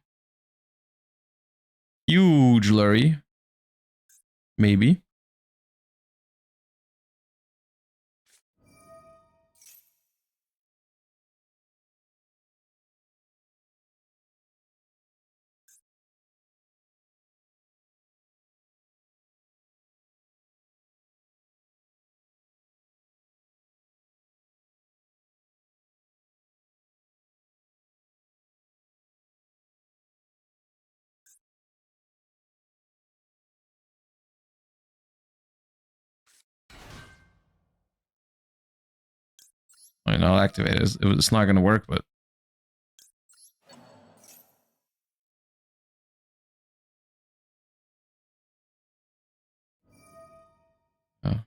Huge Lurry. Maybe. I mean, I'll activate it. It's not going to work, but... Oh.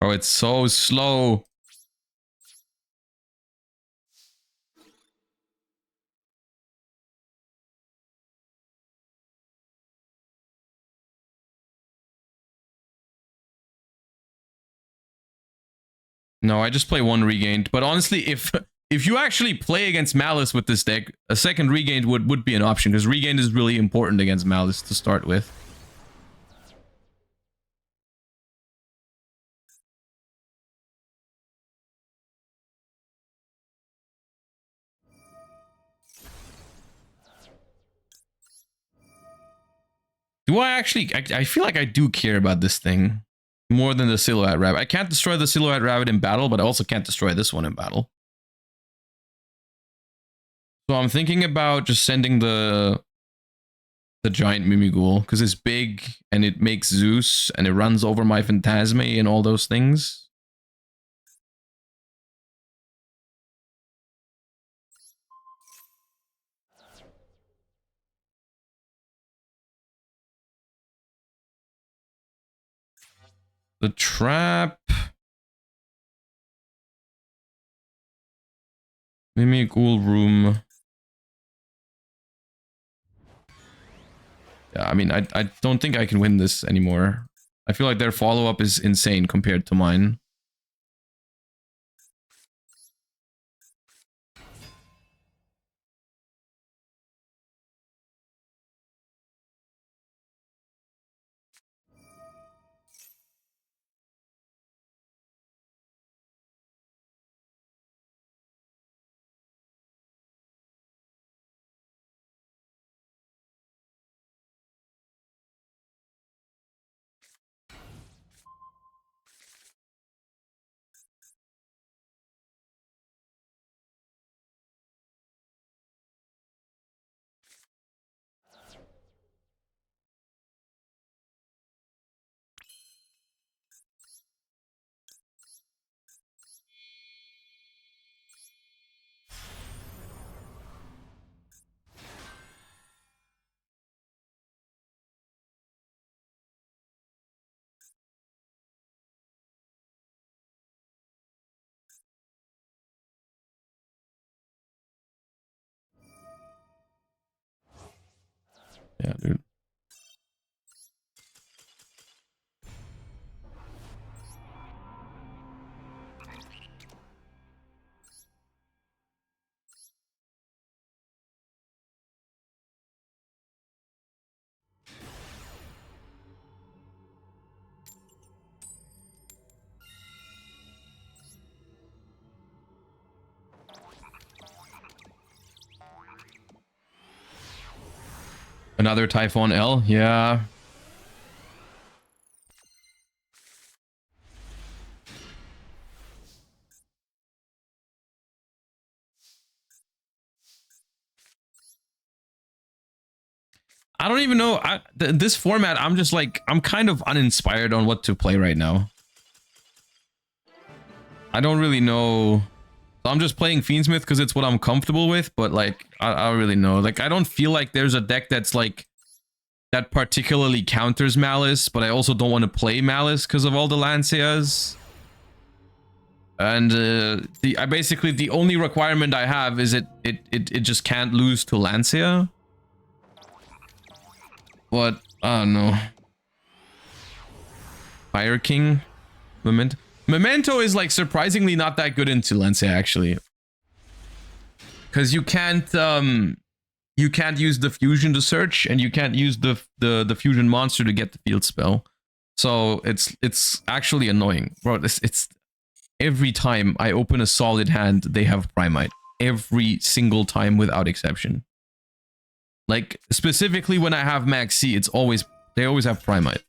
Oh, it's so slow. No, I just play one Regained. But honestly, if you actually play against Maliss with this deck, a second Regained would be an option, because Regained is really important against Maliss to start with. Do I actually... I feel like I do care about this thing more than the Silhouette Rabbit. I can't destroy the Silhouette Rabbit in battle, but I also can't destroy this one in battle. So I'm thinking about just sending the giant Mimighoul, because it's big and it makes Zeus and it runs over my Phantasme and all those things. The trap... Mimighoul room... Yeah, I mean, I don't think I can win this anymore. I feel like their follow-up is insane compared to mine. Yeah, dude. Another Typhon L? Yeah. I don't even know. This format, I'm just like, I'm kind of uninspired on what to play right now. I don't really know. I'm just playing Fiendsmith because it's what I'm comfortable with, but like, I don't really know. Like, I don't feel like there's a deck that's like, that particularly counters Maliss, but I also don't want to play Maliss because of all the Lanceas. And basically the only requirement I have is it just can't lose to Lancea. But I don't know. Fire King, Memento is like surprisingly not that good into Lancea actually, because you can't use the fusion to search, and you can't use the fusion monster to get the field spell. So it's actually annoying, bro. It's every time I open a solid hand, they have Primite. Every single time without exception. Like, specifically when I have Max C, they always have Primite.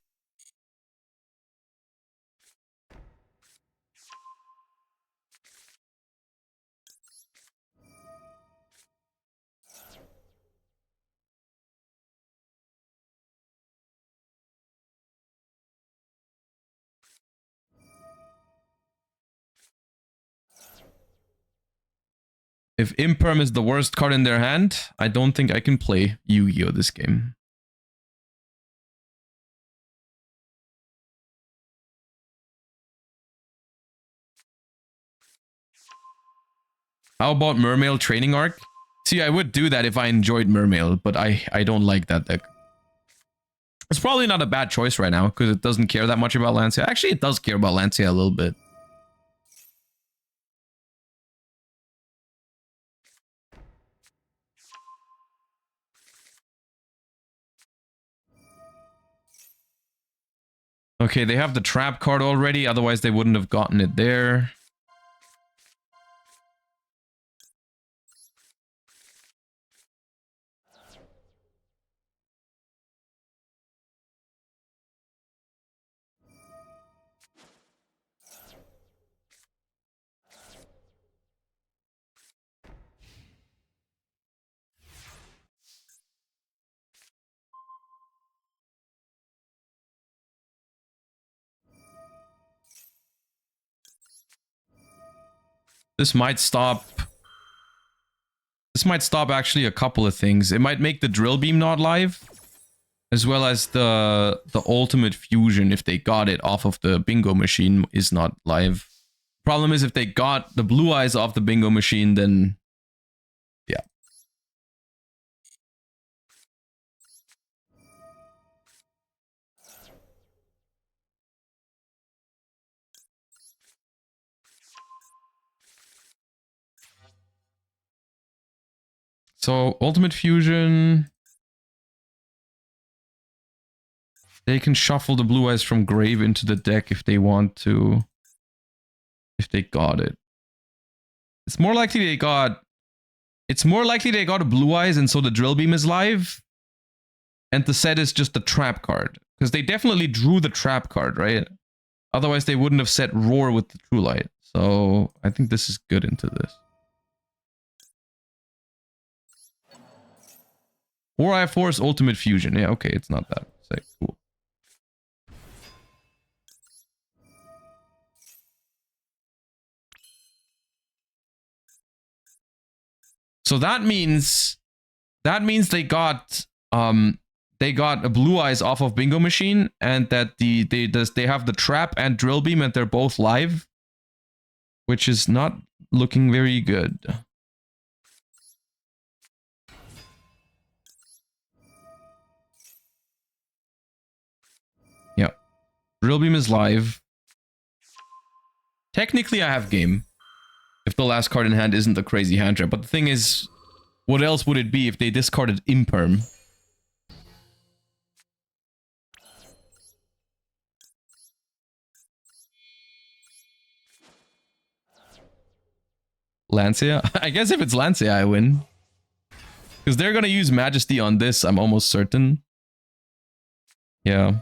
If Imperm is the worst card in their hand, I don't think I can play Yu-Gi-Oh! This game. How about Mermail Training Arc? See, I would do that if I enjoyed Mermail, but I don't like that deck. It's probably not a bad choice right now, because it doesn't care that much about Lancea. Actually, it does care about Lancea a little bit. Okay, they have the trap card already, otherwise they wouldn't have gotten it there. This might stop... This might stop actually a couple of things. It might make the drill beam not live, as well as the ultimate fusion, if they got it off of the bingo machine, is not live. Problem is, if they got the blue eyes off the bingo machine, then yeah. So ultimate fusion. They can shuffle the blue eyes from grave into the deck if they want to. If they got it. It's more likely they got... It's more likely they got a blue eyes and so the drill beam is live. And the set is just the trap card. Because they definitely drew the trap card, right? Otherwise they wouldn't have set roar with the true light. So I think this is good into this. 4i Force ultimate fusion. Yeah, okay, it's not that sick. Cool. So that means they got a blue eyes off of bingo machine, and that they have the trap and drill beam and they're both live, which is not looking very good. Yeah. Drill beam is live. Technically I have game. If the last card in hand isn't a crazy hand trap. But the thing is, what else would it be if they discarded Imperm? Lancia? I guess if it's Lancia, I win. Because they're gonna use Majesty on this, I'm almost certain. Yeah.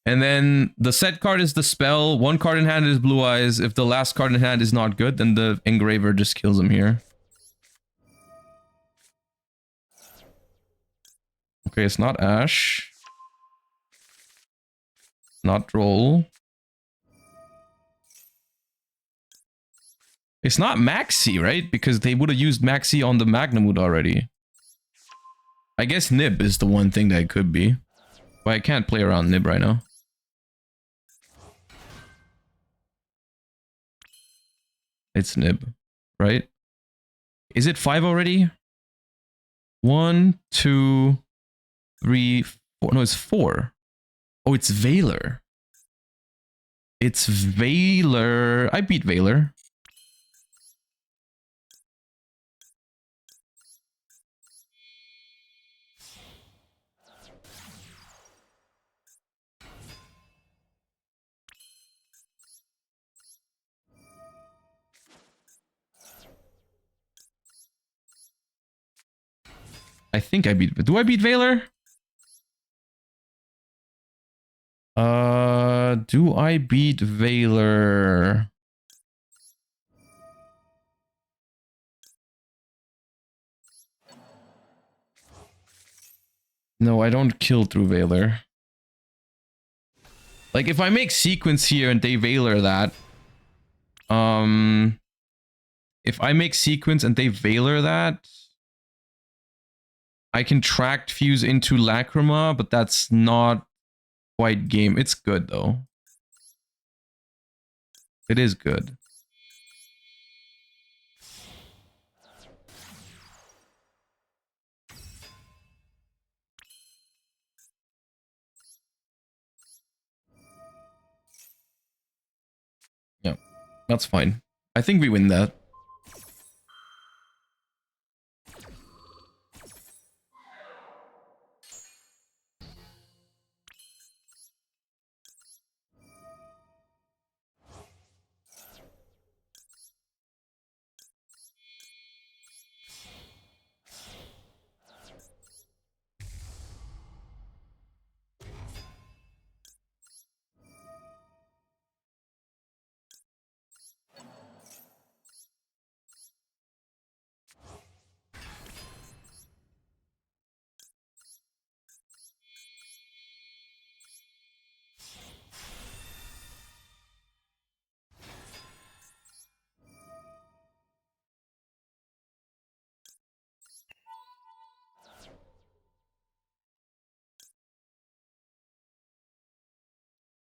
And then the set card is the spell. One card in hand is blue eyes. If the last card in hand is not good, then the engraver just kills him here. Okay, it's not Ash. Not Droll. It's not Maxi, right? Because they would have used Maxi on the Magnamut already. I guess Nib is the one thing that it could be. But I can't play around Nib right now. It's Nib, right? Is it 5 already? 1, 2, 3, 4. No, it's 4. Oh, it's Veiler. It's Veiler. I beat Veiler. I think I beat... Do I beat Veiler? Do I beat Veiler? No, I don't kill through Veiler. Like, if I make sequence here and they Veiler that... If I make sequence and they Veiler that... I can tract fuse into Lacrima, but that's not quite game. It's good, though. It is good. Yeah, that's fine. I think we win that.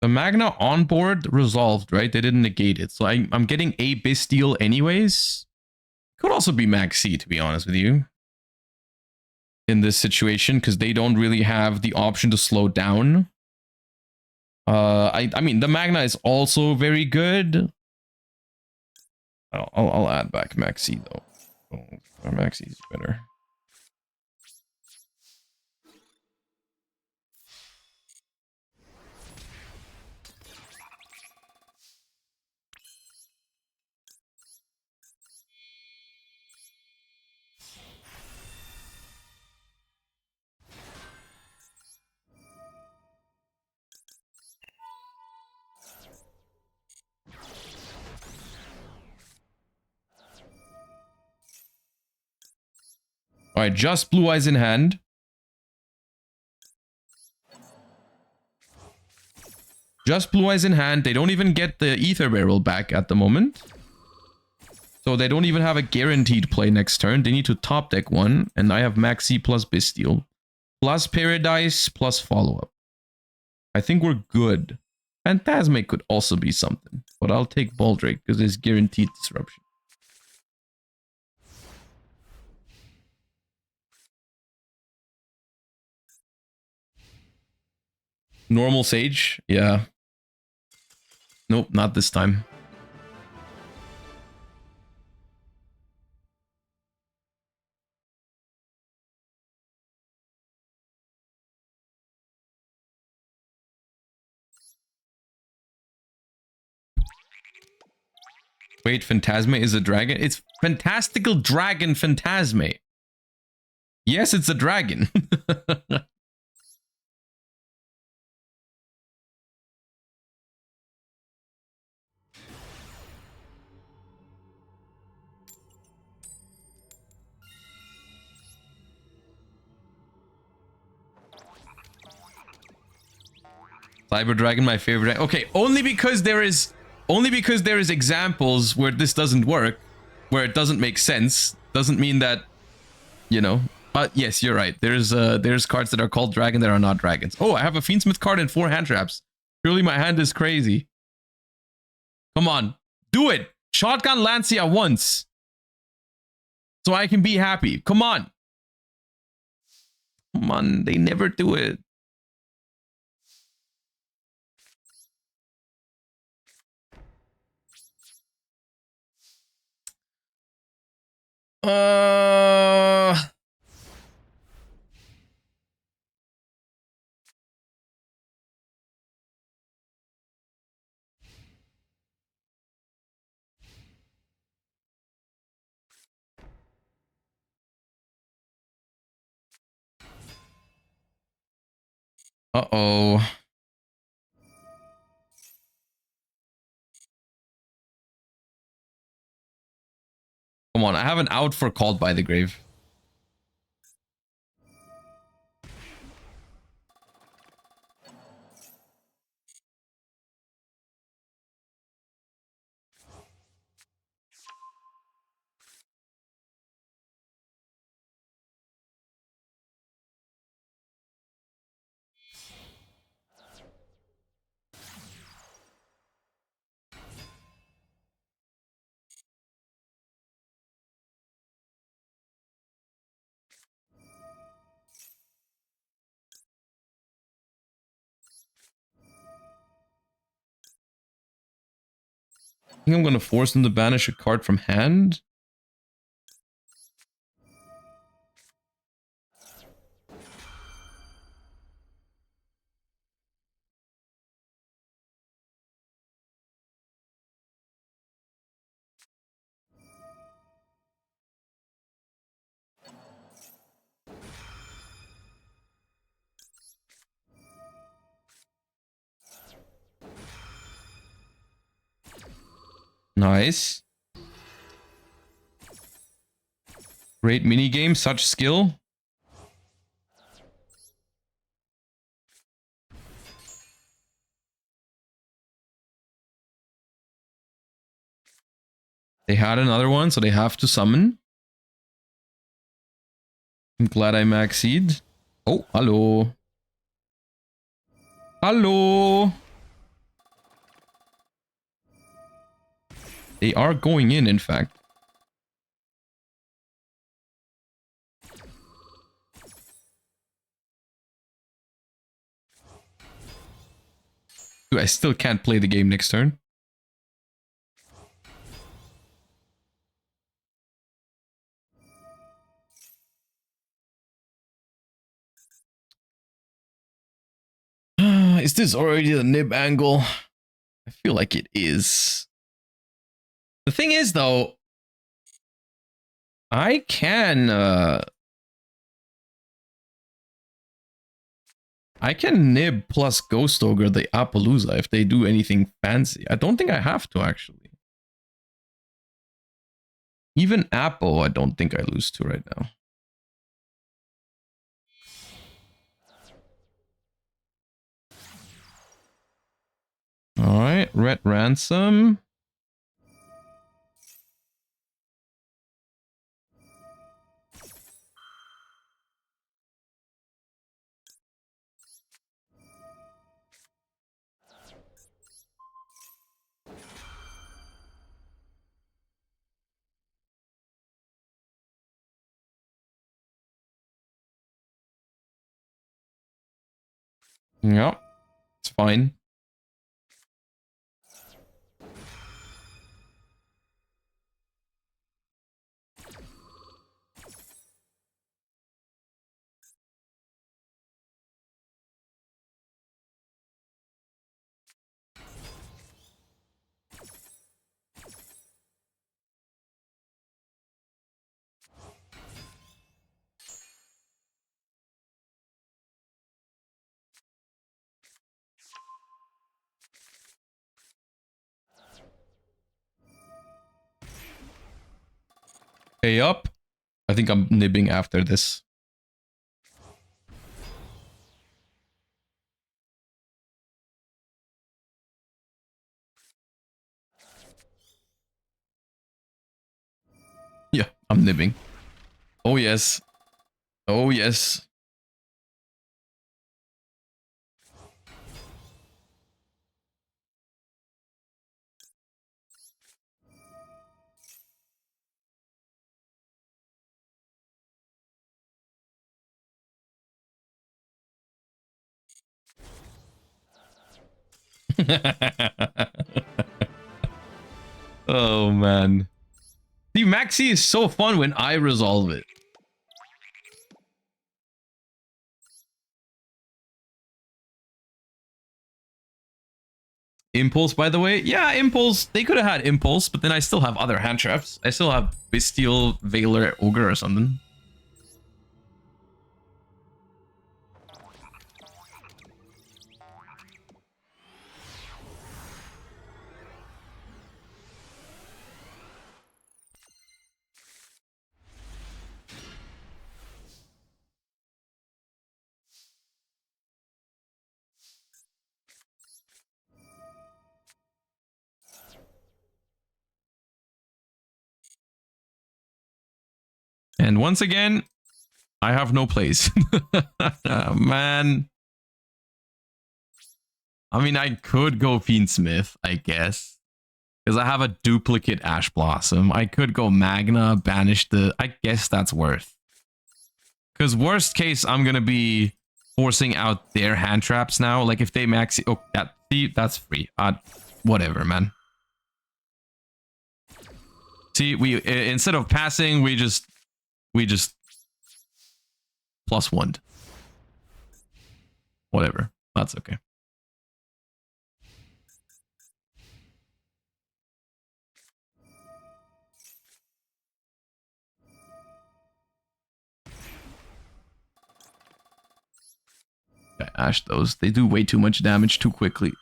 The Magna on board resolved, right? They didn't negate it. So I'm getting a Bastille anyways. Could also be Max C, to be honest with you. In this situation, because they don't really have the option to slow down. I mean, the Magna is also very good. I'll add back Max C, though. Oh, Max C is better. All right, just Blue Eyes in hand. Just Blue Eyes in hand. They don't even get the Ether Barrel back at the moment. So they don't even have a guaranteed play next turn. They need to top deck one. And I have Maxi plus Bastille. Plus Paradise plus follow-up. I think we're good. Phantasmic could also be something. But I'll take Baldrake because there's guaranteed disruption. Normal Sage? Yeah. Nope, not this time. Wait, Phantasma is a dragon? It's Fantastical Dragon Phantasma. Yes, it's a dragon. Cyber Dragon, my favorite. Okay, only because there is examples where this doesn't work, where it doesn't make sense. Doesn't mean that, you know. But yes, you're right. There's cards that are called dragon that are not dragons. Oh, I have a Fiendsmith card and 4 hand traps. Surely my hand is crazy. Come on, do it. Shotgun Lancia once, so I can be happy. Come on. Come on, they never do it. Uh-oh. Come on, I have an out for Called by the Grave. I think I'm going to force them to banish a card from hand. Nice. Great minigame, such skill. They had another one, so they have to summon. I'm glad I maxied. Oh, hello. Hello. They are going in fact. Dude, I still can't play the game next turn. Is this already the nib angle? I feel like it is. The thing is, though, I can nib plus Ghost Ogre the Appaloosa if they do anything fancy. I don't think I have to, actually. Even Appo, I don't think I lose to right now. Alright, Red Ransom. Yep, it's fine. Pay up. I think I'm nibbing after this. Yeah, I'm nibbing. Oh, yes. Oh, yes. Oh, man. See, Maxi is so fun when I resolve it. Impulse, by the way. Yeah, Impulse. They could have had Impulse, but then I still have other hand traps. I still have Bestial, Veiler, Ogre or something. And once again, I have no place. Man. I mean, I could go Fiendsmith, I guess. Because I have a duplicate Ash Blossom. I could go Magna, banish the... I guess that's worth. Because worst case, I'm going to be forcing out their hand traps now. Like, if they maxi... Oh, that's free. Whatever, man. See, we... instead of passing, we just +1. Whatever. That's okay. Okay, Ash those. They do way too much damage too quickly.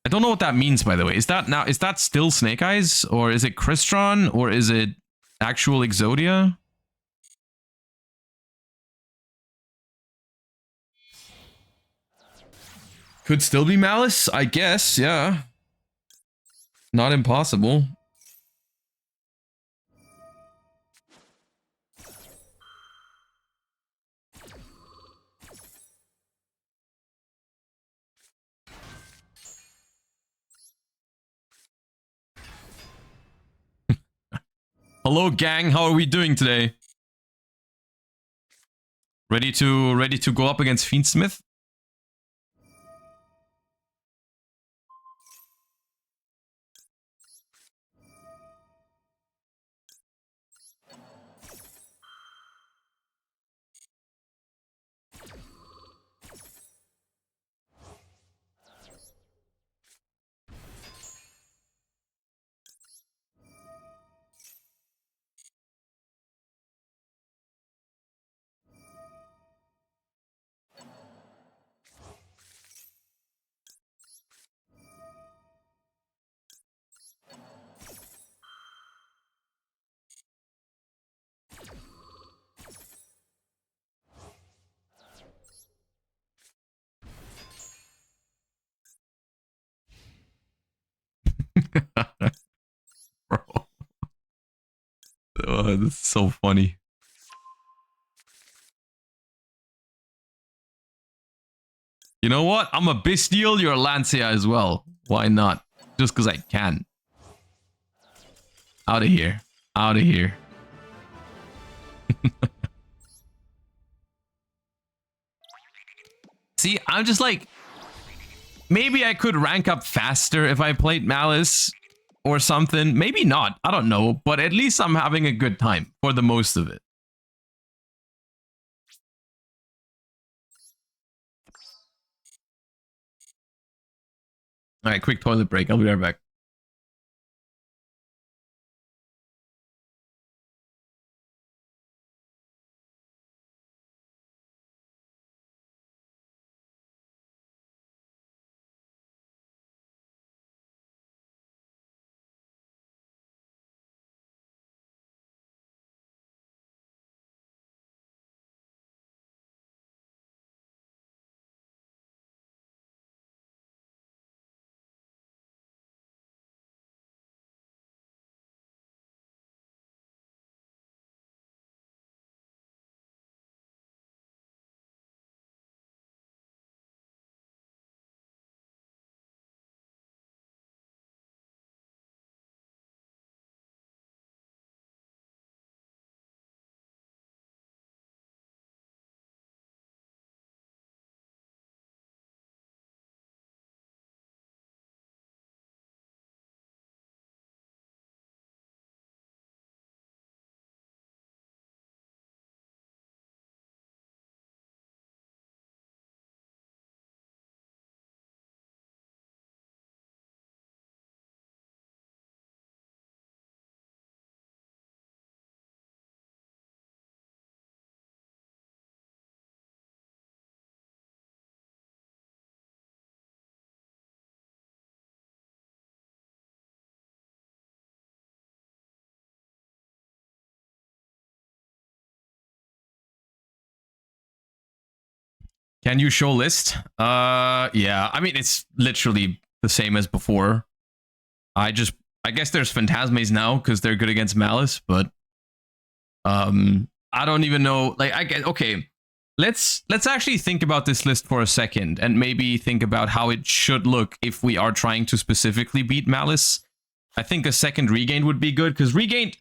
I don't know what that means, by the way. Is that still Snake Eyes? Or is it Crystron? Or is it actual Exodia? Could still be Maliss, I guess, yeah. Not impossible. Hello, gang. How are we doing today? Ready to go up against Fiendsmith? Bro. Oh, this is so funny. You know what? I'm a Bestial, you're a Lancia as well. Why not? Just because I can. Out of here. Out of here. See, I'm just like... Maybe I could rank up faster if I played Maliss or something. Maybe not. I don't know. But at least I'm having a good time for the most of it. Alright, quick toilet break. I'll be right back. Can you show list? Yeah. I mean, it's literally the same as before. I guess there's Phantasmes now because they're good against Maliss, but I don't even know. Like, I get okay. Let's actually think about this list for a second and maybe think about how it should look if we are trying to specifically beat Maliss. I think a second Regained would be good because Regained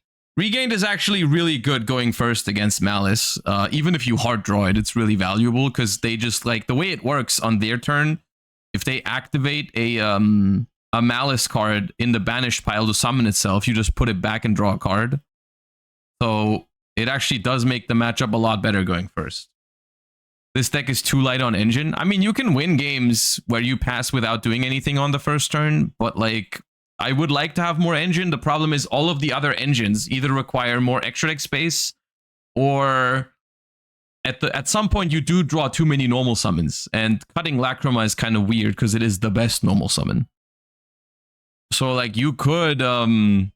is actually really good going first against Maliss. Even if you hard draw it, it's really valuable because they just like the way it works on their turn. If they activate a Maliss card in the banished pile to summon itself, you just put it back and draw a card. So it actually does make the matchup a lot better going first. This deck is too light on engine. I mean, you can win games where you pass without doing anything on the first turn, but like, I would like to have more engine. The problem is all of the other engines either require more extra deck space or at some point you do draw too many normal summons, and cutting Lacrima is kind of weird because it is the best normal summon. So like you could play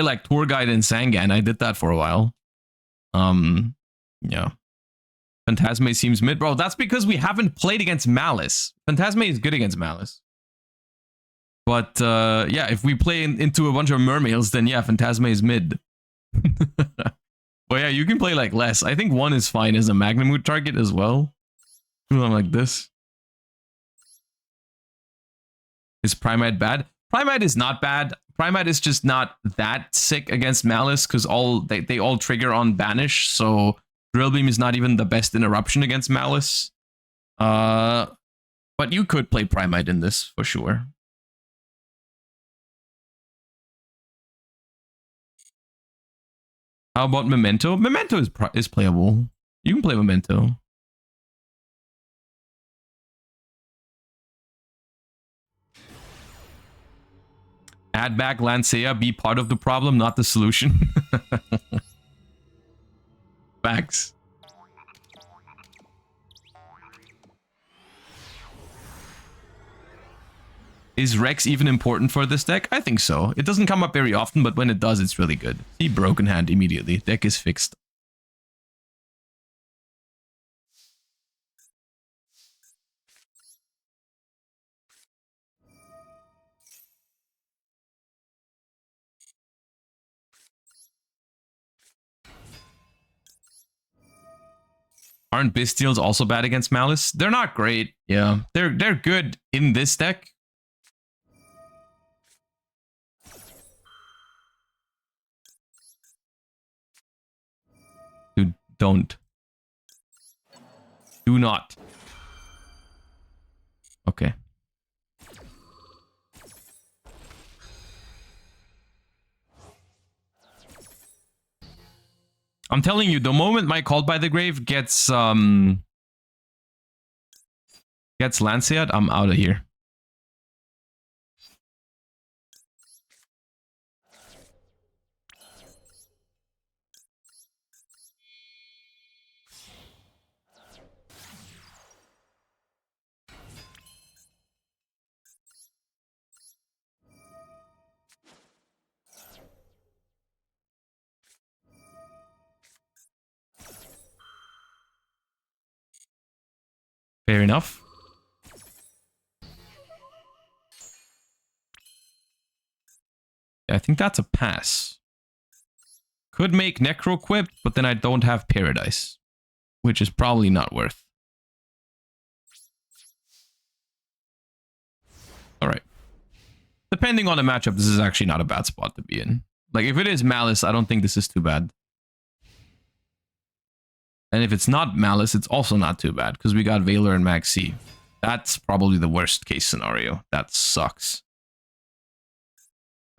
like Tour Guide and Sangan. I did that for a while. Yeah. Phantasme seems mid. Bro, that's because we haven't played against Maliss. Phantasme is good against Maliss. But yeah, if we play into a bunch of Mermails, then yeah, Phantasme is mid. But yeah, you can play like less. I think 1 is fine as a Magnamute target as well. Do them like this. Is Primite bad? Primite is not bad. Primite is just not that sick against Maliss because they all trigger on Banish, so Drill Beam is not even the best interruption against Maliss. But you could play Primite in this for sure. How about Memento? Memento is playable. You can play Memento. Add back Lancea, be part of the problem, not the solution. Facts. Is Rex even important for this deck? I think so. It doesn't come up very often, but when it does, it's really good. See Broken Hand immediately. Deck is fixed. Aren't Bestials also bad against Maliss? They're not great. Yeah, they're good in this deck. Dude, don't. Do not. Okay. I'm telling you, the moment my Called by the Grave gets Lancead, I'm out of here. Fair enough. I think that's a pass. Could make Necro Quipped, but then I don't have Paradise, which is probably not worth. Alright. Depending on the matchup, this is actually not a bad spot to be in. Like, if it is Maliss, I don't think this is too bad. And if it's not Maliss, it's also not too bad, because we got Veiler and Maxi. That's probably the worst case scenario. That sucks.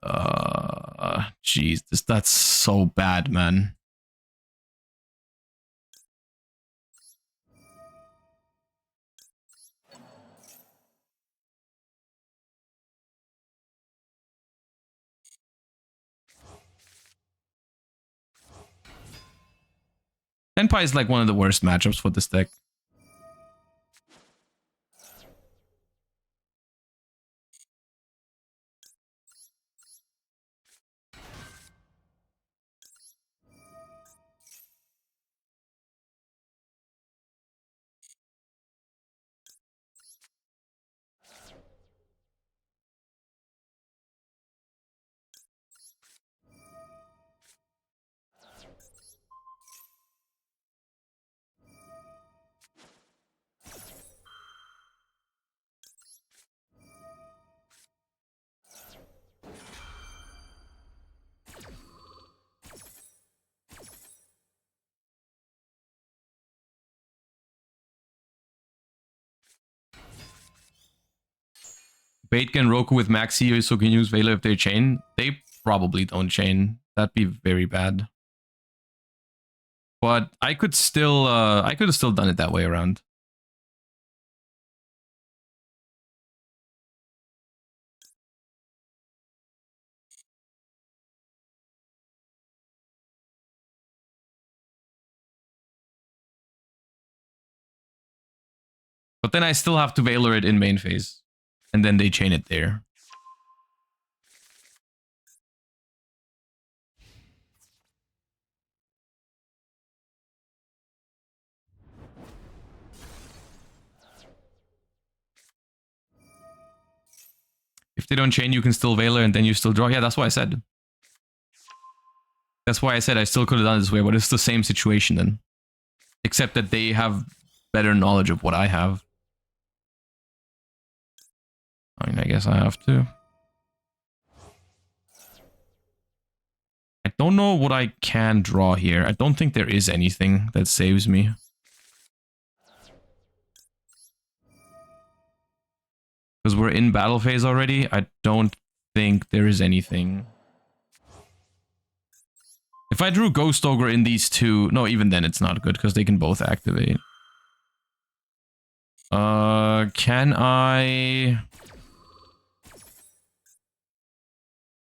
Jeez, that's so bad, man. Tenpai is like one of the worst matchups for this deck. Bait can Roku with Maxi, so can use Veiler if they chain. They probably don't chain. That'd be very bad. But I could still, I could have still done it that way around. But then I still have to Veiler it in main phase. And then they chain it there. If they don't chain, you can still Veiler and then you still draw. Yeah, that's what I said. That's why I said I still could have done it this way, but it's the same situation then. Except that they have better knowledge of what I have. I mean, I guess I have to. I don't know what I can draw here. I don't think there is anything that saves me. Because we're in battle phase already. I don't think there is anything. If I drew Ghost Ogre in these two... No, even then it's not good because they can both activate. Can I...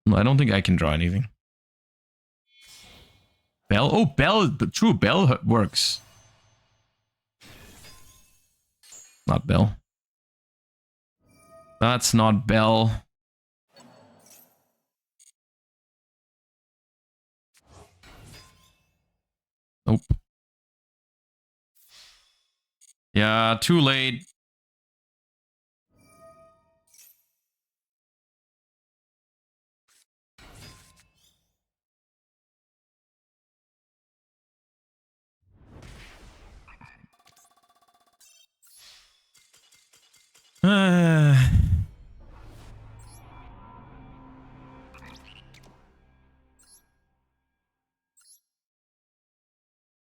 No, I don't think I can draw anything. Bell? Oh, Bell. True, Bell works. Not Bell. That's not Bell. Nope. Yeah, too late.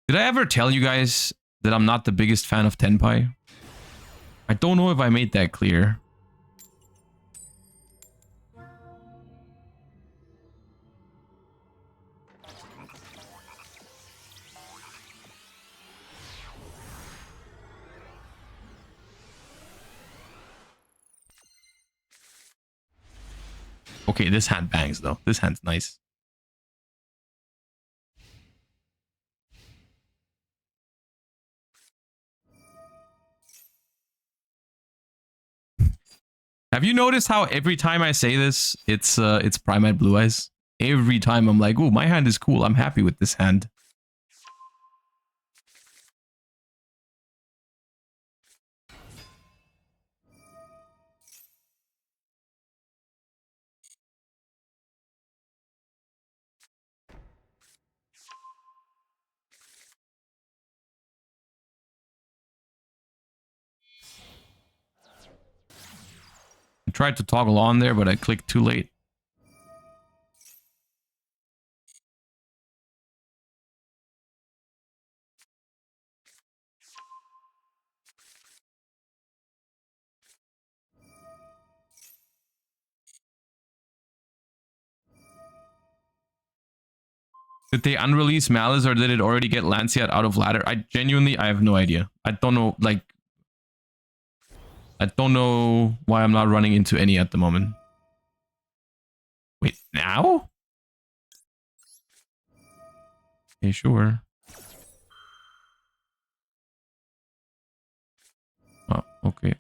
Did I ever tell you guys that I'm not the biggest fan of Tenpai? I don't know if I made that clear. Okay, this hand bangs though. This hand's nice. Have you noticed how every time I say this, it's Primate Blue Eyes? Every time I'm like, oh, my hand is cool. I'm happy with this hand. I tried to toggle on there, but I clicked too late. Did they unrelease Maliss or did it already get Lanciat out of ladder? I have no idea. I don't know, like... I don't know why I'm not running into any at the moment. Wait, now? Okay, sure. Oh, okay.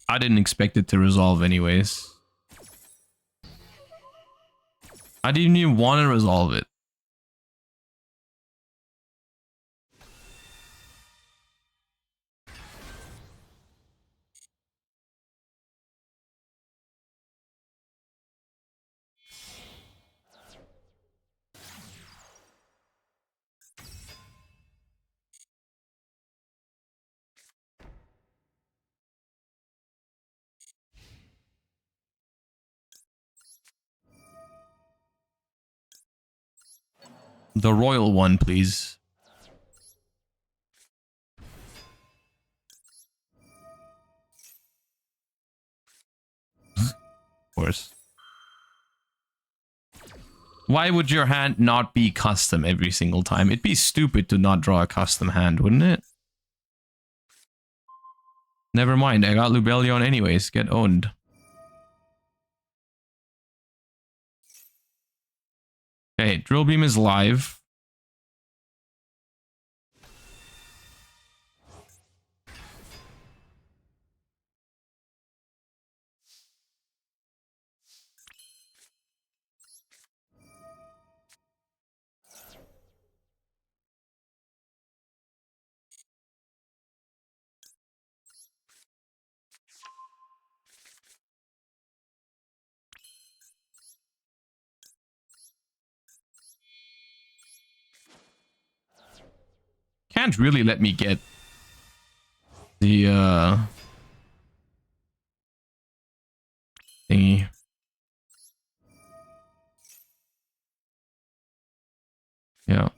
I didn't expect it to resolve anyways. I didn't even want to resolve it. The royal one, please. Of course. Why would your hand not be custom every single time? It'd be stupid to not draw a custom hand, wouldn't it? Never mind, I got Lubellion anyways. Get owned. Okay, Drill Beam is live. Can't really let me get the thingy. Yeah.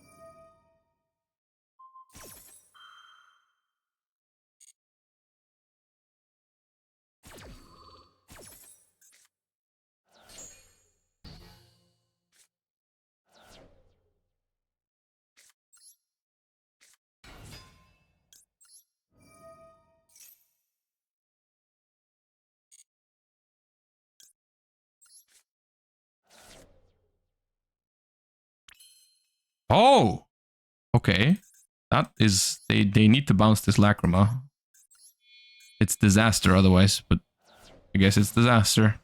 Oh! Okay. That is... They need to bounce this Lacrima. It's disaster otherwise, but I guess it's disaster.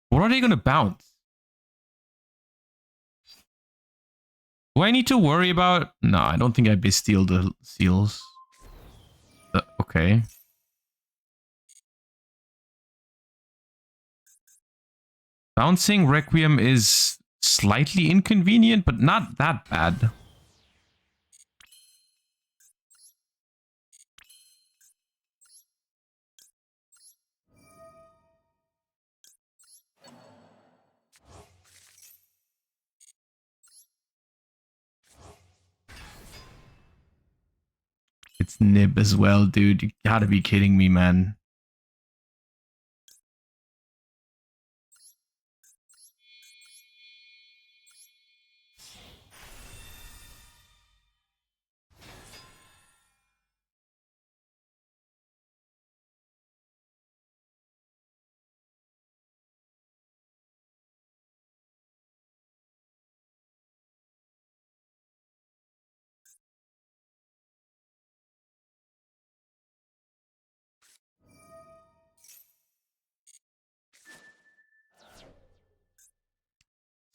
What are they gonna bounce? Do I need to worry about... No, I don't think I besteal the seals. Okay. Bouncing Requiem is slightly inconvenient, but not that bad. It's Nib as well, dude. You gotta be kidding me, man.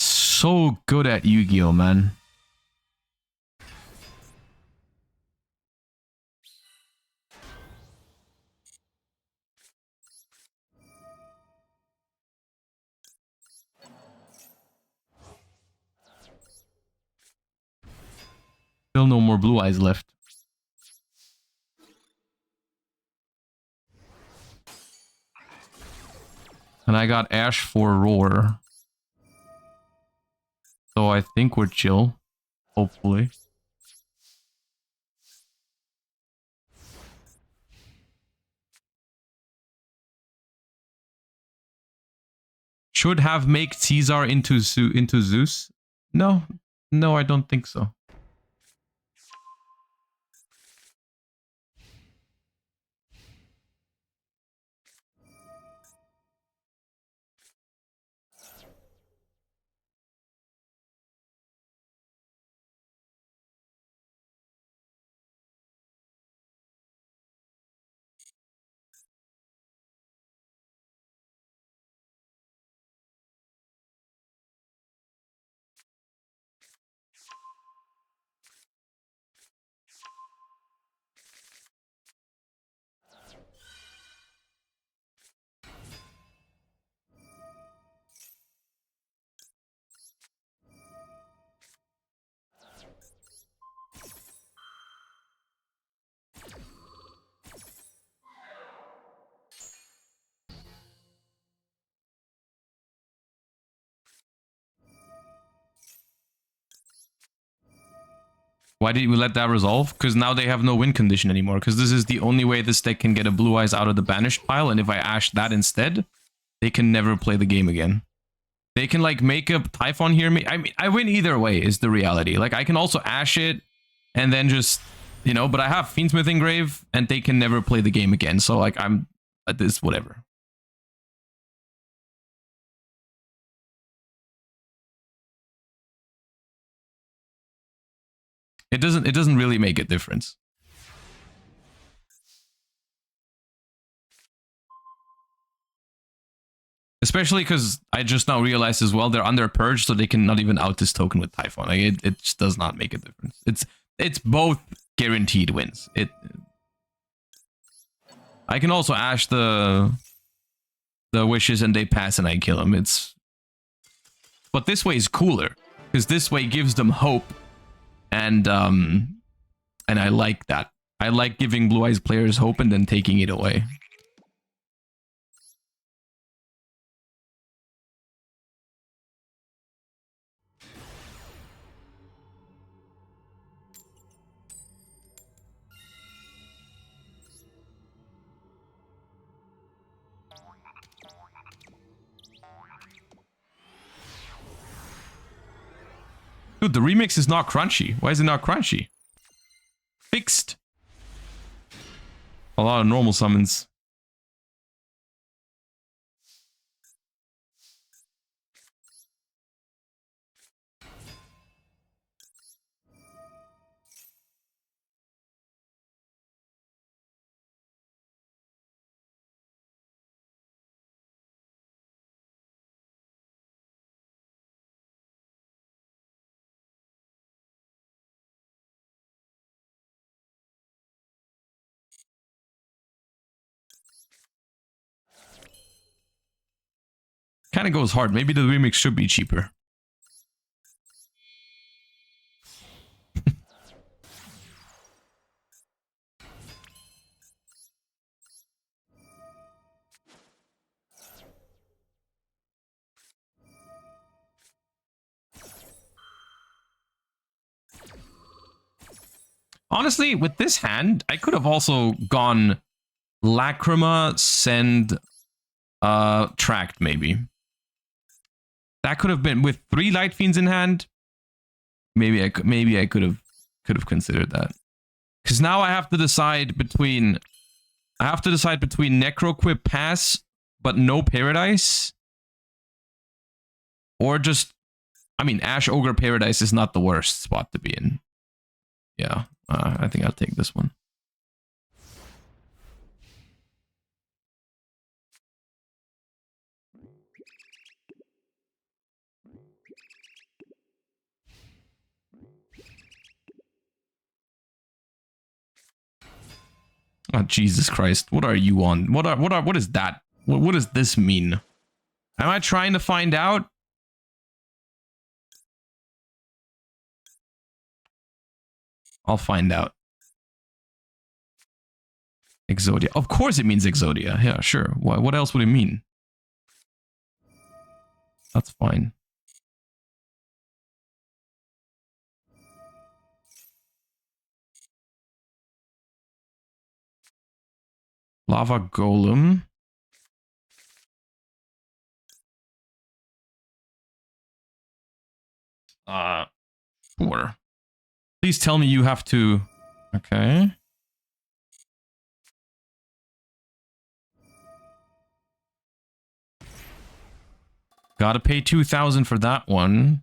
So good at Yu-Gi-Oh, man. Still no more blue eyes left. And I got Ash for Roar. So I think we're chill. Hopefully. Should have make Caesar into Zeus? No. No, I don't think so. Why did we let that resolve? Because now they have no win condition anymore. Because this is the only way this deck can get a blue eyes out of the banished pile. And if I ash that instead, they can never play the game again. They can like make a Typhon here. I mean, I win either way is the reality. Like I can also Ash it and then just, you know, but I have Fiendsmith Engrave and they can never play the game again. So like I'm at this, whatever. It doesn't really make a difference. Especially because I just now realized as well they're under a purge, so they can not even out this token with Typhon. Like it just does not make a difference. It's both guaranteed wins. I can also Ash the wishes and they pass and I kill them. But this way is cooler because this way gives them hope, and I like that. I like giving Blue Eyes players hope and then taking it away. Dude, the remix is not crunchy. Why is it not crunchy? Fixed. A lot of normal summons. Kind of goes hard. Maybe the remix should be cheaper. Honestly, with this hand, I could have also gone Lacrima, Send, Tract, maybe. That could have been with 3 Light Fiends in hand. Maybe I could have considered that. Because now I have to decide between Necroquip Pass but no Paradise, or just, I mean, Ash Ogre Paradise is not the worst spot to be in. Yeah, I think I'll take this one. Oh, Jesus Christ. What are you on? What is that? What does this mean? Am I trying to find out? I'll find out. Exodia. Of course it means Exodia. Yeah, sure. What else would it mean? That's fine. Lava Golem. Sure. Please tell me you have to... Okay. Gotta pay 2,000 for that one.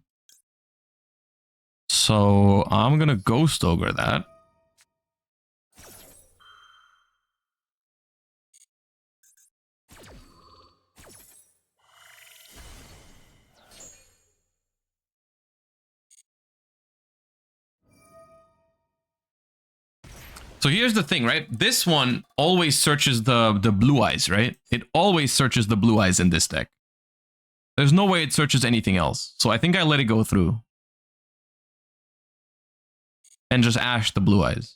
So I'm gonna Ghost Ogre that. So here's the thing, right? This one always searches the Blue Eyes, right? It always searches the Blue Eyes in this deck. There's no way it searches anything else. So I think I let it go through. And just Ash the Blue Eyes.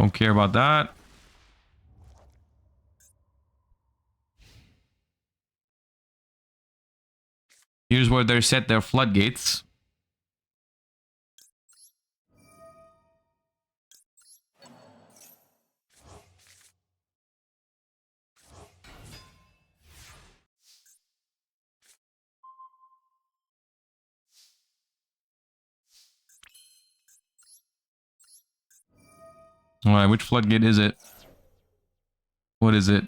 Don't care about that. Here's where they set their floodgates. Alright, which floodgate is it? What is it?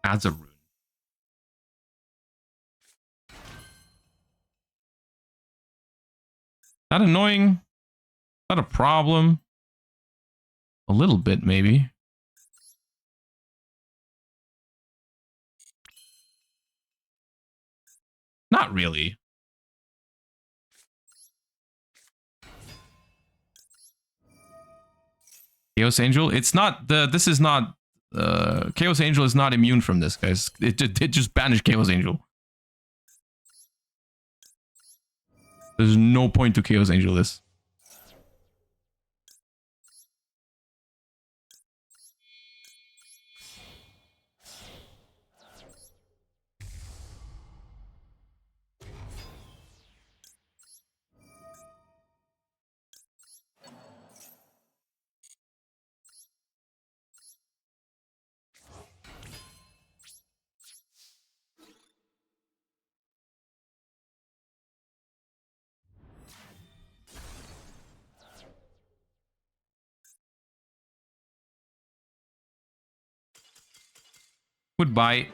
Adds a rune. That annoying? Not a problem. A little bit, maybe. Not really. Chaos Angel? It's not the. This is not. Chaos Angel is not immune from this, guys. It just banished Chaos Angel. There's no point to Chaos Angel this. Goodbye.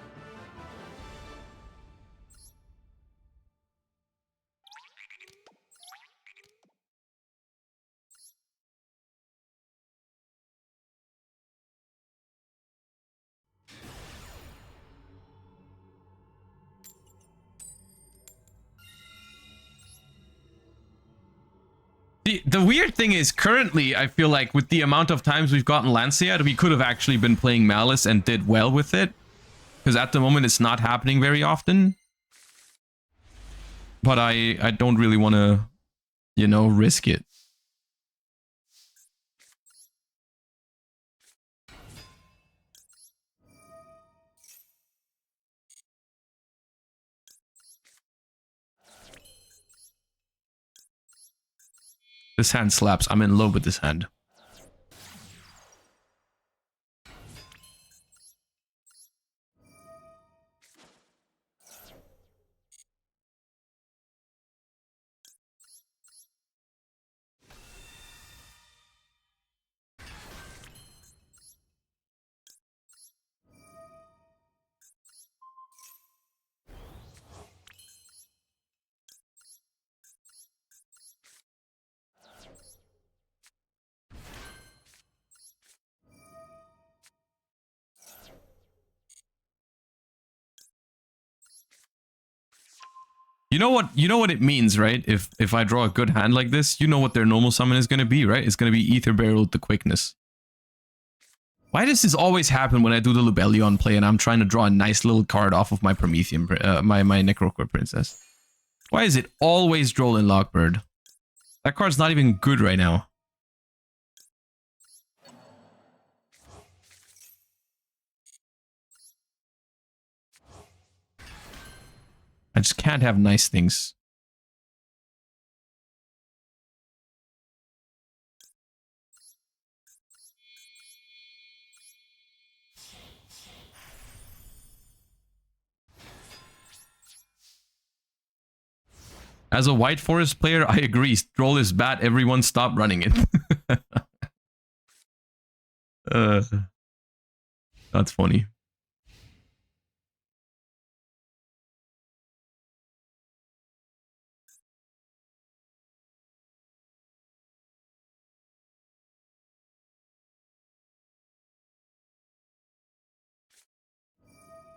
The weird thing is, currently, I feel like with the amount of times we've gotten Lancea, we could have actually been playing Maliss and did well with it. Because at the moment, it's not happening very often. But I don't really want to, you know, risk it. This hand slaps. I'm in love with this hand. You know what it means, right? If I draw a good hand like this, you know what their normal summon is going to be, right? It's going to be Ether Barrel with the quickness. Why does this always happen when I do the Lubellion play and I'm trying to draw a nice little card off of my Promethean, my Necrocore Princess? Why is it always Droll and Lockbird? That card's not even good right now. I just can't have nice things. As a White Forest player, I agree. Stroll is bad. Everyone stop running it. Uh, that's funny.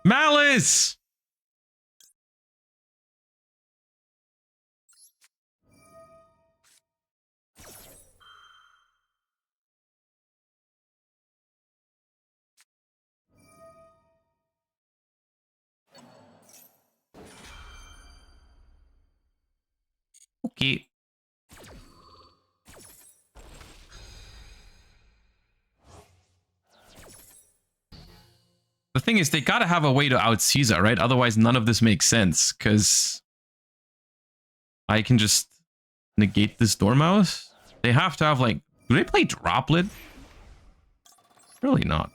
Maliss! Okay. The thing is, they gotta have a way to out Caesar, right? Otherwise, none of this makes sense, because I can just negate this Dormouse. They have to have, like... Do they play Droplet? Really not.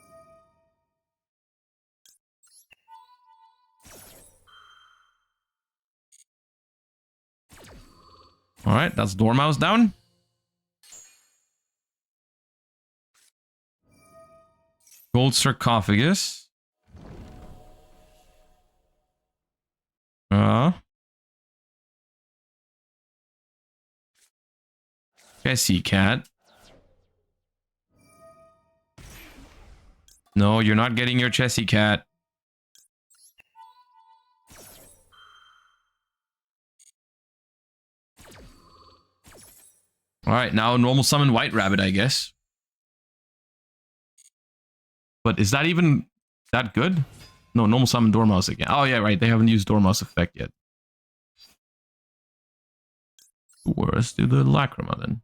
Alright, that's Dormouse down. Gold Sarcophagus. Chessy Cat. No, you're not getting your Chessy Cat. Alright, now normal summon White Rabbit, I guess. But is that even that good? No, normal summon Dormouse again. Oh yeah, right, they haven't used Dormouse effect yet. Let's do the Lacrima then.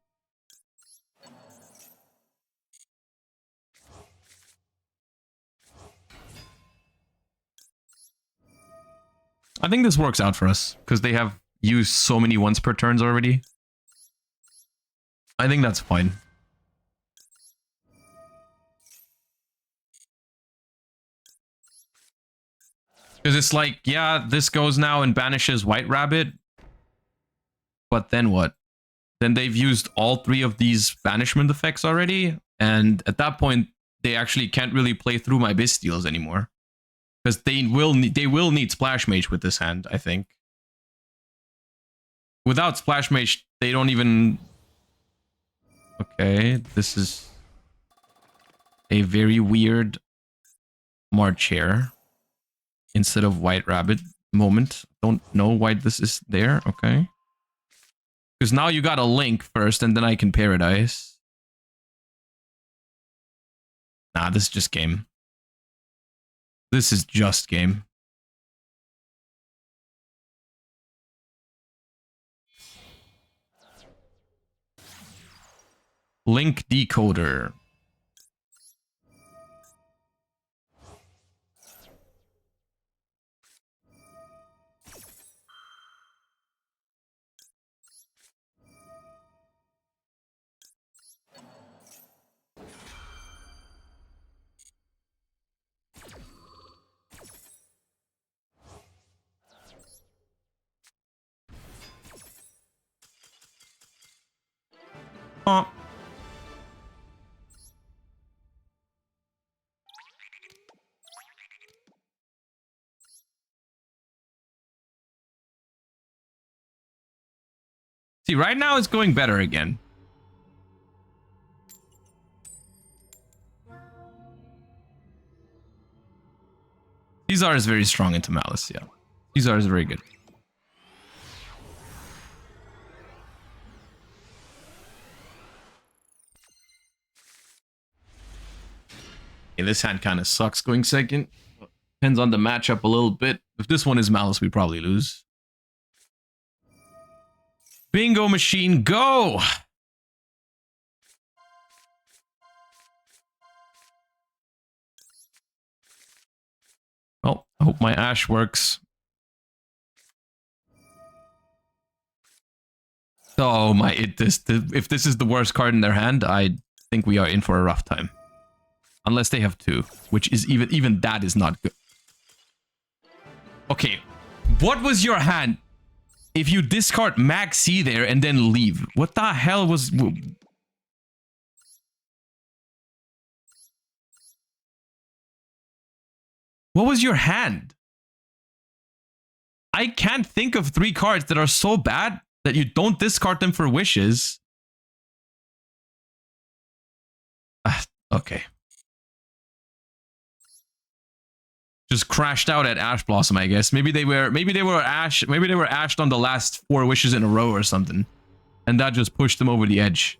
I think this works out for us, because they have used so many once per turns already. I think that's fine. Because it's like, yeah, this goes now and banishes White Rabbit. But then what? Then they've used all three of these banishment effects already. And at that point, they actually can't really play through my Bystials anymore. Because they will need Splash Mage with this hand, I think. Without Splash Mage, they don't even... Okay, this is a very weird March here. Instead of White Rabbit moment. Don't know why this is there. Okay. Because now you got a Link first, and then I can Paradise. Nah, this is just game. This is just game. Link Decoder. Oh. See, right now it's going better again. Caesar is very strong into Maliss, yeah. Caesar is very good. Yeah, this hand kind of sucks going second. Depends on the matchup a little bit. If this one is Maliss, we probably lose. Bingo machine, go! Well, I hope my Ash works. Oh my, if this is the worst card in their hand, I think we are in for a rough time. Unless they have two, which is even that is not good. Okay, what was your hand? If you discard Mag C there and then leave, what the hell was... What was your hand? I can't think of 3 cards that are so bad that you don't discard them for wishes. Okay. Just crashed out at Ash Blossom, I guess. Maybe they were ashed on the last 4 wishes in a row or something. And that just pushed them over the edge.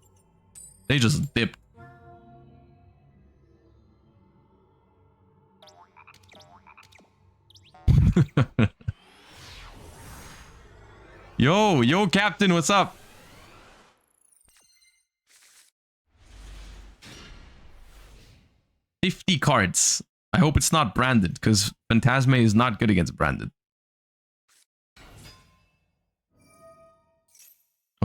They just dipped. Yo, Captain, what's up? $50 cards. I hope it's not branded, because Phantasme is not good against branded.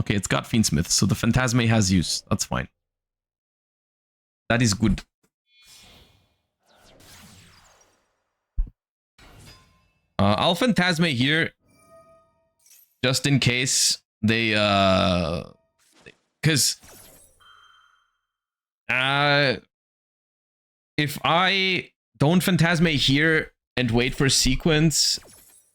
Okay, it's got Fiendsmith, so the Phantasme has use. That's fine. That is good. I'll Phantasme here, just in case they, because, if I don't Phantasme here and wait for sequence,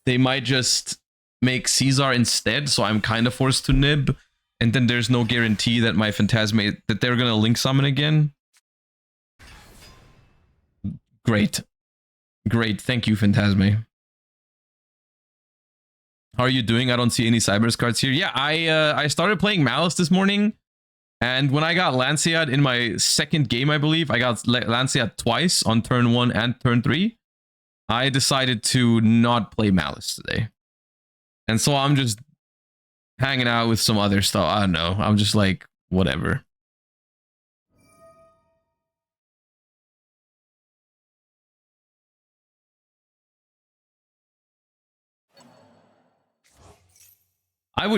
they might just make Caesar instead, so I'm kind of forced to nib, and then there's no guarantee that my Phantasme, that they're gonna link summon again. Great. Great, thank you, Phantasme. How are you doing? I don't see any Cybers cards here. Yeah, I started playing Maliss this morning, and when I got Lanciad in my second game, I believe, I got Lanciad twice on turn 1 and turn 3. I decided to not play Maliss today. And so I'm just hanging out with some other stuff. I don't know. I'm just like, whatever.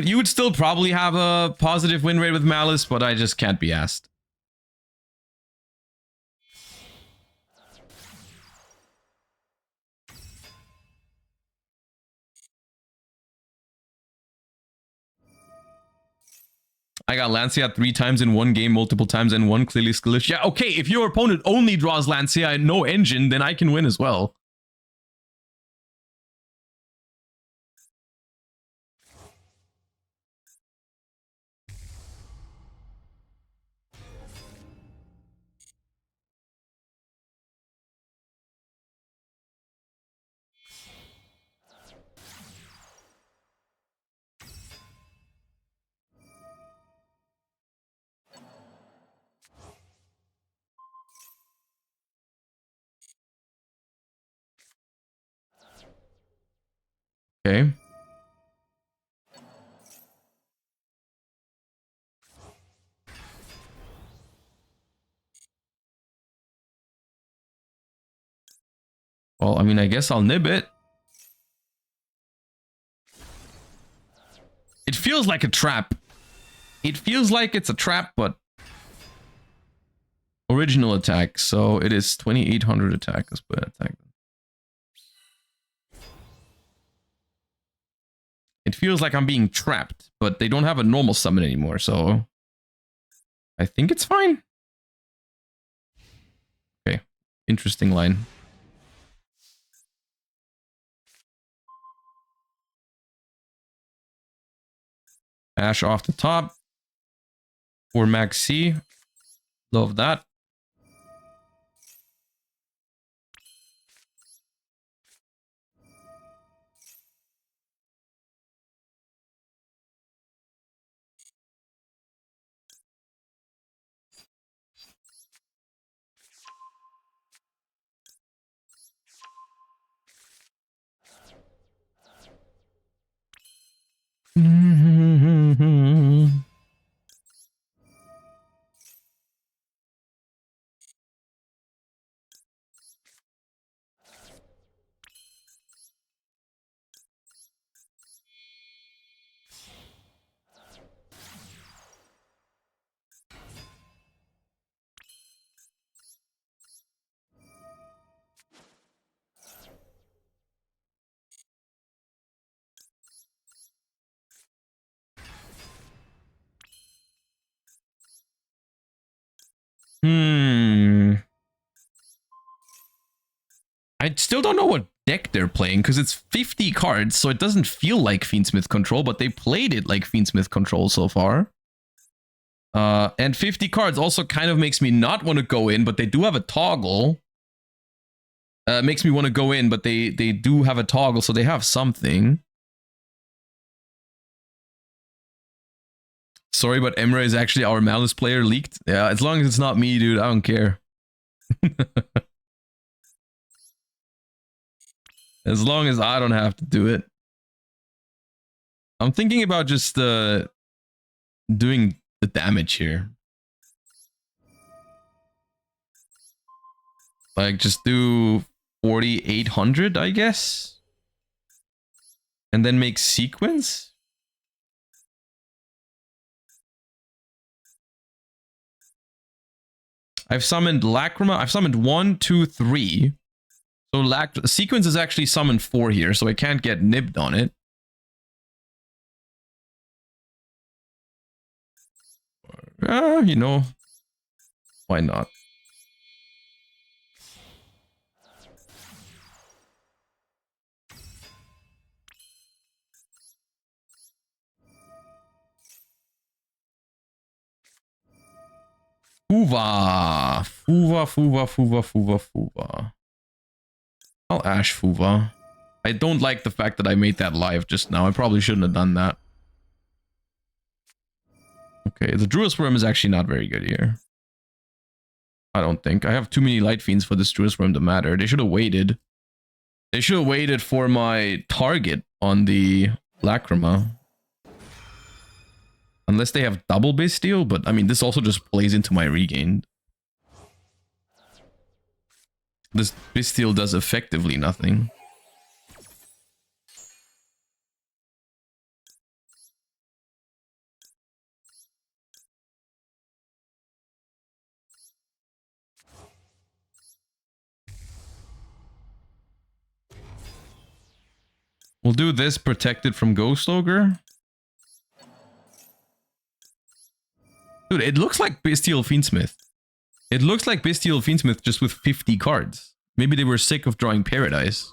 You would still probably have a positive win rate with Maliss, but I just can't be asked. I got Lancia 3 times in one game, multiple times, and one clearly skillish. Yeah, okay, if your opponent only draws Lancia and no engine, then I can win as well. Okay. Well, I mean, I guess I'll nib it. It feels like a trap. It feels like it's a trap, but... Original attack, so it is 2800 attack. Let's put attack. It feels like I'm being trapped, but they don't have a normal summon anymore, so... I think it's fine. Okay, interesting line. Ash off the top. For Max C. Love that. I still don't know what deck they're playing because it's 50 cards, so it doesn't feel like Fiendsmith Control, but they played it like Fiendsmith Control so far. And 50 cards also kind of makes me not want to go in, but they do have a toggle. Makes me want to go in, but they do have a toggle, so they have something. Sorry, but Emre is actually our Maliss player leaked. Yeah, as long as it's not me, dude, I don't care. As long as I don't have to do it. I'm thinking about just doing the damage here. Like, just do 4,800, I guess? And then make sequence? I've summoned Lacrima. I've summoned 1, 2, 3. So sequence is actually summoned 4 here, so I can't get nibbed on it. You know, why not? Fuva. I'll Ash Fuva. I don't like the fact that I made that live just now. I probably shouldn't have done that. Okay, the Druid Worm is actually not very good here. I don't think. I have too many Light Fiends for this Druid Worm to matter. They should have waited. They should have waited for my target on the Lacrima. Unless they have double Bastille, but I mean, this also just plays into my regain. This Bastille does effectively nothing. We'll do this protected from Ghost Ogre. Dude, it looks like Bastille Fiendsmith. It looks like Bastille Fiendsmith just with 50 cards. Maybe they were sick of drawing Paradise.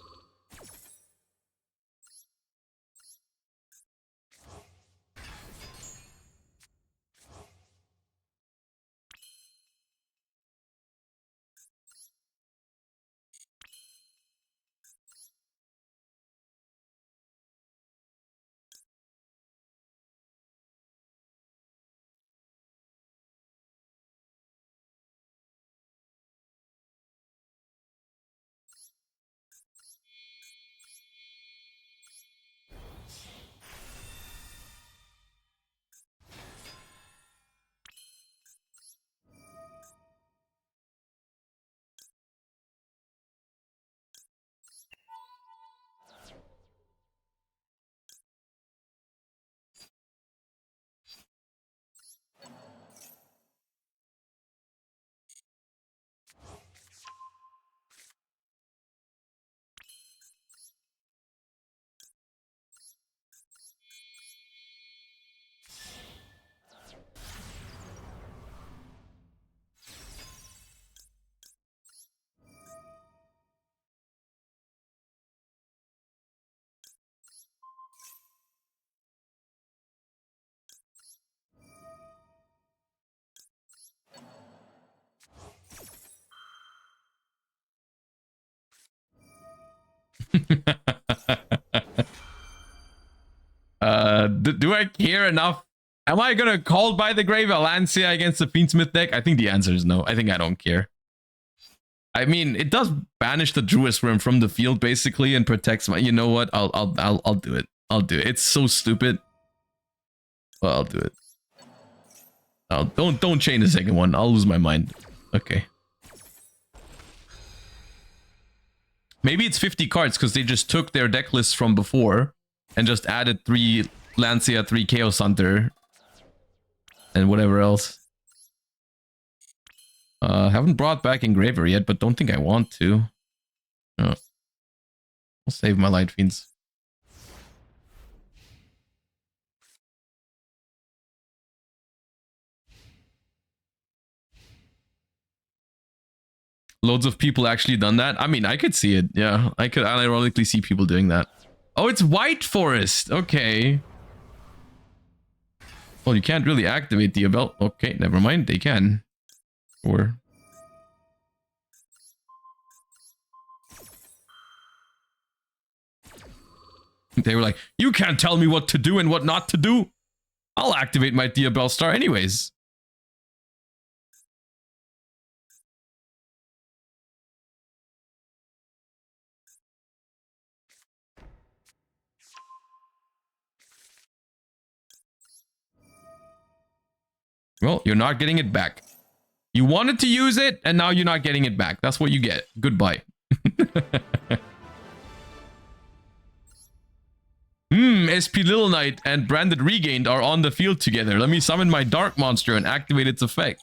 Do I care enough? Am I gonna call by the Grave Alancia against the Fiendsmith deck? I think the answer is no. I think I don't care. I mean, it does banish the Druid Worm from the field basically and protects my. You know what? I'll do it. I'll do it. It's so stupid. Well, I'll do it. Oh, don't chain the second one. I'll lose my mind. Okay. Maybe it's 50 cards because they just took their deck list from before and just added 3 Lancia, 3 Chaos Hunter, and whatever else. Haven't brought back Engraver yet, but don't think I want to. I'll save my Light Fiends. Loads of people actually done that. I mean, I could see it. Yeah, I could ironically see people doing that. Oh, it's White Forest. Okay. Well, you can't really activate the belt. Okay, never mind. They can. Or... They were like, you can't tell me what to do and what not to do. I'll activate my Diabell Star anyways. Well, you're not getting it back. You wanted to use it, and now you're not getting it back. That's what you get. Goodbye. SP Little Knight and Branded Regained are on the field together. Let me summon my Dark Monster and activate its effect.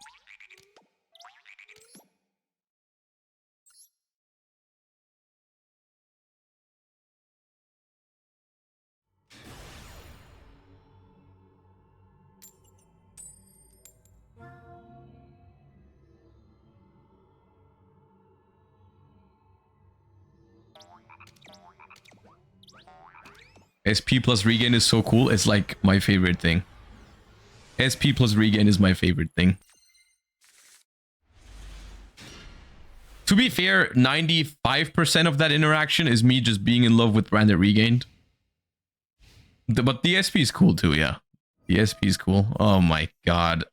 SP plus regain is so cool. It's like my favorite thing. SP plus regain is my favorite thing. To be fair, 95% of that interaction is me just being in love with Branded Regained. But the SP is cool too, yeah. The SP is cool. Oh my god.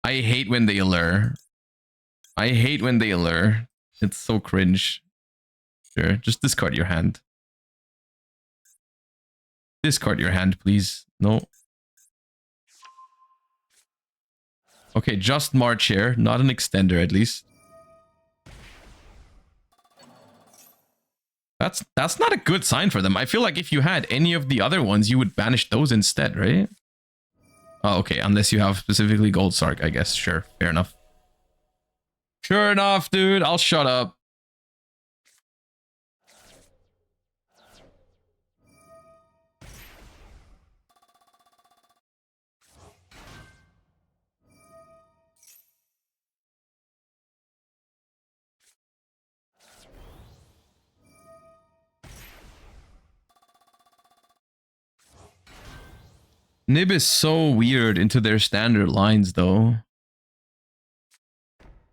I hate when they allure. I hate when they allure. It's so cringe. Sure, just discard your hand. Discard your hand, please. No. Okay, just March here. Not an extender, at least. That's not a good sign for them. I feel like if you had any of the other ones, you would banish those instead, right? Oh, okay. Unless you have specifically Gold Sark, I guess. Sure. Fair enough. Sure enough, dude. I'll shut up. Nib is so weird into their standard lines, though.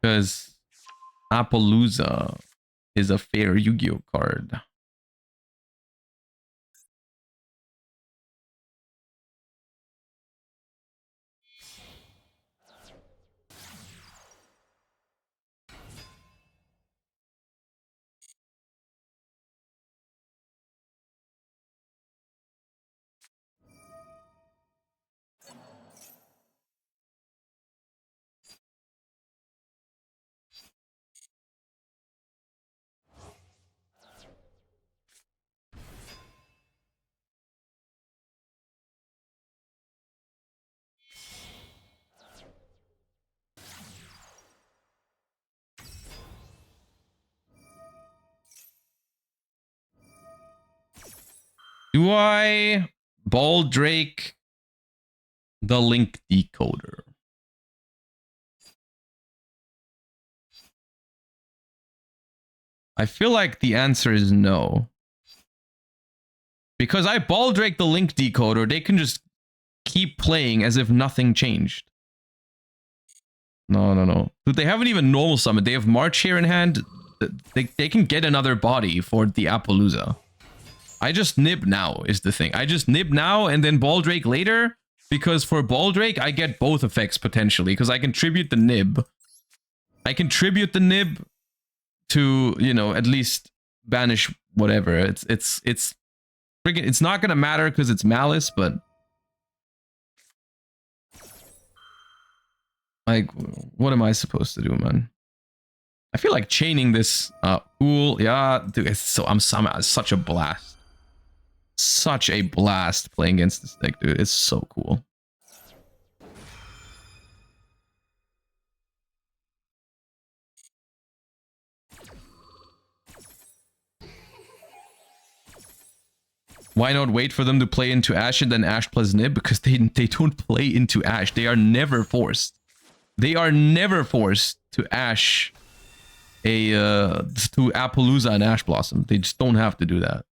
Because Appaloosa is a fair Yu-Gi-Oh card. Do I Ball Drake the Link Decoder? I feel like the answer is no. Because I Ball Drake the Link Decoder, they can just keep playing as if nothing changed. No. Dude, they haven't even normal summoned. They have March here in hand. They can get another body for the Appaloosa. I just nib now is the thing. I just nib now and then Ball Drake later. Because for Ball Drake, I get both effects potentially. Because I can tribute the nib. I can tribute the nib to, you know, at least banish whatever. It's freaking, it's not gonna matter because it's Maliss, but like, what am I supposed to do, man? I feel like chaining this cool. Yeah, dude, it's so I'm such a blast. Such a blast playing against this deck, dude. It's so cool. Why not wait for them to play into Ash and then Ash plus Nib? Because they don't play into Ash. They are never forced. They are never forced to Ash to Appaloosa and Ash Blossom. They just don't have to do that.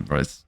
Bros.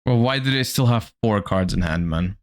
Well, why do they still have 4 cards in hand, man?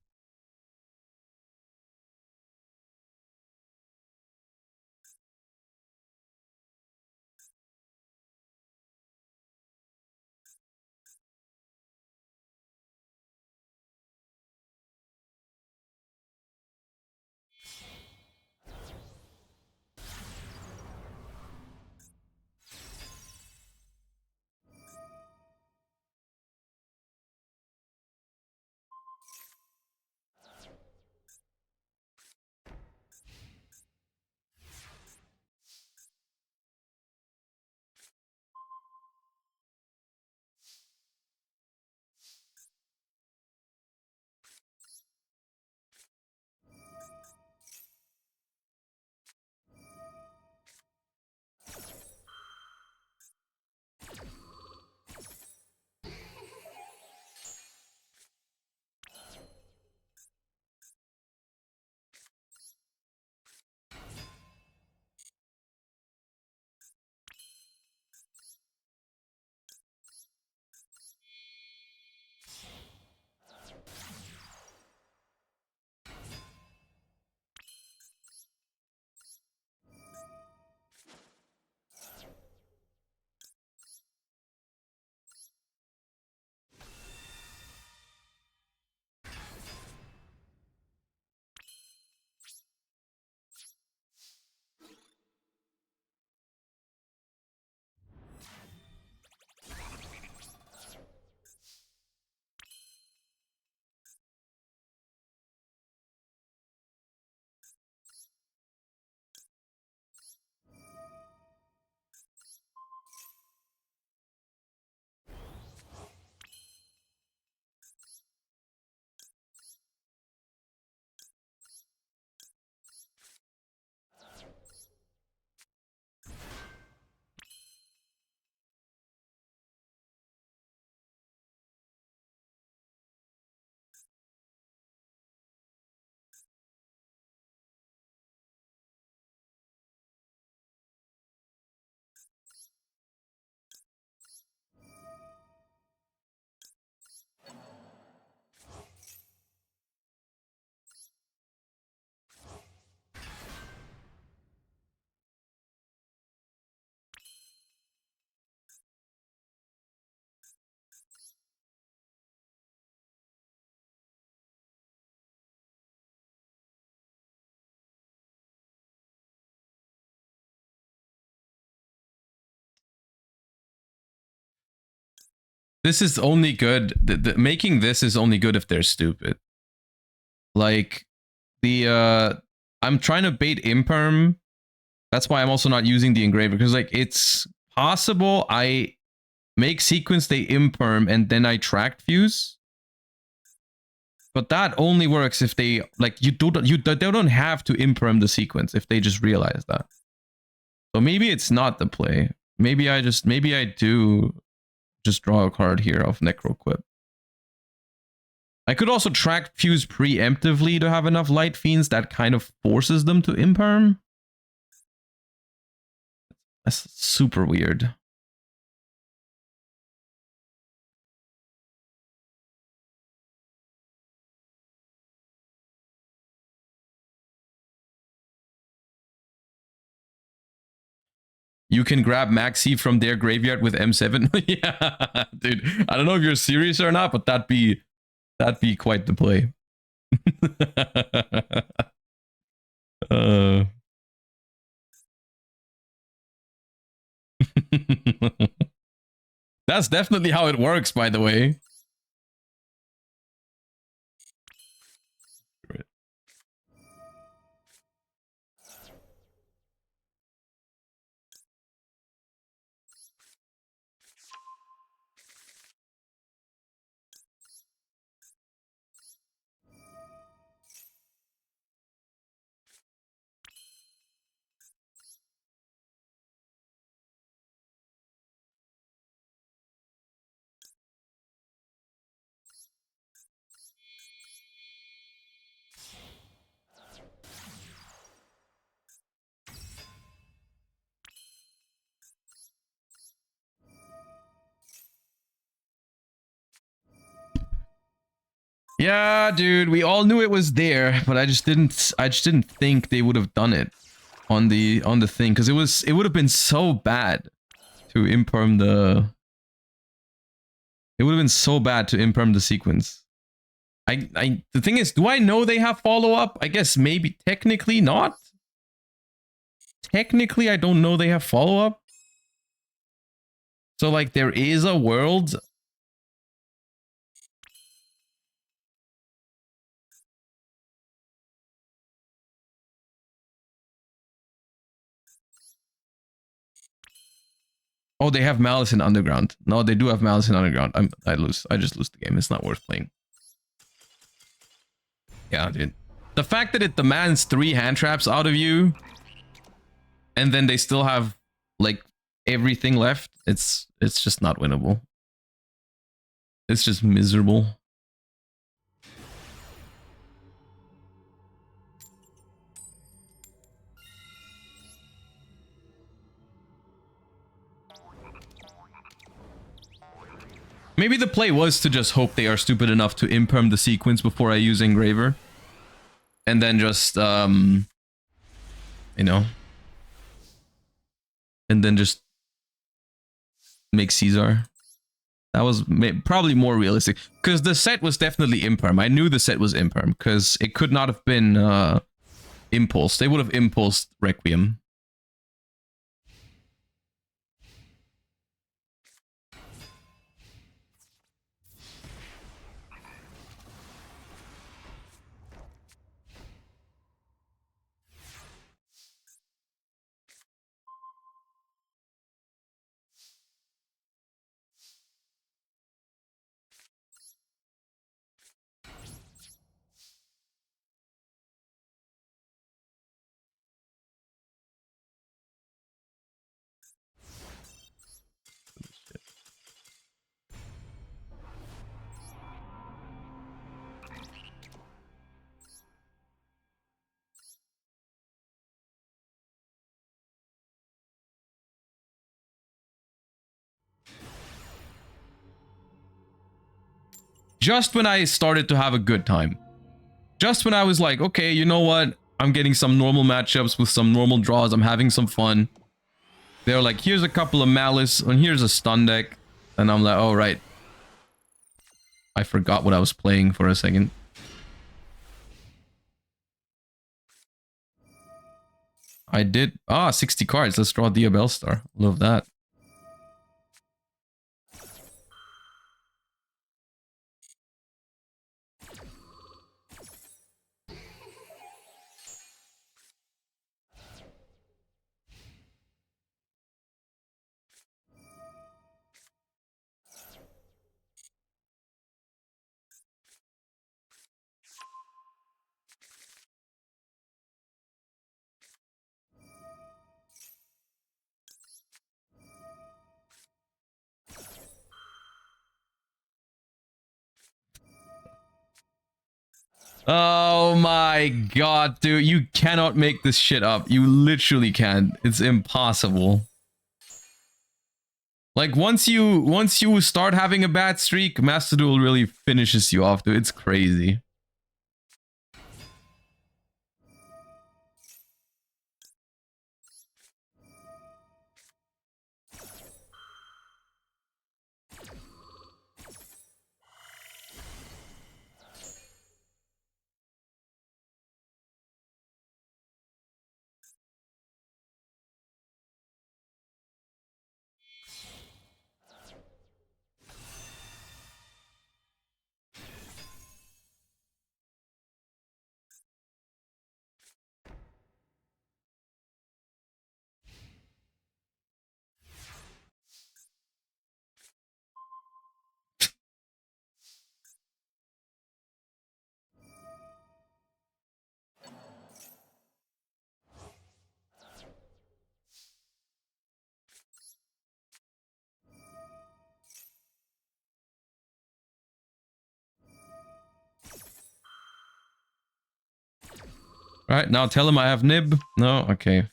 This is only good. Making this is only good if they're stupid. Like I'm trying to bait imperm. That's why I'm also not using the engraver, because like it's possible I make sequence, they imperm, and then I track fuse. But that only works if they like they don't have to imperm the sequence if they just realize that. So maybe it's not the play. Maybe I do just draw a card here of Necroquip. I could also track fuse preemptively to have enough light fiends that kind of forces them to imperm. That's super weird. You can grab Maxi from their graveyard with M7. Yeah, dude. I don't know if you're serious or not, but that'd be quite the play. That's definitely how it works, by the way. Yeah, dude, we all knew it was there, but I just didn't think they would have done it on the thing, because it would have been so bad to imperm the sequence. The thing is, do I know they have follow-up? I guess maybe technically not. Technically, I don't know they have follow-up. So like there is a world. Oh, they have Maliss in Underground. No, they do have Maliss in Underground. I just lose the game. It's not worth playing. Yeah, dude. The fact that it demands 3 hand traps out of you, and then they still have like everything left, it's just not winnable. It's just miserable. Maybe the play was to just hope they are stupid enough to imperm the sequence before I use Engraver. And then just, you know. And then just make Caesar. That was probably more realistic. Because the set was definitely imperm. I knew the set was imperm. Because it could not have been impulse. They would have impulsed Requiem. Just when I started to have a good time. Just when I was like, okay, you know what? I'm getting some normal matchups with some normal draws. I'm having some fun. They're like, here's a couple of Malice, and here's a stun deck. And I'm like, oh, right. I forgot what I was playing for a second. I did. 60 cards. Let's draw Dia Bellstar. Love that. Oh my god, dude. You cannot make this shit up. You literally can't. It's impossible. Like once you start having a bad streak, Master Duel really finishes you off, dude. It's crazy. All right, now tell him I have nib. No, okay.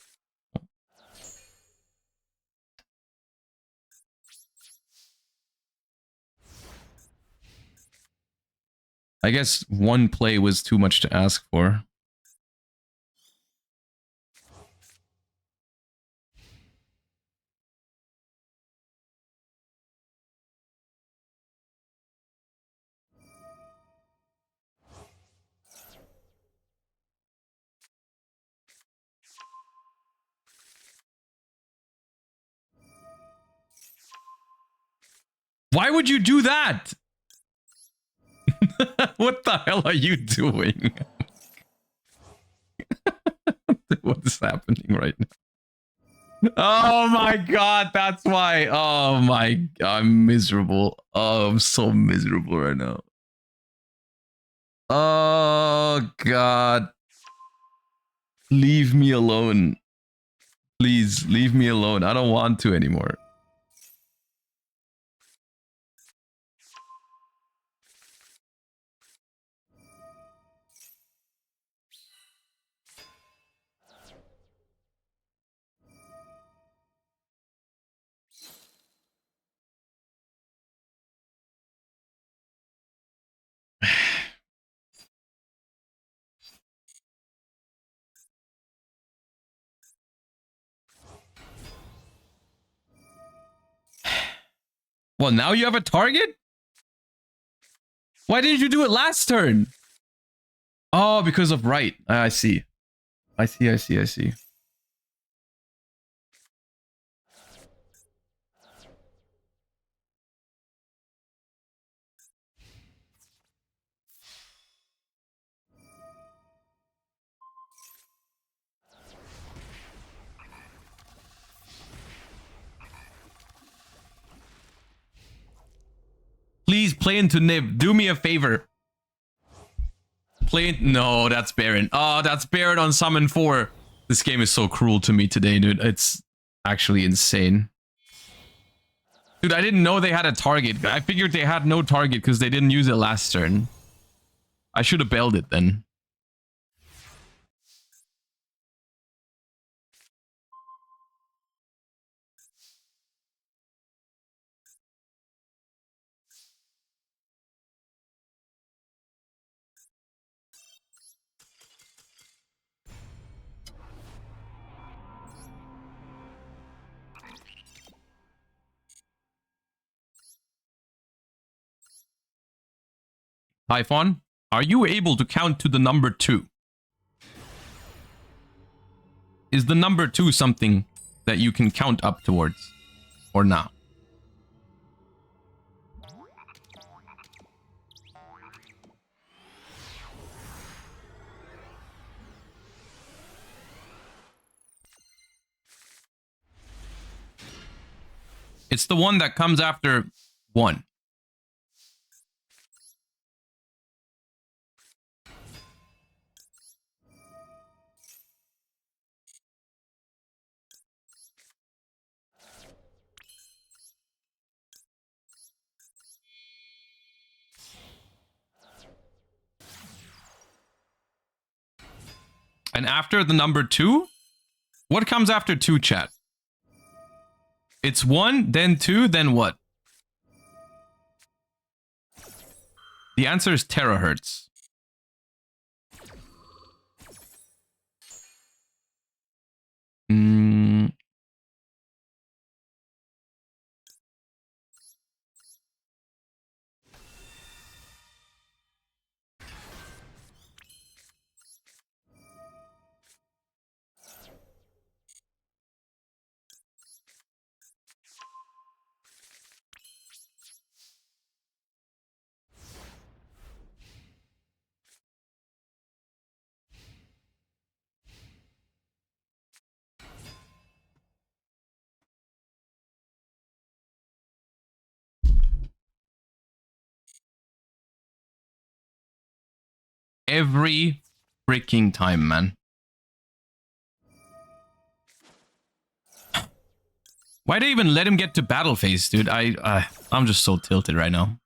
I guess one play was too much to ask for. Why would you do that? What the hell are you doing? What's happening right now? Oh my god, that's why. Oh my god, I'm miserable. Oh, I'm so miserable right now. Oh god. Leave me alone. Please, leave me alone. I don't want to anymore. Well, now you have a target? Why didn't you do it last turn? Oh, because of right. I see. I see. Please play into Nib. Do me a favor. Play it. No, that's Baron. Oh, that's Baron on Summon 4. This game is so cruel to me today, dude. It's actually insane. Dude, I didn't know they had a target. I figured they had no target because they didn't use it last turn. I should have bailed it then. Typhon, are you able to count to the number 2? Is the number 2 something that you can count up towards? Or not? It's the one that comes after 1. And after the number 2? What comes after 2, chat? It's 1, then 2, then what? The answer is terahertz. Every freaking time, man. Why'd they even let him get to battle phase, dude? I'm just so tilted right now.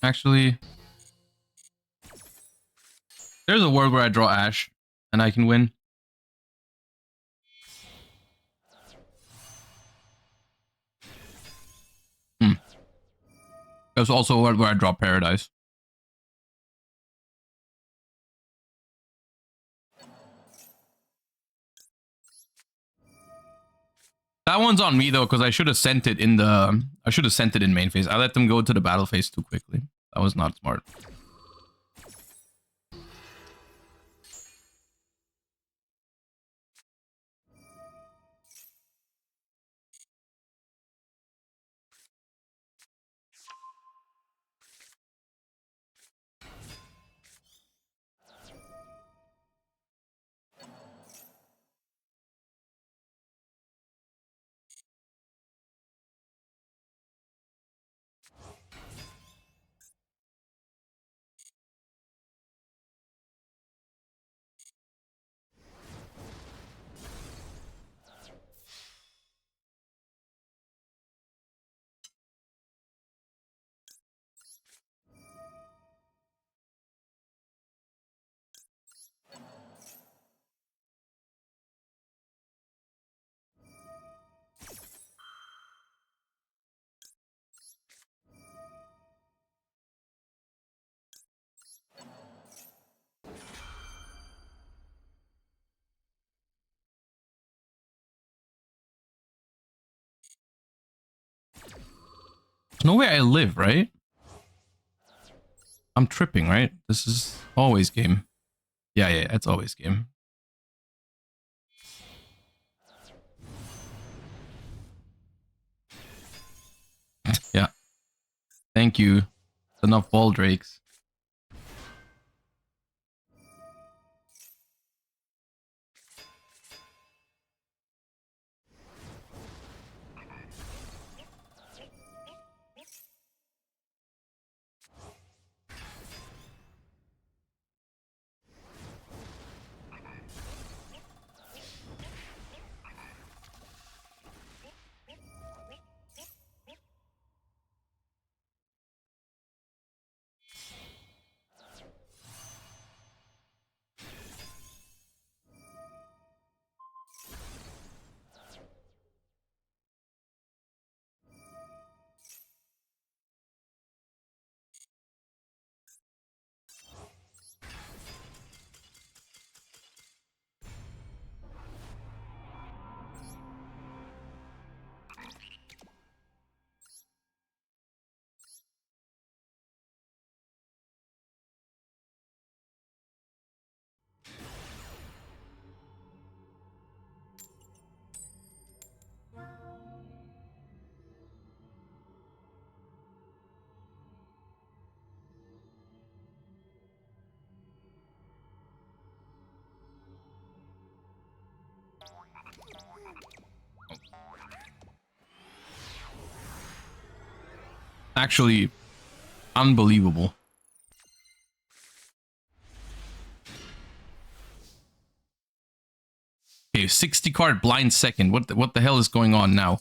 Actually, there's a world where I draw Ash and I can win. There's also a world where I draw Paradise. That one's on me though, because I should have sent it in the. I should have sent it in main phase. I let them go to the battle phase too quickly. That was not smart. There's no way I live, right? I'm tripping, right? This is always game. Yeah, it's always game. Yeah. Thank you. Enough ball drakes. Actually, unbelievable. Okay, 60 card blind second. What the hell is going on now?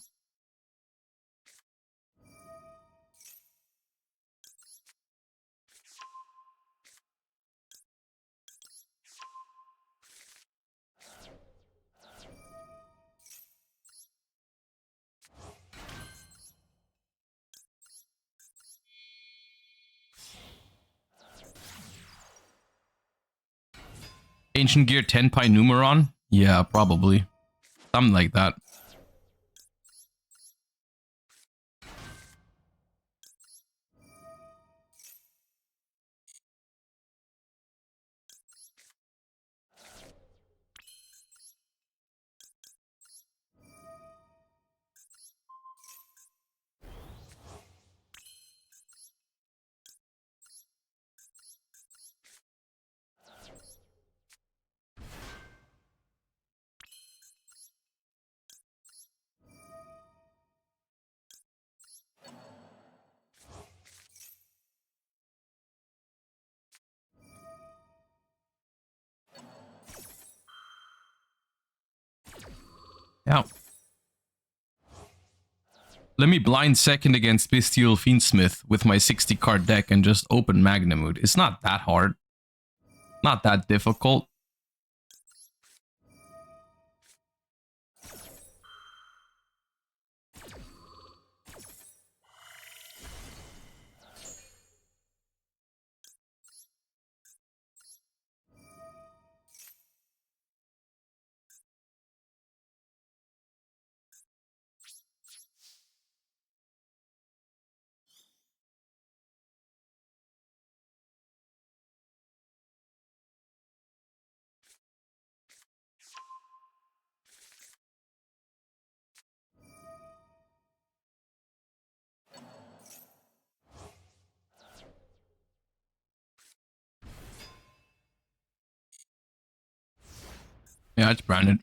Ancient Gear 10 Pi Numeron? Yeah, probably. Something like that. Yeah. Let me blind second against Bestial Fiendsmith with my 60 card deck and just open Magnamute. It's not that hard. Not that difficult. Yeah, it's branded.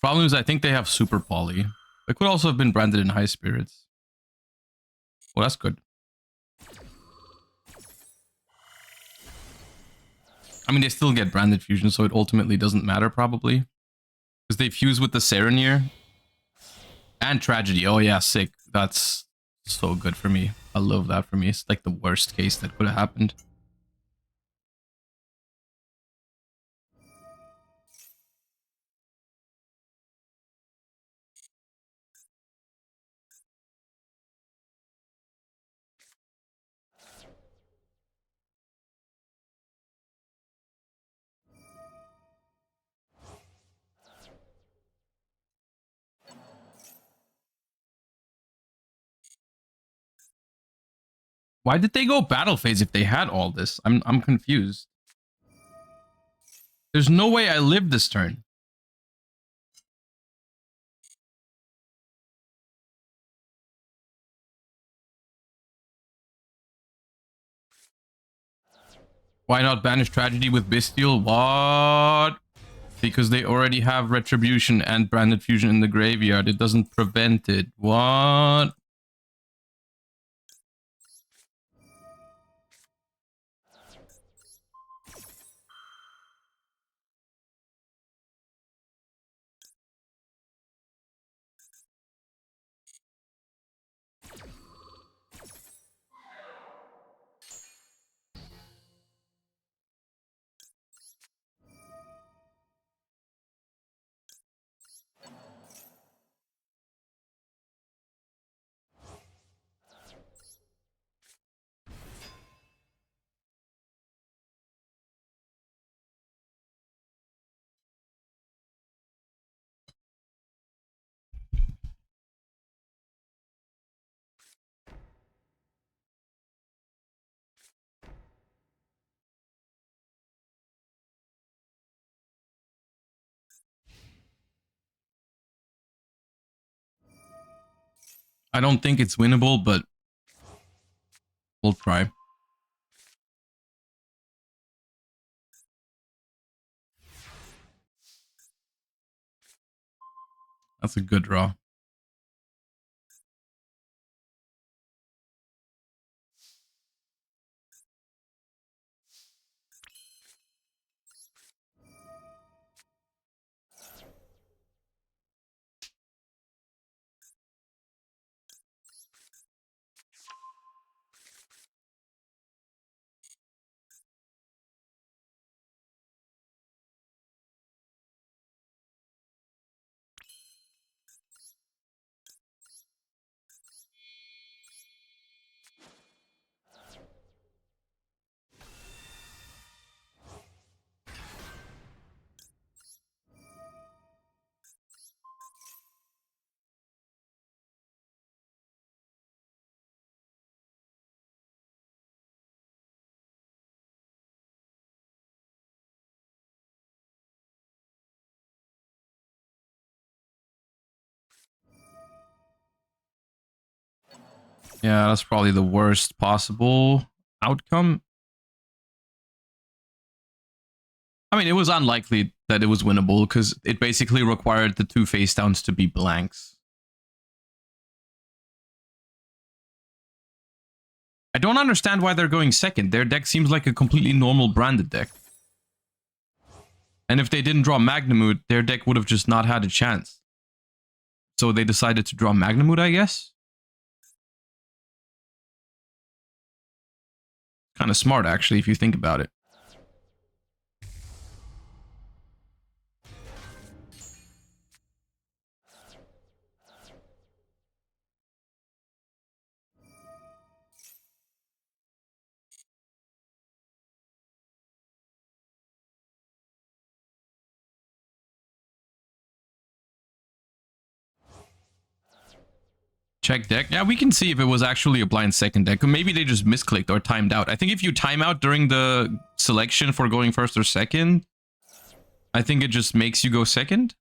Problem is, I think they have Super Poly. It could also have been branded in High Spirits. Well, that's good. I mean, they still get branded fusion, so it ultimately doesn't matter, probably. Because they fuse with the Serenir. And Tragedy. Oh, yeah, sick. That's so good for me. I love that for me. It's like the worst case that could have happened. Why did they go battle phase if they had all this? I'm confused. There's no way I live this turn. Why not banish Tragedy with Bestial? What? Because they already have Retribution and Branded Fusion in the graveyard. It doesn't prevent it. What? I don't think it's winnable, but we'll try. That's a good draw. Yeah, that's probably the worst possible outcome. I mean, it was unlikely that it was winnable because it basically required the two face downs to be blanks. I don't understand why they're going second. Their deck seems like a completely normal branded deck. And if they didn't draw Magnamute, their deck would have just not had a chance. So they decided to draw Magnamute, I guess? Kind of smart, actually, if you think about it. Check deck. Yeah, we can see if it was actually a blind second deck. Or maybe they just misclicked or timed out. I think if you time out during the selection for going first or second, I think it just makes you go second.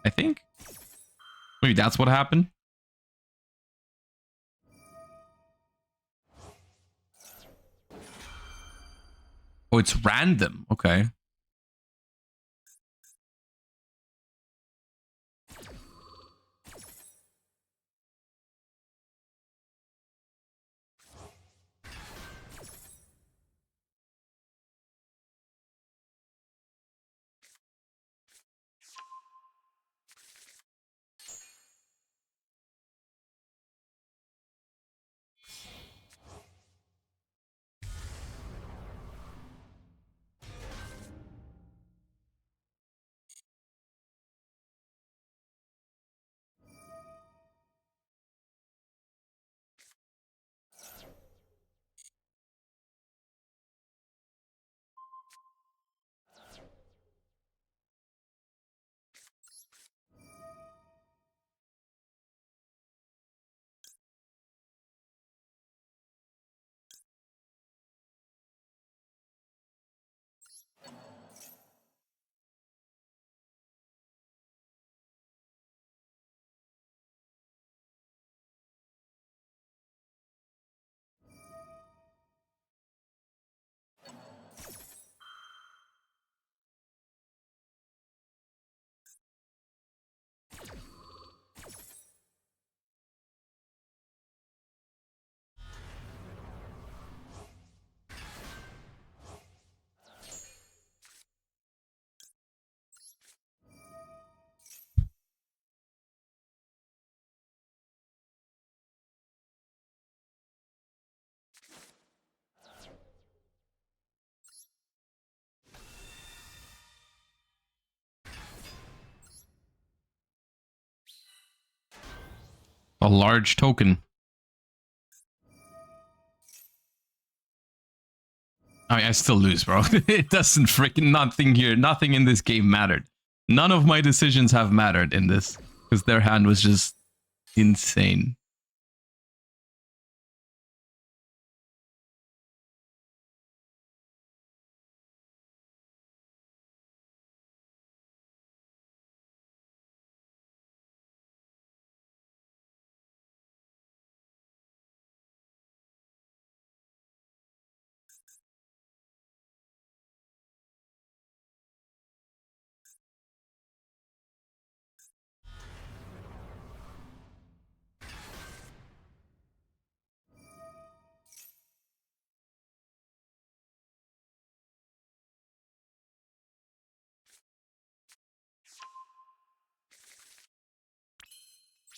I think. Maybe that's what happened. Oh, it's random. Okay. A large token. I mean, I still lose, bro. It doesn't freaking nothing here. Nothing in this game mattered. None of my decisions have mattered in this because their hand was just insane.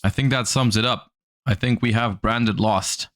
I think that sums it up. I think we have branded lost.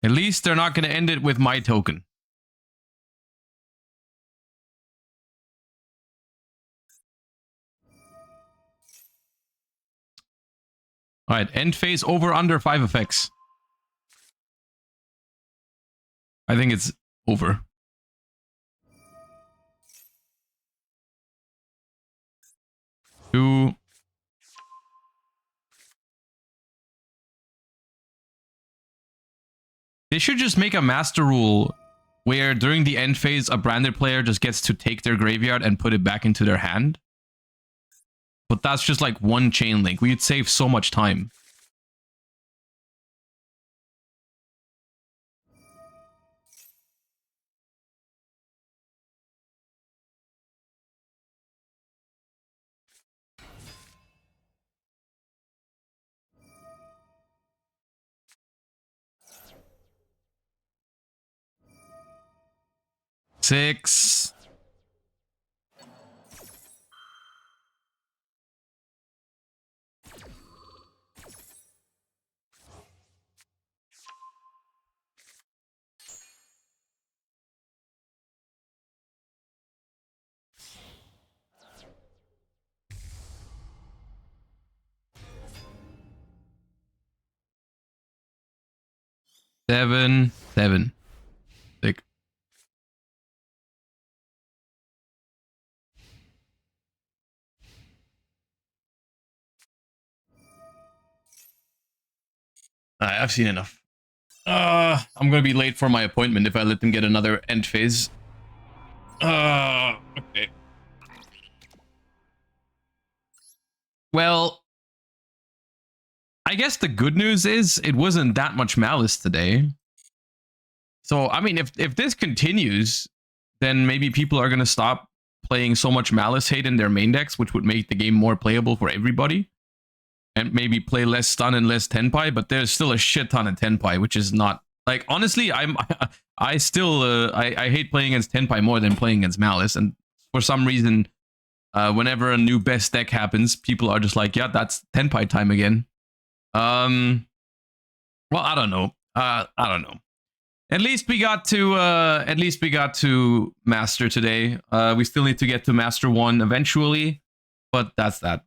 At least they're not going to end it with my token. All right, end phase over under 5 effects. I think it's over. Two. They should just make a master rule where during the end phase, a branded player just gets to take their graveyard and put it back into their hand. But that's just like one chain link. We'd save so much time. Six. Seven. Sick. Alright, I've seen enough. I'm gonna be late for my appointment if I let them get another end phase. Okay. Well, I guess the good news is it wasn't that much Maliss today. So, I mean, if this continues, then maybe people are gonna stop playing so much Maliss hate in their main decks, which would make the game more playable for everybody. And maybe play less stun and less Tenpai, but there's still a shit ton of Tenpai, which is not like, honestly, I still I hate playing against Tenpai more than playing against Maliss, and for some reason, whenever a new best deck happens, people are just like, yeah, that's Tenpai time again. Well, I don't know. I don't know. At least we got to Master today. We still need to get to Master 1 eventually, but that's that.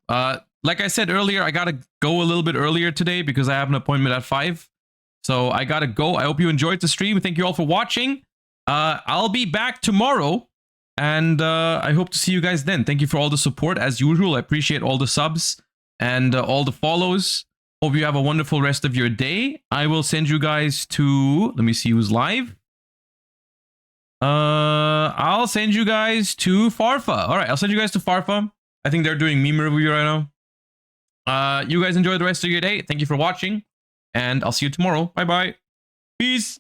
Like I said earlier, I gotta go a little bit earlier today because I have an appointment at 5. So I gotta go. I hope you enjoyed the stream. Thank you all for watching. I'll be back tomorrow, and I hope to see you guys then. Thank you for all the support as usual. I appreciate all the subs and all the follows. Hope you have a wonderful rest of your day. I will send you guys to... Let me see who's live. I'll send you guys to Farfa. All right, I'll send you guys to Farfa. I think they're doing meme review right now. You guys enjoy the rest of your day. Thank you for watching, and I'll see you tomorrow. Bye-bye. Peace.